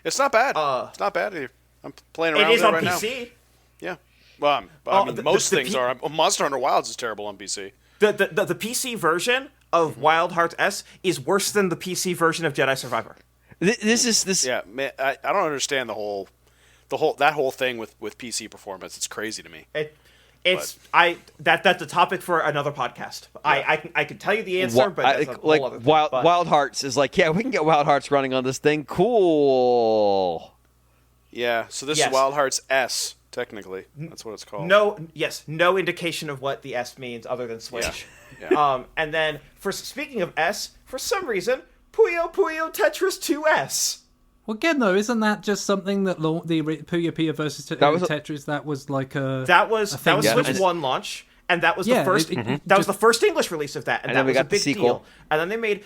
It's not bad. It's not bad. I'm playing around with it right now. It is on PC. Yeah. Well, I mean, most things are. Monster Hunter Wilds is terrible on PC. The PC version of Wild Hearts S is worse than the PC version of Jedi Survivor. This. Yeah, man, I don't understand that whole thing with PC performance. It's crazy to me. That's a topic for another podcast. Yeah. I can tell you the answer, but that's a whole other thing. Wild Hearts is like, we can get Wild Hearts running on this thing. Cool. Yeah. So this is Wild Hearts S. Technically, that's what it's called. No indication of what the S means other than Switch. Yeah. And then, speaking of S, for some reason, Puyo Puyo Tetris 2S. Well, again, though, isn't that just something that the Puyo Puyo versus Tetris? That was like that was Switch 1 launch, and that was the first. That was the first English release of that, and that was a big deal. And then they made.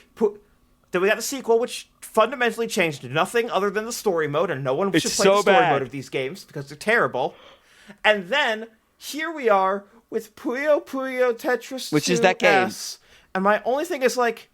Then we got the sequel, which fundamentally changed nothing other than the story mode, and no one should play the story mode of these games because they're terrible. And then here we are with Puyo Puyo Tetris 2S, which is that game. And my only thing is like,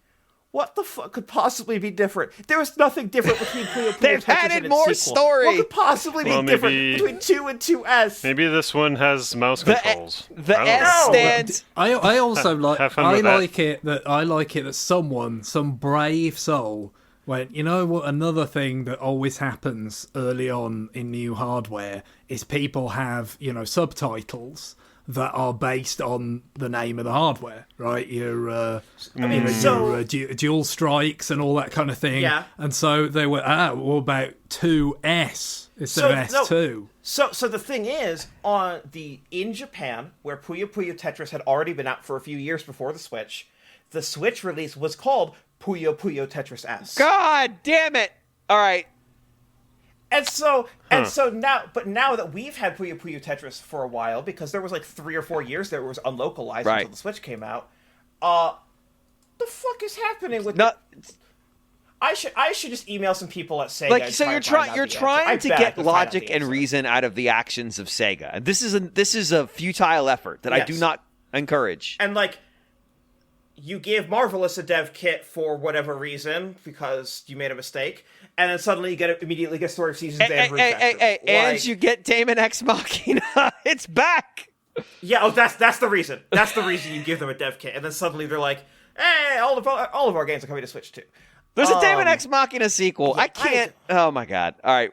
what the fuck could possibly be different? There was nothing different between Puyo Puyo They've Tetris added and its more sequel. story. What could possibly be different between 2 and 2S? Maybe this one has mouse controls. The S stands. I also like. I like it that some brave soul went, you know what? Another thing that always happens early on in new hardware is people have subtitles that are based on the name of the hardware, right? Your dual strikes and all that kind of thing. Yeah. And so they were, what about 2S instead of S2? So the thing is, in Japan, where Puyo Puyo Tetris had already been out for a few years before the Switch release was called Puyo Puyo Tetris S. God damn it! All right. And so now that we've had Puyo Puyo Tetris for a while, because there was like 3 or 4 years that it was unlocalized until the Switch came out, the fuck is happening with not. I should just email some people at Sega. Like, and so try you're and find out you're the trying answer. to I bet I get can find out logic the and answer. reason out of the actions of Sega. And this is a futile effort that I do Yes. not encourage. And like, you give Marvelous a dev kit for whatever reason because you made a mistake, and then suddenly you immediately get Story of Seasons and And you get Damon X Machina. It's back. Yeah, that's the reason. That's the reason you give them a dev kit, and then suddenly they're like, "Hey, all of our games are coming to Switch too." There's a Damon X Machina sequel. yeah, I can't. Oh my god! All right,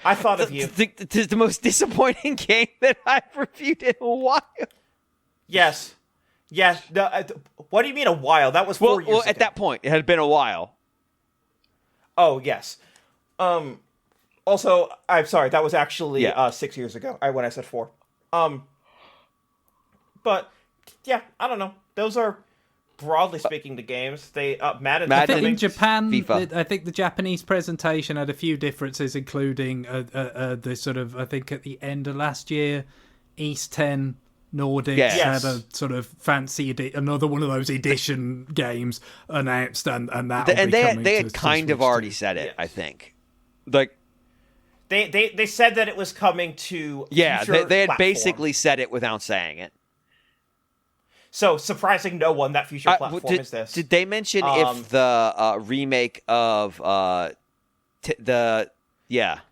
I thought of you. the most disappointing game that I've reviewed in a while. Yes. No, what do you mean a while? That was 4 years ago. Well, at that point, it had been a while. Oh yes. Also, I'm sorry. That was actually 6 years ago. When I said 4. But yeah, I don't know. Those are broadly speaking the games. They Madden. I think in Japan, FIFA. I think the Japanese presentation had a few differences, including the sort of, I think at the end of last year, East 10 Nordics had a sort of fancy another one of those edition games announced, and that they had kind of already said it. I think, like they said that it was coming to they had platform. basically said it without saying it. So, surprising no one, that future platform is this. Did they mention if the remake of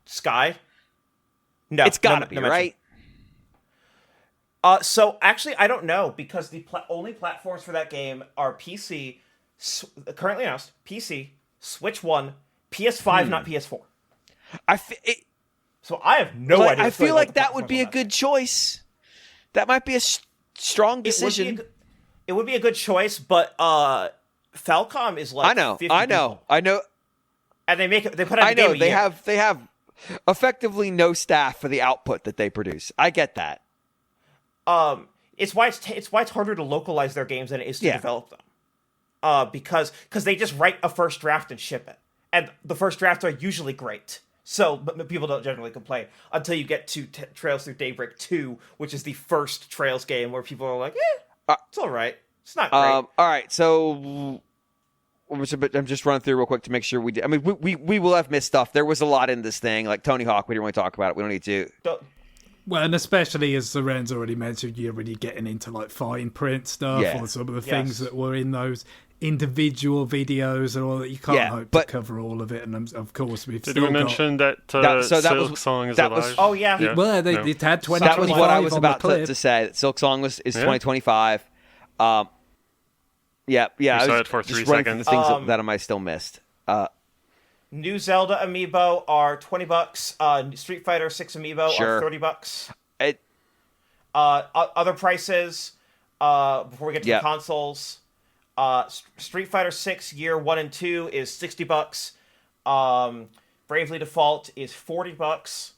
Sky? No. It's gotta be, right? So, actually, I don't know, because the only platforms for that game are PC, currently announced, PC, Switch 1, PS5, not PS4. So, I have no idea. I feel like that would be a good choice. That might be a strong decision. It would be a good choice, but Falcom is like I know. 50 people. And they put out a game a year. They have effectively no staff for the output that they produce. I get that. It's why it's harder to localize their games than it is to develop them. Because they just write a first draft and ship it, and the first drafts are usually great. So, but people don't generally complain until you get to Trails Through Daybreak 2, which is the first Trails game where people are like, it's all right. It's not great. All right, so I'm just running through real quick to make sure we did. I mean, we will have missed stuff. There was a lot in this thing, like Tony Hawk. We didn't want to talk about it. We don't need to. Well, and especially as Soren's already mentioned, you're really getting into like fine print stuff or some of the things that were in those individual videos and all that. You can't hope to cover all of it, and of course we've Did we mention that Silk Song is alive? Oh yeah. Well, they had 2025. That was what I was on about the clip. to say. That Silk Song is 2025. I saw was it for 3 just running seconds. through the things that I might still missed. New Zelda amiibo are $20. Street Fighter 6 amiibo are $30. Other prices before we get to the consoles. Street Fighter 6 Year 1 and 2 is $60. Bravely Default is $40.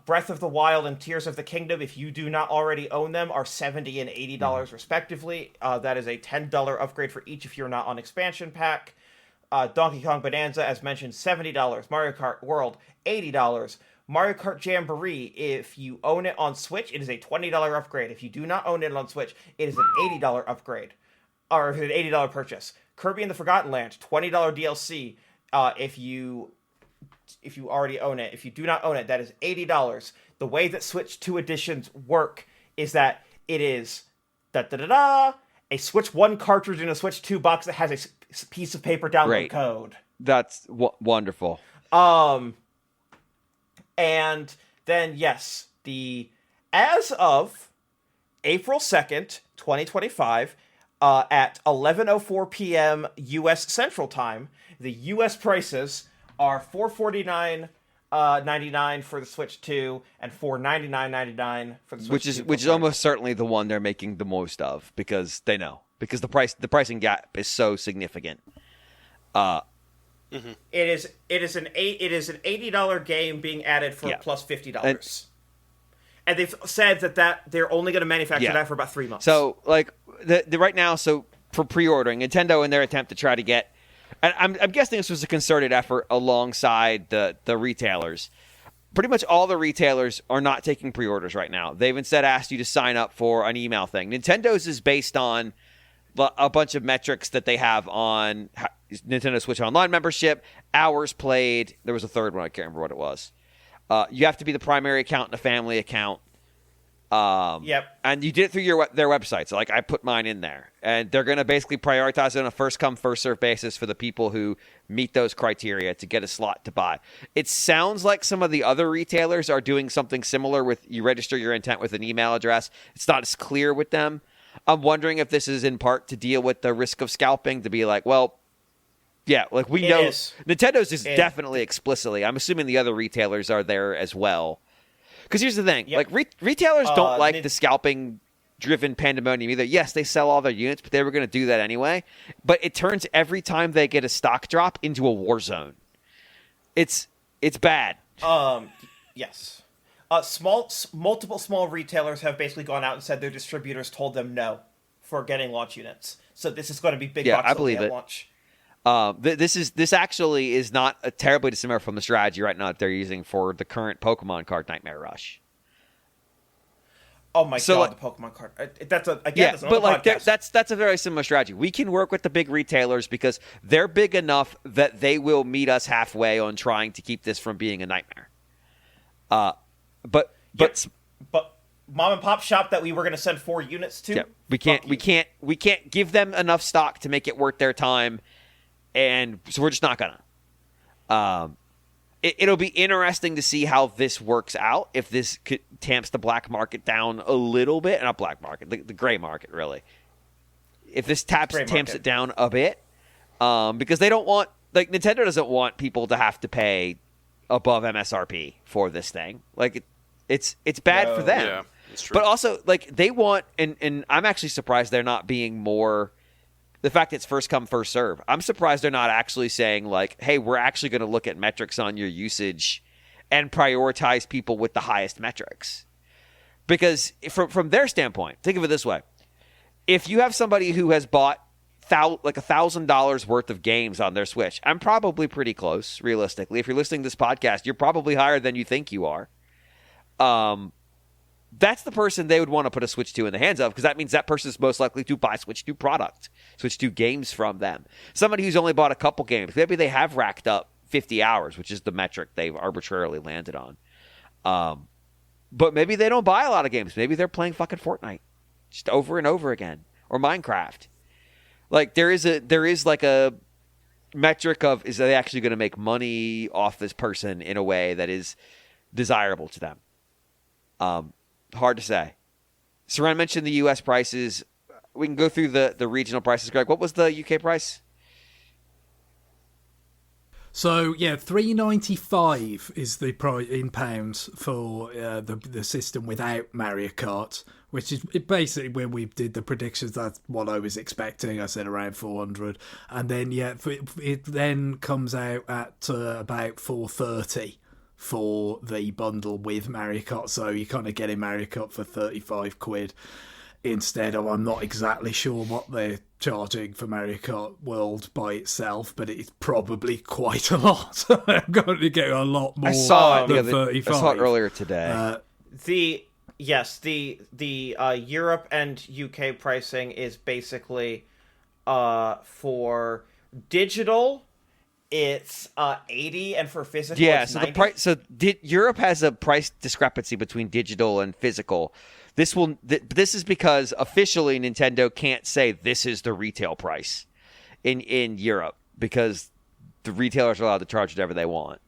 Breath of the Wild and Tears of the Kingdom, if you do not already own them, are $70 and $80 respectively. That is a $10 upgrade for each if you're not on expansion pack. Donkey Kong Bonanza, as mentioned, $70. Mario Kart World, $80. Mario Kart Jamboree, if you own it on Switch, it is a $20 upgrade. If you do not own it on Switch, it is an $80 upgrade. Or an $80 purchase. Kirby and the Forgotten Land, $20 DLC. If you already own it. If you do not own it, that is $80. The way that Switch 2 editions work is that it is a Switch 1 cartridge in a Switch 2 box that has a piece of paper download code. That's wonderful. And then as of April 2nd, 2025, at 11:04 p.m. U.S. Central Time, the U.S. prices are $449.99 for the Switch 2 and $499.99 for the Switch 2. Which is almost certainly the one they're making the most of, because they know, because the pricing gap is so significant. It is an $80 game being added for plus $50. And they've said that they're only going to manufacture that for about 3 months. So, like, the right now, so for pre-ordering, Nintendo in their attempt to try to get, and I'm guessing this was a concerted effort alongside the retailers. Pretty much all the retailers are not taking pre-orders right now. They've instead asked you to sign up for an email thing. Nintendo's is based on a bunch of metrics that they have on Nintendo Switch Online membership, hours played. There was a third one. I can't remember what it was. You have to be the primary account and a family account. Yep. And you did it through their website. So, like, I put mine in there. And they're going to basically prioritize it on a first-come, first-served basis for the people who meet those criteria to get a slot to buy. It sounds like some of the other retailers are doing something similar with you register your intent with an email address. It's not as clear with them. I'm wondering if this is in part to deal with the risk of scalping, to be like, well, yeah, like we know Nintendo's is definitely explicitly. I'm assuming the other retailers are there as well. Because here's the thing, like retailers don't like the scalping-driven pandemonium either. Yes, they sell all their units, but they were going to do that anyway. But it turns every time they get a stock drop into a war zone. It's bad. Yes. Multiple small retailers have basically gone out and said their distributors told them no for getting launch units. So this is going to be big box I believe at it. launch. This actually is not terribly dissimilar from the strategy right now that they're using for the current Pokemon card Nightmare Rush. Oh my god, the Pokemon card! That's that's a very similar strategy. We can work with the big retailers because they're big enough that they will meet us halfway on trying to keep this from being a nightmare. But mom and pop shop that we were going to send 4 units to. Yeah, we can't give them enough stock to make it worth their time. And so we're just not gonna. It'll be interesting to see how this works out. If this tamps the black market down a little bit, not black market, the gray market, really. If this tamps it down a bit, because they don't want, like, Nintendo doesn't want people to have to pay above MSRP for this thing. Like, it's bad for them. Yeah, it's true. But also, like, they want, and I'm actually surprised they're not being more. The fact it's first come, first serve. I'm surprised they're not actually saying, like, hey, we're actually going to look at metrics on your usage and prioritize people with the highest metrics. Because from their standpoint, think of it this way. If you have somebody who has bought like $1,000 worth of games on their Switch, I'm probably pretty close, realistically. If you're listening to this podcast, you're probably higher than you think you are. That's the person they would want to put a Switch 2 in the hands of, because that means that person is most likely to buy Switch 2 product, Switch 2 games from them. Somebody who's only bought a couple games, maybe they have racked up 50 hours, which is the metric they've arbitrarily landed on. But maybe they don't buy a lot of games. Maybe they're playing fucking Fortnite just over and over again, or Minecraft. Like, there is like a metric of, is they actually going to make money off this person in a way that is desirable to them? Hard to say. Seren mentioned the U.S. prices. We can go through the regional prices. Greg, what was the UK price? So yeah, $3.95 is the price in pounds for the system without Mario Kart, which is basically when we did the predictions. That's what I was expecting. I said around 400, and then it then comes out at about 430. For the bundle with Mario Kart, so you're kind of getting Mario Kart for 35 quid instead of, I'm not exactly sure what they're charging for Mario Kart World by itself, but it's probably quite a lot. I'm going to get a lot more than 35. I saw it earlier today. The Europe and UK pricing is basically for digital. It's 80, and for physical, it's 90. The price. Europe has a price discrepancy between digital and physical. This is because officially Nintendo can't say this is the retail price in Europe, because the retailers are allowed to charge whatever they want.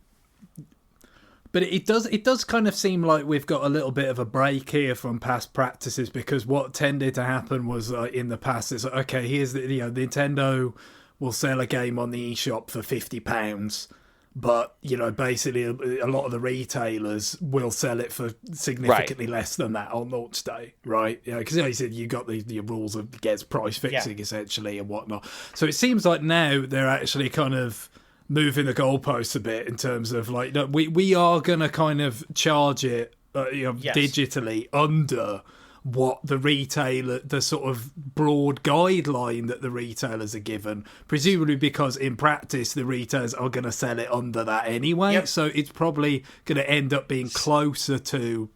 But it does kind of seem like we've got a little bit of a break here from past practices, because what tended to happen was in the past is, okay, here's Nintendo will sell a game on the eShop for £50, but basically a lot of the retailers will sell it for significantly less than that on launch day, right? Because you said you got the rules of gets price fixing essentially and whatnot. So it seems like now they're actually kind of moving the goalposts a bit in terms of, like, no, we are going to kind of charge it digitally under what the retailer, the sort of broad guideline that the retailers are given, presumably because in practice the retailers are going to sell it under that anyway. So it's probably going to end up being closer to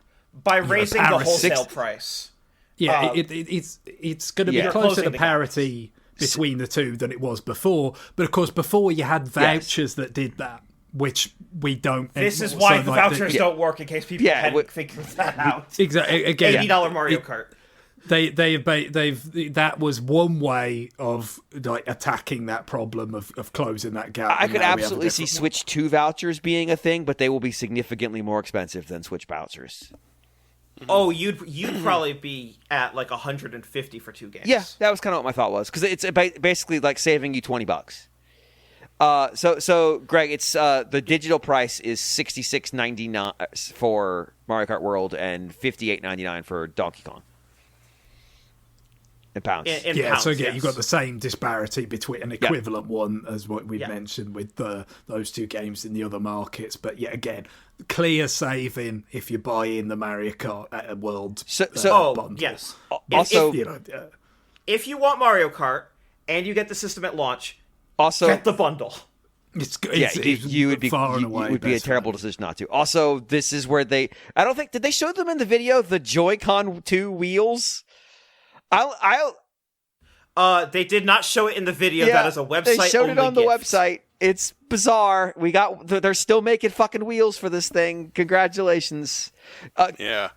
by raising the wholesale price. Yeah, it's going to be Yeah. closer Closing to the parity between the two than it was before. But of course, before you had vouchers that did that, which we don't. This is anymore. why So, the like, vouchers don't work. In case people hadn't figured that out. Exactly. Again, $80 Mario Kart. They've that was one way of like attacking that problem of closing that gap. I and could now we have a absolutely see different Switch 2 vouchers being a thing, but they will be significantly more expensive than Switch vouchers. Oh, you'd probably be at like 150 for 2 games. Yeah, that was kind of what my thought was, because it's basically like saving you $20. So Greg, it's the digital price is $66.99 for Mario Kart World and $58.99 for Donkey Kong. In pounds. In yeah, pounds, so yeah, yes. you've got the same disparity between an equivalent one as what we've mentioned with those two games in the other markets. But yeah, again, clear saving if you buy in the Mario Kart World. Bundle. Yes. Also, If you want Mario Kart and you get the system at launch, also get the bundle. It's you would be far and you away would be a best terrible value. decision not to. Also, this is where did they show them in the video the Joy-Con 2 wheels? They did not show it in the video. That is a website. They showed it on the gift. website. It's bizarre. They're still making fucking wheels for this thing. Congratulations. Yeah.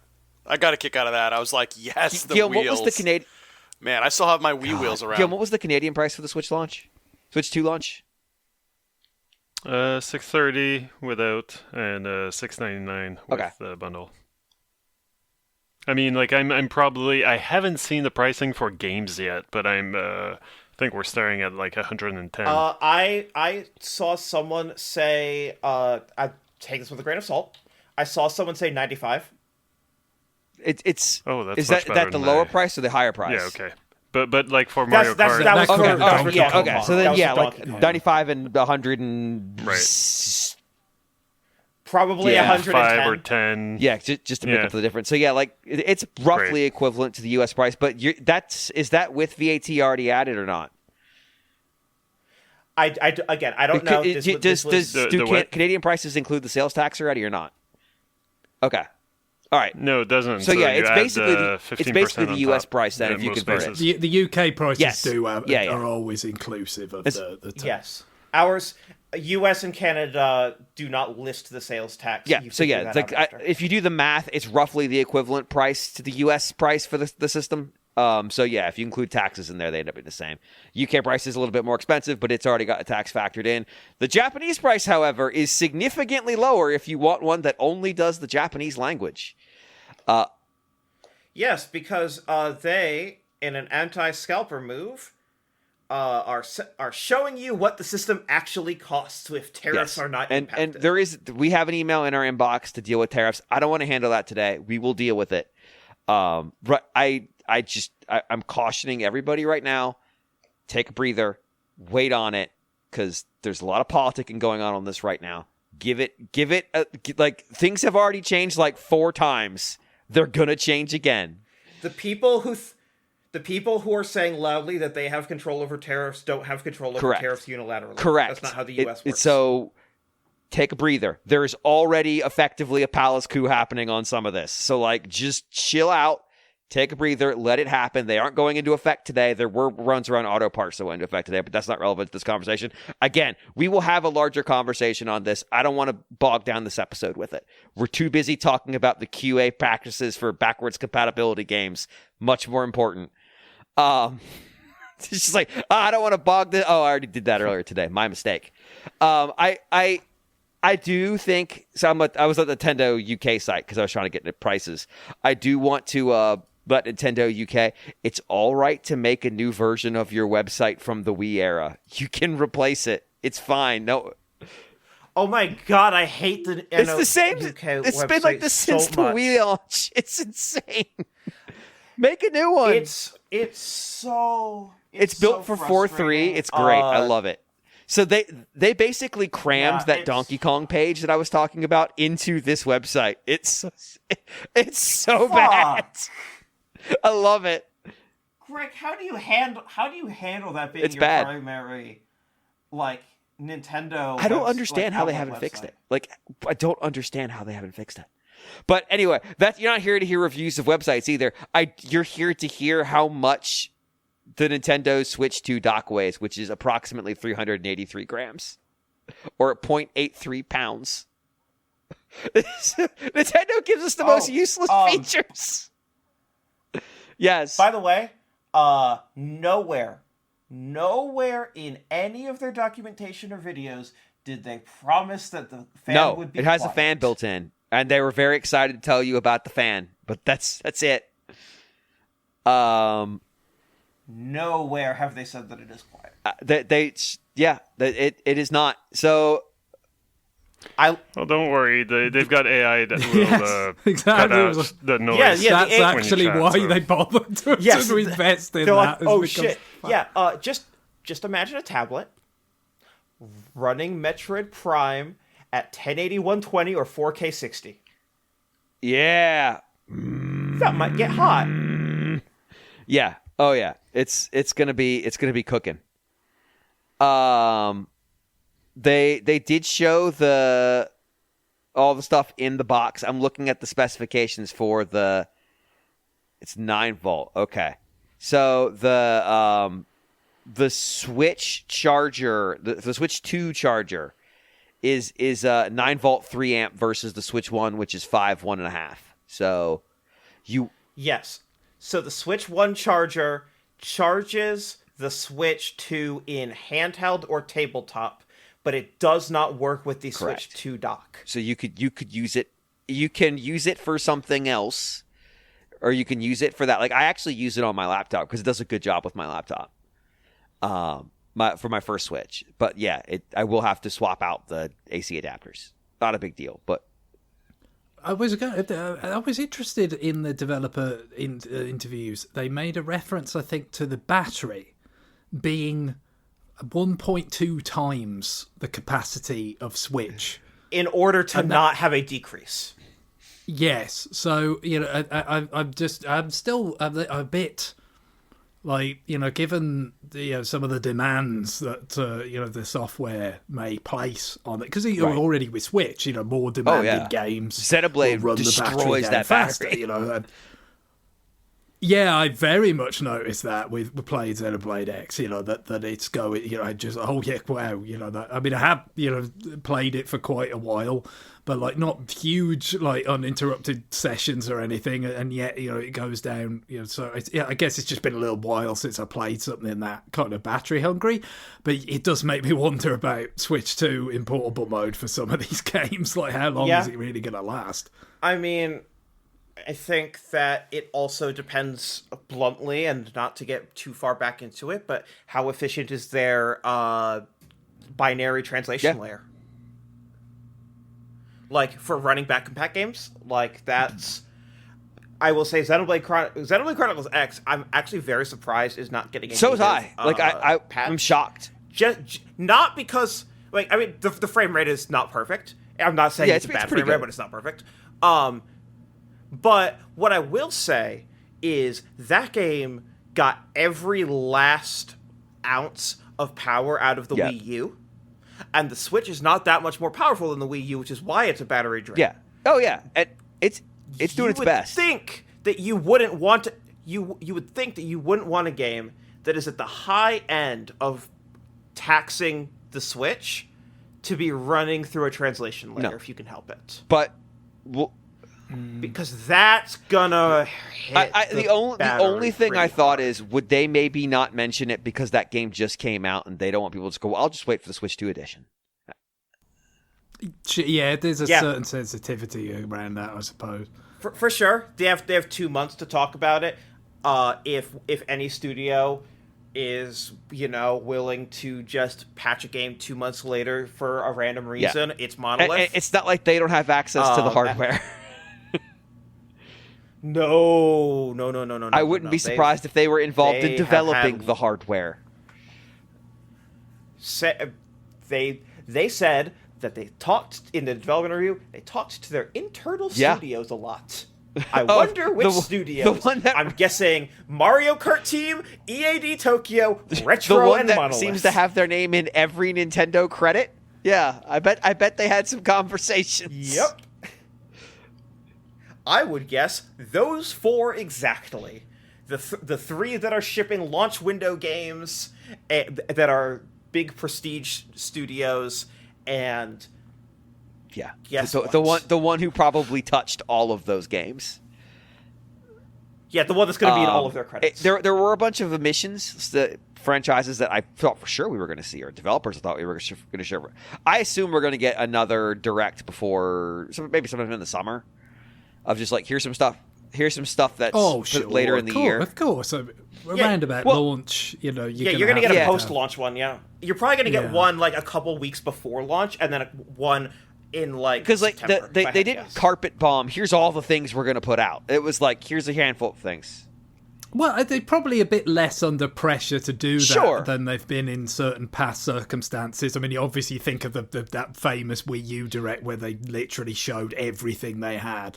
I got a kick out of that. I was like, yes, the Gil, wheels. what was the Canadian? Man, I still have my Wii wheels around. Gil, what was the Canadian price for the Switch launch? Switch 2 launch? $630 without and $699 with the bundle. I mean, like I'm probably I haven't seen the pricing for games yet, but I think we're staring at like 110. I saw someone say I take this with a grain of salt. I saw someone say 95. It's that's is much that better the than lower I- price or the higher price? Yeah, okay. But like for Mario That Kart, was That for could be Donkey Donkey Kong. Kong. So That then was yeah, for like Donkey Kong. 95 and 100 and right? Probably Yeah. 110. 5 or 10. yeah, just to make Yeah. up for the difference. So yeah, like it's roughly Great. equivalent to the U.S. price, but is that with VAT already added or not? I don't know. The Canadian prices include the sales tax already or not? Okay. All right. No, it doesn't. So yeah, you it's add basically the it's basically 15% the on U.S. top. price then Yeah, if you most convert places. it. The UK prices Yes. are Yeah. always inclusive of the tax. Yes. Ours, U.S. and Canada do not list the sales tax. Yeah. You So figure yeah, that it's like out after. if you do the math, it's roughly the equivalent price to the U.S. price for the system. So yeah, if you include taxes in there, they end up being the same. UK price is a little bit more expensive, but it's already got a tax factored in. The Japanese price, however, is significantly lower if you want one that only does the Japanese language. Yes, because they, in an anti-scalper move, are showing you what the system actually costs if tariffs are not impacted. And we have an email in our inbox to deal with tariffs. I don't want to handle that today. We will deal with it. I'm cautioning everybody right now. Take a breather. Wait on it, because there's a lot of politicking going on this right now. Give it. Like things have already changed like 4 times. They're gonna change again. The people who are saying loudly that they have control over tariffs don't have control over tariffs unilaterally. Correct. That's not how the U.S. works. So take a breather. There is already effectively a palace coup happening on some of this. So like, just chill out. Take a breather, let it happen. They aren't going into effect today. There were runs around auto parts that went into effect today, but that's not relevant to this conversation. Again, we will have a larger conversation on this. I don't want to bog down this episode with it. We're too busy talking about the QA practices for backwards compatibility games. Much more important. It's just like, I don't want to bog this. Oh, I already did that earlier today. My mistake. I do think, so I was at the Nintendo UK site because I was trying to get into prices. I do want to let Nintendo UK, it's all right to make a new version of your website from the Wii era. You can replace it. It's fine. No, Oh my god, I hate the it's the same. UK It's been like this since the Wii launch. It's insane. Make a new one. It's built so for 4.3. frustrating. It's great. I love it. So they basically crammed Yeah, that it's- Donkey Kong page that I was talking about into this website. It's so Fuck. bad. I love it. Greg, how do you handle that being It's your bad. primary Nintendo? I don't understand how they public haven't fixed website? it. Like, I don't understand how they haven't fixed it. But anyway, you're not here to hear reviews of websites either. You're here to hear how much the Nintendo Switch 2 dock weighs, which is approximately 383 grams, or 0.83 pounds. Nintendo gives us the most useless features. Yes. By the way, nowhere in any of their documentation or videos did they promise that the fan would be it has quiet. a fan built in, and they were very excited to tell you about the fan, but that's it. Nowhere have they said that it is quiet. It is not. So well, don't worry. They've got AI that will exactly. cut out the noise. That's actually why they bothered to invest in that. Like, oh shit! Yeah. Just imagine a tablet running Metroid Prime at 1080 120 or 4K 60. Yeah. That might get hot. Yeah. Oh yeah. It's gonna be cooking. They did show all the stuff in the box. I'm looking at the specifications for it's 9-volt. Okay. So the Switch charger, the Switch 2 charger is 9-volt 3 amp versus the Switch 1, which is 1.5. So Yes. So the Switch 1 charger charges the Switch 2 in handheld or tabletop, but it does not work with the Correct. Switch 2 dock. So you could use it. You can use it for something else, or you can use it for that. Like I actually use it on my laptop because it does a good job with my laptop. For my first Switch, but yeah, I will have to swap out the AC adapters. Not a big deal, but I was interested in the developer interviews. They made a reference, I think, to the battery being 1.2 times the capacity of Switch in order to not have a decrease. Yes, so I'm still a bit like, given some of the demands that the software may place on it, because you're already with Switch, more demanding games. Xenoblade run destroys the battery that faster, Yeah, I very much noticed that with playing Xenoblade X, that it's going, just, wow, that, I mean, I have, played it for quite a while, but, like, not huge, like, uninterrupted sessions or anything, and yet, it goes down, so, I guess it's just been a little while since I played something that kind of battery hungry, but it does make me wonder about Switch 2 in portable mode for some of these games, like, how long is it really going to last? I mean, I think that it also depends, bluntly, and not to get too far back into it, but how efficient is their binary translation layer? Like, for running back compat games, like, that's... I will say Xenoblade Chronicles X, I'm actually very surprised is not getting a so was native, I. Like, I'm shocked. Just not because... Like, I mean, the frame rate is not perfect. I'm not saying it's a bad frame rate, but it's not perfect. But what I will say is that game got every last ounce of power out of the Wii U, and the Switch is not that much more powerful than the Wii U, which is why it's a battery drain. Yeah. Oh yeah. And it's doing its best. You would think that you wouldn't want to. You would think that you wouldn't want a game that is at the high end of taxing the Switch to be running through a translation layer if you can help it. But because that's gonna hit the only thing I thought is, would they maybe not mention it because that game just came out and they don't want people to go, well, I'll just wait for the Switch 2 edition. Yeah, there's a certain sensitivity around that, I suppose. For sure, they have 2 months to talk about it. If any studio is willing to just patch a game 2 months later for a random reason, it's Monolith. And it's not like they don't have access to the hardware. No. I wouldn't be surprised if they were involved in developing the hardware. They said that they talked in the development review. They talked to their internal studios a lot. I wonder which studios. I'm guessing Mario Kart Team, EAD Tokyo, Retro, the one and that Monolith. Seems to have their name in every Nintendo credit. Yeah, I bet they had some conversations. Yep. I would guess those 4 exactly. The 3 that are shipping launch window games that are big prestige studios, and Yeah, guess the one who probably touched all of those games. Yeah, the one that's going to be in all of their credits. There were a bunch of omissions, franchises that I thought for sure we were going to see, or developers thought we were going to share. I assume we're going to get another direct before, maybe sometime in the summer, of just like here's some stuff that's later in the year. Of course, around about launch, you're going to get a post-launch one. Yeah, you're probably going to get one like a couple weeks before launch, and then one in like because like September, they didn't carpet bomb. Here's all the things we're going to put out. It was like here's a handful of things. Well, they're probably a bit less under pressure to do that than they've been in certain past circumstances. I mean, you obviously think of that famous Wii U Direct where they literally showed everything they had,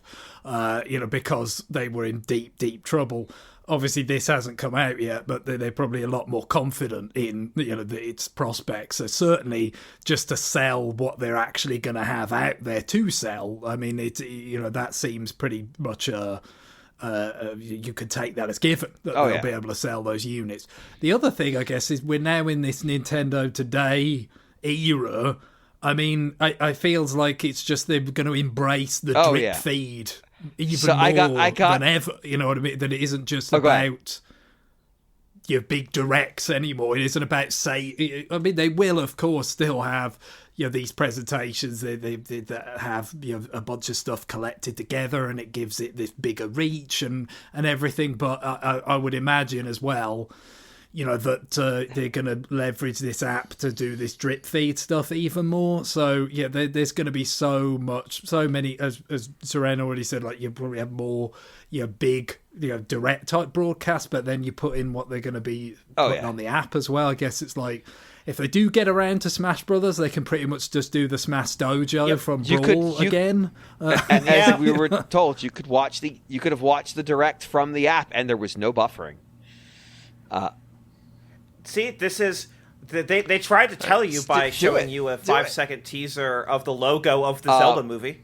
because they were in deep, deep trouble. Obviously, this hasn't come out yet, but they're probably a lot more confident in its prospects. So certainly, just to sell what they're actually going to have out there to sell. I mean, that seems pretty much you could take that as given that they'll be able to sell those units. The other thing, I guess, is we're now in this Nintendo Today era. I mean, I feels like it's just they're going to embrace the drip feed even more than ever. You know what I mean? That it isn't just about your big directs anymore. It isn't about they will of course still have these presentations that have a bunch of stuff collected together, and it gives it this bigger reach and everything. But I would imagine as well, that they're going to leverage this app to do this drip feed stuff even more. So there's going to be so many, as Seren already said, like you probably have more big direct type broadcasts, but then you put in what they're going to be putting on the app as well. I guess it's like, if they do get around to Smash Brothers, they can pretty much just do the Smash Dojo from Brawl again. As we were told, you could have watched the direct from the app, and there was no buffering. See, this is they tried to tell you by showing you a 5-second teaser of the logo of the Zelda movie.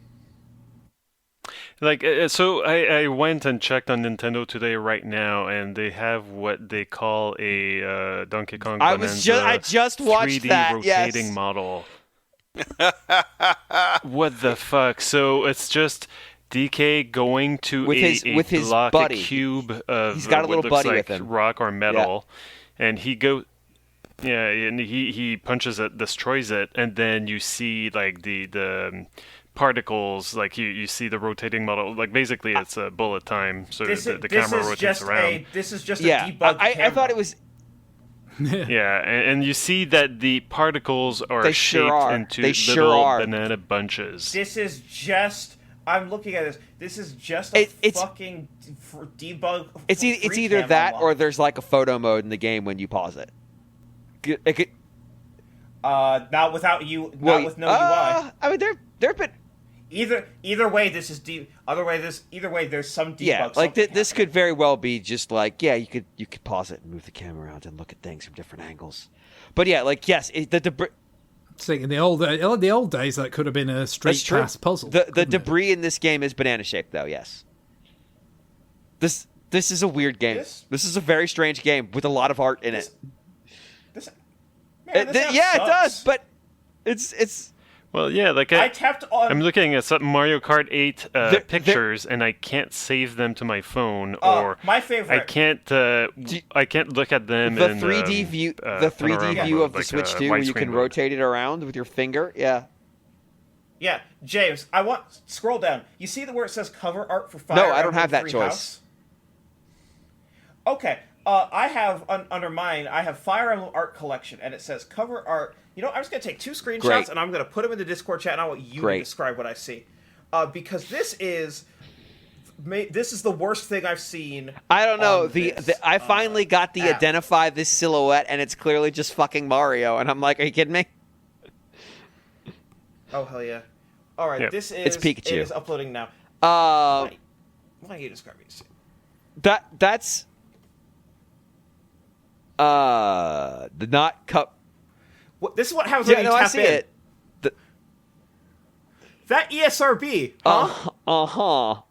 So I went and checked on Nintendo Today right now, and they have what they call a Donkey Kong Bananza I just watched 3D that, rotating model. What the fuck? So it's just DK going to with his block, buddy. a cube of He's got a little what looks buddy like with him. rock or metal, and he and he punches it, destroys it, and then you see like the particles, like you see the rotating model, like basically it's a bullet time, so the camera rotates around. This is just a debug I thought it was and you see that the particles are shaped into little banana bunches. This is just, I'm looking at this. This is just a fucking debug. It's either that or there's like a photo mode in the game when you pause it. Not without you. Not with no UI. I mean, they're been. Either way, this is either way, there's some debug. Yeah, like this could very well be just like you could pause it and move the camera around and look at things from different angles. But yeah, like yes, in the old days that could have been a straight pass puzzle. The debris in this game is banana shaped though. Yes. This is a weird game. This is a very strange game with a lot of art in it. It does, but it's. Well, yeah, like I tapped on. I'm looking at some Mario Kart 8 pictures, and I can't save them to my phone, or my favorite. I can't look at them. The in 3D view, the 3D view of the Switch 2, where you can rotate it around with your finger. Yeah. Yeah, James, scroll down. You see where it says cover art for Fire No, I don't Emblem have that Three choice. House? Okay. I have under mine. I have Fire Emblem art collection, and it says cover art. I'm just gonna take 2 screenshots and I'm gonna put them in the Discord chat, and I want you to describe what I see, because this is the worst thing I've seen. I don't know. I finally got the identify this silhouette, and it's clearly just fucking Mario, and I'm like, are you kidding me? Oh hell yeah! All right, yep. This is it's Pikachu. It is uploading now. Why don't you describe it? That's the not cup. This is what happens when you tap I see in. it. That ESRB, huh? Uh-huh.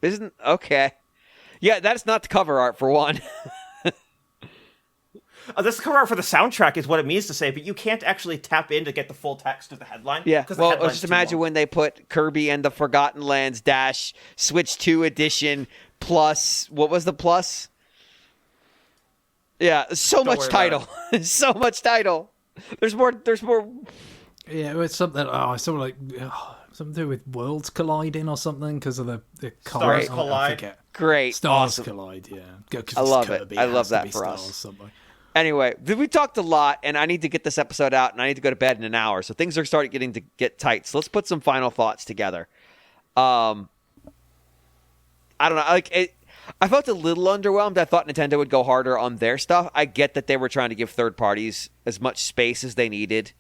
Isn't okay. Yeah, that's not the cover art for one. This cover art for the soundtrack is what it means to say, but you can't actually tap in to get the full text of the headline. Yeah, the well, headline's just too imagine long. when they put Kirby and the Forgotten Lands dash Switch 2 edition plus, what was the plus? Yeah, so much worry title. So much title. There's more. Yeah, it's something. Oh, something like something to do with worlds colliding or something because of the Stars cars. I collide. forget. Great. Stars Awesome. collide. Yeah, I love it. I love that for us. Something. Anyway, we talked a lot, and I need to get this episode out, and I need to go to bed in an hour, so things are starting to get tight. So let's put some final thoughts together. I don't know. I felt a little underwhelmed. I thought Nintendo would go harder on their stuff. I get that they were trying to give third parties as much space as they needed,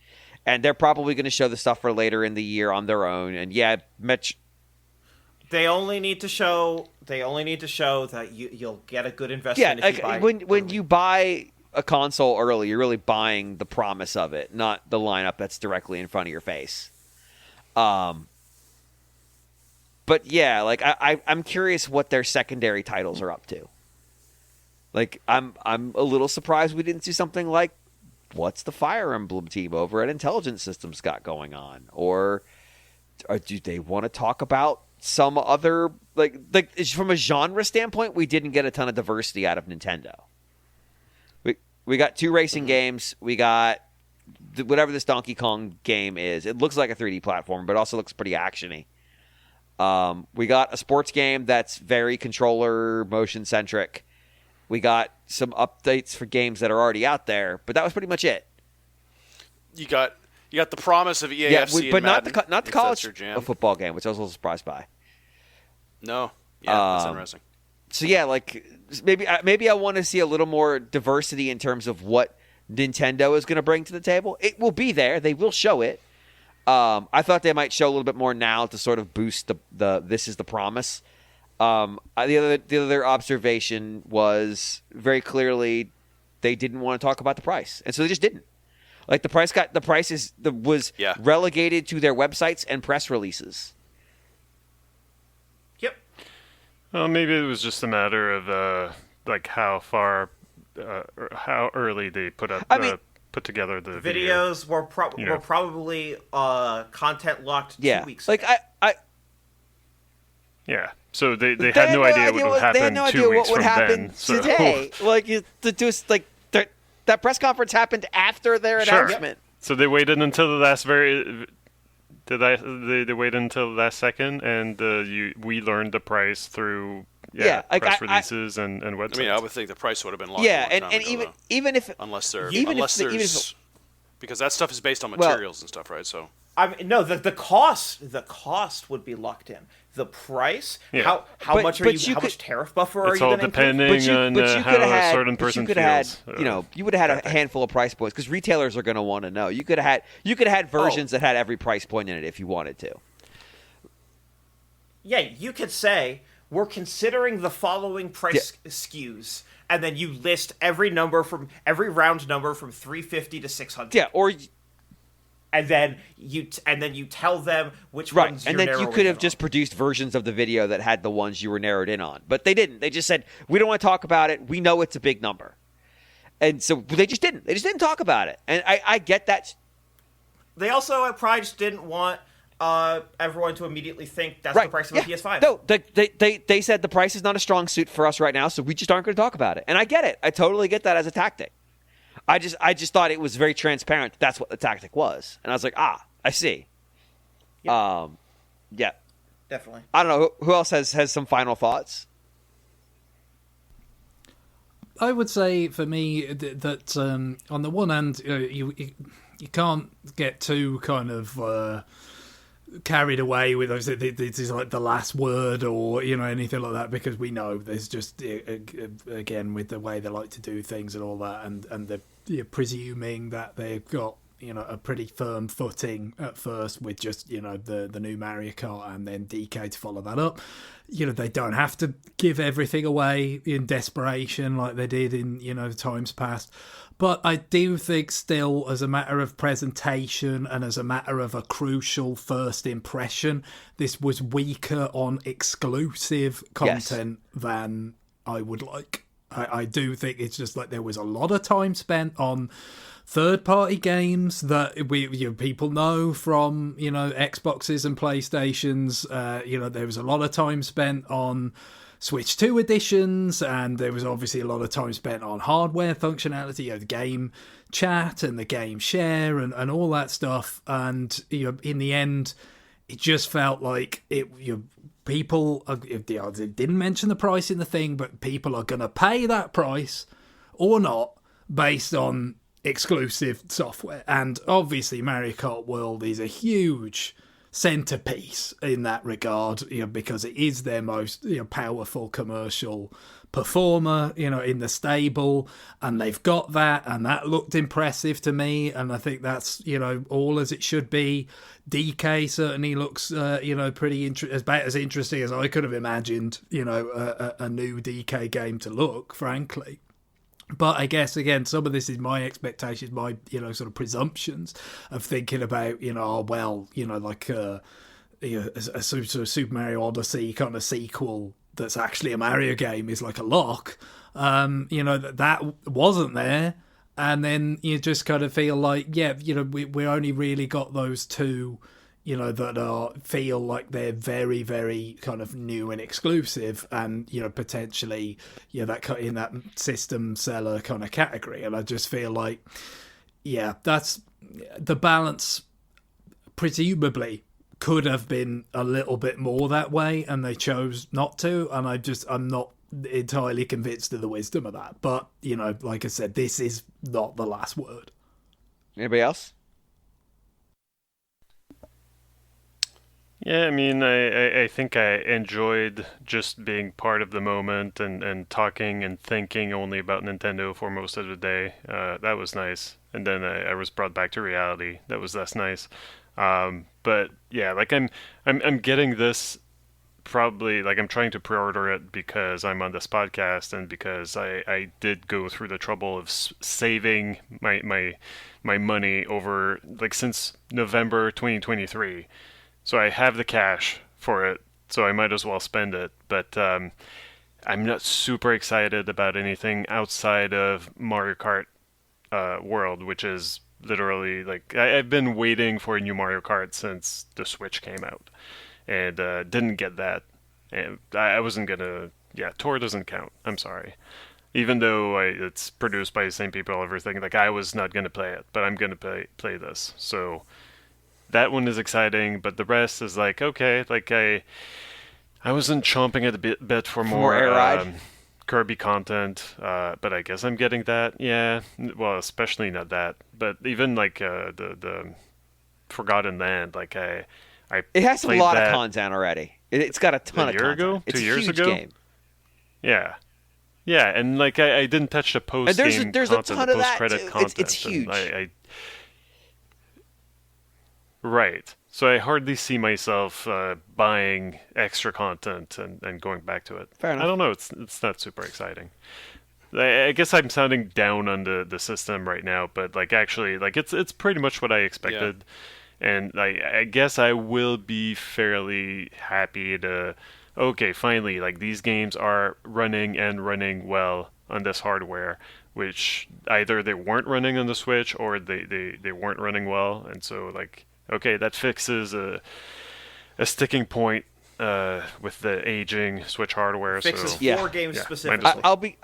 and they're probably going to show the stuff for later in the year on their own. And yeah, They only need to show that you'll get a good investment. yeah. If you buy When you buy a console early, you're really buying the promise of it, not the lineup that's directly in front of your face. But yeah, like I'm curious what their secondary titles are up to. Like I'm a little surprised we didn't see something like what's the Fire Emblem team over at Intelligent Systems got going on, or do they want to talk about some other like from a genre standpoint? We didn't get a ton of diversity out of Nintendo. We got 2 racing games. We got whatever this Donkey Kong game is. It looks like a 3D platform, but also looks pretty actiony. We got a sports game that's very controller motion centric. We got some updates for games that are already out there, but that was pretty much it. You got the promise of EAFC, but and not Madden, the if college that's your jam. football game, which I was a little surprised by. No, that's interesting. So yeah, like maybe I want to see a little more diversity in terms of what Nintendo is going to bring to the table. It will be there; they will show it. I thought they might show a little bit more now to sort of boost the this is the promise. The other observation was very clearly they didn't want to talk about the price, and so they just didn't. Like the price was relegated to their websites and press releases. Yep. Well, maybe it was just a matter of like how far, or how early they put together the videos were probably content locked 2 weeks ago. Like yeah. So they had no idea what would happen They had no 2 idea weeks what would from happen then. So. today. That press conference happened after their announcement. So they waited until the last they waited until the last second, and we learned the price through press releases and websites. I mean, I would think the price would have been locked. Yeah, a long time and ago, even if because that stuff is based on materials and stuff, right? So I mean, no, the cost would be locked in. The price, how much tariff buffer are you going to include? It's all depending on how a certain person feels. You would have had a handful of price points because retailers are going to want to know. You could have had versions that had every price point in it if you wanted to. Yeah, you could say we're considering the following price SKUs, and then you list every round number from 350 to 600. Yeah, or. And then you tell them which ones you're and then narrowing you could have in just on. produced versions of the video that had the ones you were narrowed in on, but they didn't. They just said we don't want to talk about it. We know it's a big number, and so they just didn't. They just didn't talk about it, and I get that. They also probably just didn't want everyone to immediately think that's the price of a PS5. No, they said the price is not a strong suit for us right now, so we just aren't going to talk about it, and I get it. I totally get that as a tactic. I just thought it was very transparent. That's what the tactic was, and I was like, I see. Yep. Yeah, definitely. I don't know who else has some final thoughts. I would say for me that on the one hand, you can't get too kind of carried away with those. This is like the last word or anything like that, because we know there's just again with the way they like to do things and all that, and they're presuming that they've got a pretty firm footing at first with just the new Mario Kart and then DK to follow that up. They don't have to give everything away in desperation like they did in times past. But I do think still, as a matter of presentation and as a matter of a crucial first impression, this was weaker on exclusive content than I would like. I do think it's just like there was a lot of time spent on third-party games that people know from Xboxes and PlayStations. There was a lot of time spent on Switch 2 editions, and there was obviously a lot of time spent on hardware functionality, the game chat and the game share and all that stuff. And in the end, it just felt like people didn't mention the price in the thing, but people are going to pay that price or not based on exclusive software. And obviously Mario Kart World is a huge centerpiece in that regard, because it is their most powerful commercial performer in the stable, and they've got that, and that looked impressive to me, and I think that's all as it should be. DK certainly looks pretty about as interesting as I could have imagined a new DK game to look, frankly. But I guess, again, some of this is my expectations, my, sort of presumptions of thinking about, like a sort of Super Mario Odyssey kind of sequel that's actually a Mario game is like a lock. That wasn't there. And then you just kind of feel like, we only really got those two, that feel like they're very, very kind of new and exclusive, and potentially that in that system seller kind of category. And I just feel like that's the balance. Presumably could have been a little bit more that way, and they chose not to. And I'm not entirely convinced of the wisdom of that. But like I said, this is not the last word. Anybody else? Yeah, I mean, I think I enjoyed just being part of the moment and talking and thinking only about Nintendo for most of the day. That was nice. And then I was brought back to reality. That was less nice. But yeah, like I'm getting this probably, like I'm trying to pre-order it because I'm on this podcast and because I did go through the trouble of saving my money over, like, since November 2023. So I have the cash for it, so I might as well spend it. But I'm not super excited about anything outside of Mario Kart World, which is literally, like, I've been waiting for a new Mario Kart since the Switch came out, and didn't get that. And I wasn't gonna. Yeah, Tour doesn't count. I'm sorry. Even though it's produced by the same people, everything. Like, I was not gonna play it, but I'm gonna play this. So that one is exciting, but the rest is like, okay, like I wasn't chomping at the bit for more Air Ride. Kirby content, but I guess I'm getting that. Yeah, well, especially not that, but even like the Forgotten Land, like it has a lot of content already. It's got a ton of content. It's 2 years ago. Game. Yeah, and like I didn't touch the post game there's content, a ton the of that post-credit too. content. It's huge. Right. So I hardly see myself buying extra content and going back to it. Fair enough. I don't know. It's not super exciting. I guess I'm sounding down on the system right now, but like actually, like it's pretty much what I expected, and I guess I will be fairly happy to. Okay, finally, like these games are running well on this hardware, which either they weren't running on the Switch or they weren't running well, and so like. Okay, that fixes a sticking point with the aging Switch hardware. Fixes so, four games specifically. I'll be.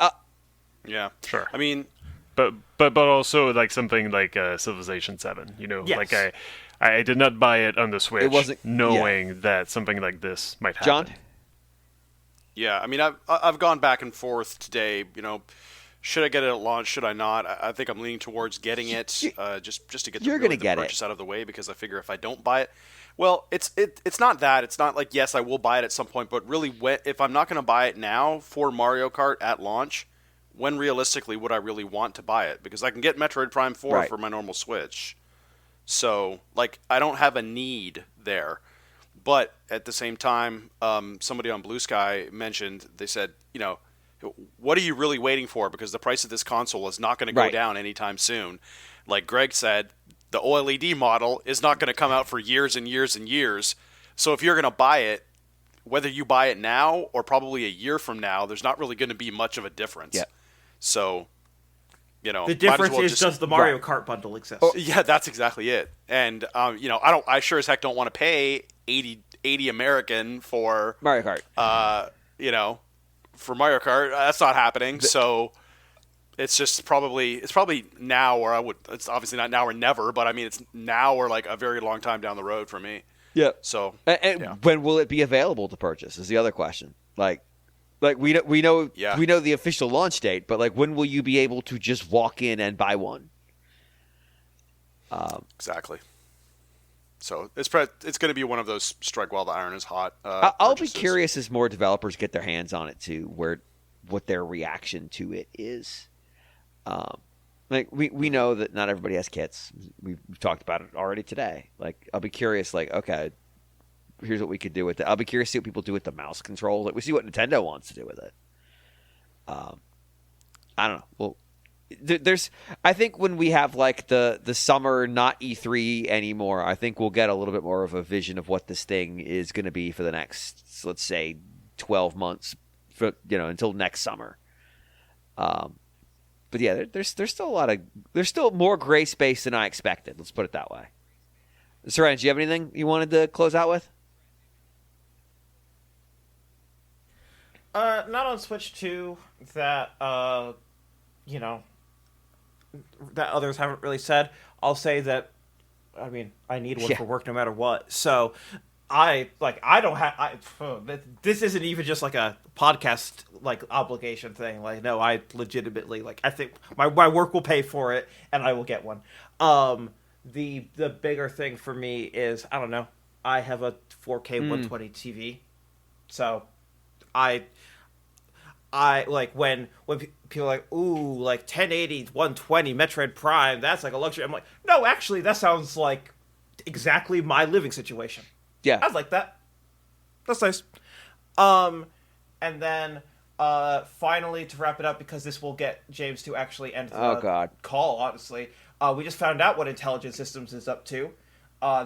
Yeah, sure. I mean, but also like something like Civilization 7. Yes. Like I did not buy it on the Switch, It wasn't knowing that something like this might happen. John? yeah, I mean, I've gone back and forth today. Should I get it at launch? Should I not? I think I'm leaning towards getting it, just to get the purchase out of the way, because I figure if I don't buy it, well, it's not that. It's not like, yes, I will buy it at some point, but really, if I'm not going to buy it now for Mario Kart at launch, when realistically would I really want to buy it? Because I can get Metroid Prime 4 for my normal Switch. So, like, I don't have a need there. But at the same time, somebody on Blue Sky mentioned, they said, what are you really waiting for? Because the price of this console is not going to go down anytime soon. Like Greg said, the OLED model is not going to come out for years and years and years. So if you're going to buy it, whether you buy it now or probably a year from now, there's not really going to be much of a difference. Yeah. So, the difference is does the Mario Kart bundle exist? Oh, yeah, that's exactly it. And I sure as heck don't want to pay 80 American for Mario Kart. For Mario Kart. That's not happening. So it's probably now, or it's obviously not now or never, but I mean it's now or like a very long time down the road for me. Yeah. So when will it be available to purchase is the other question. Like we know the official launch date, but like when will you be able to just walk in and buy one? Exactly. So it's going to be one of those strike while the iron is hot. I'll purchases. be curious as more developers get their hands on it too, what their reaction to it is. We know that not everybody has kits. We've talked about it already today. Like I'll be curious. Like okay, here's what we could do with it. I'll be curious to see what people do with the mouse control. Like we see what Nintendo wants to do with it. I don't know. Well. I think when we have like the summer not E3 anymore, I think we'll get a little bit more of a vision of what this thing is going to be for the next, let's say, 12 months, until next summer. But yeah, there's still there's still more gray space than I expected. Let's put it that way. Saran, do you have anything you wanted to close out with? Not on Switch 2 that that others haven't really said. I'll say that, I mean, I need one for work no matter what. So this isn't even just like a podcast like obligation thing. Like, no, I legitimately I think my work will pay for it and I will get one. The bigger thing for me is, I don't know, I have a 4K 120 TV. So I like when people are like, ooh, like 1080 120 Metroid Prime, that's like a luxury. I'm like, no, actually that sounds like exactly my living situation. Yeah, I'd like that. That's nice. And then finally, to wrap it up, because this will get James to actually end the call, honestly, we just found out what Intelligent Systems is up to.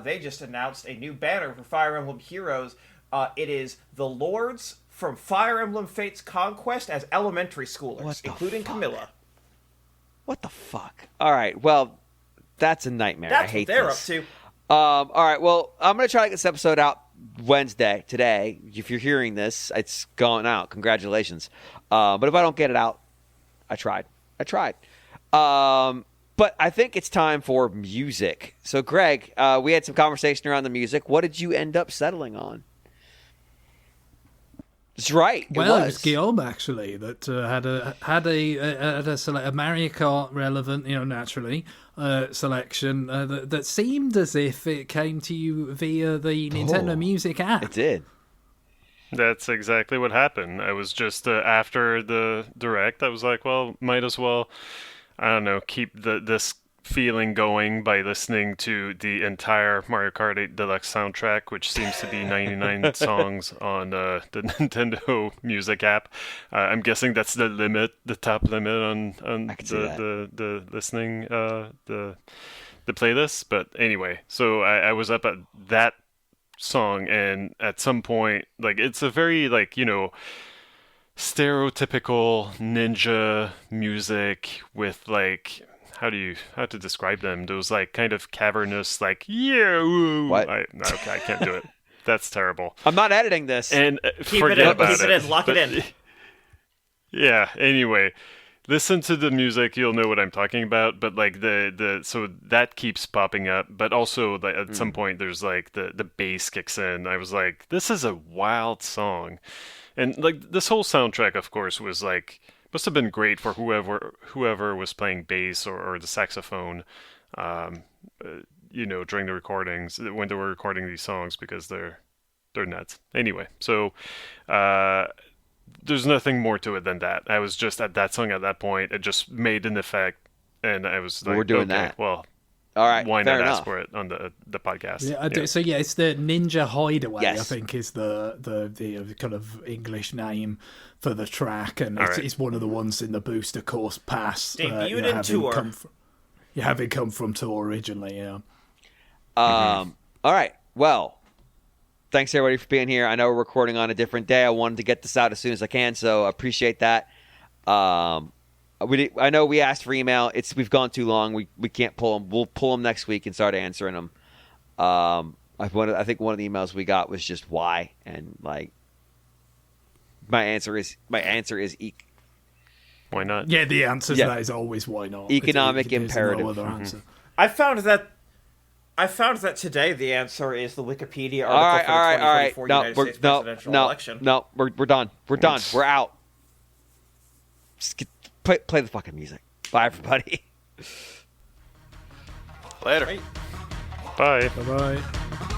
They just announced a new banner for Fire Emblem Heroes. It is the Lords from Fire Emblem Fates Conquest as elementary schoolers, including Camilla. What the fuck? All right, well, that's a nightmare. That's I hate what they're this. up to. All right, well, I'm going to try to get this episode out Wednesday, today. If you're hearing this, it's going out. Congratulations. But if I don't get it out, I tried. But I think it's time for music. So, Greg, we had some conversation around the music. What did you end up settling on? That's right. It was Guillaume actually that had a Mario Kart relevant, naturally selection that seemed as if it came to you via the Nintendo Music app. It did. That's exactly what happened. I was just after the direct, I was like, well, might as well, I don't know, keep this feeling going by listening to the entire Mario Kart 8 Deluxe soundtrack, which seems to be 99 songs on the Nintendo Music app. I'm guessing that's the top limit on the listening the playlist. But anyway, so I was up at that song, and at some point, like, it's a very stereotypical ninja music with how to describe them? Those kind of cavernous What? I can't do it. That's terrible. I'm not editing this. And Keep it in. Lock it in. Yeah. Anyway, listen to the music. You'll know what I'm talking about. But so that keeps popping up. But also at some point there's the bass kicks in. I was like, this is a wild song, and this whole soundtrack, of course, was must have been great for whoever was playing bass or the saxophone, during the recordings when they were recording these songs, because they're nuts. Anyway, so there's nothing more to it than that. I was just at that song at that point. It just made an effect, and I was like, we're doing that. Well, All right, why fair not enough. ask for it on the podcast? Yeah, so it's the Ninja Hideaway. Yes. I think is the kind of English name for the track, and it's one of the ones in the Booster Course Pass. Debuted in tour. Having come from tour originally, yeah. All right. Well, thanks everybody for being here. I know we're recording on a different day. I wanted to get this out as soon as I can, so I appreciate that. I know we asked for email. We've gone too long. We can't pull them. We'll pull them next week and start answering them. I think one of the emails we got was just why, and like my answer is why not? Yeah, the answer to that is always why not. Economic There's imperative. No other answer. I found that today the answer is the Wikipedia all article right. for the 2024 United States presidential election. No, we're done. We're done. We're out. Just play the fucking music. Bye, everybody. Later. Bye. Bye-bye.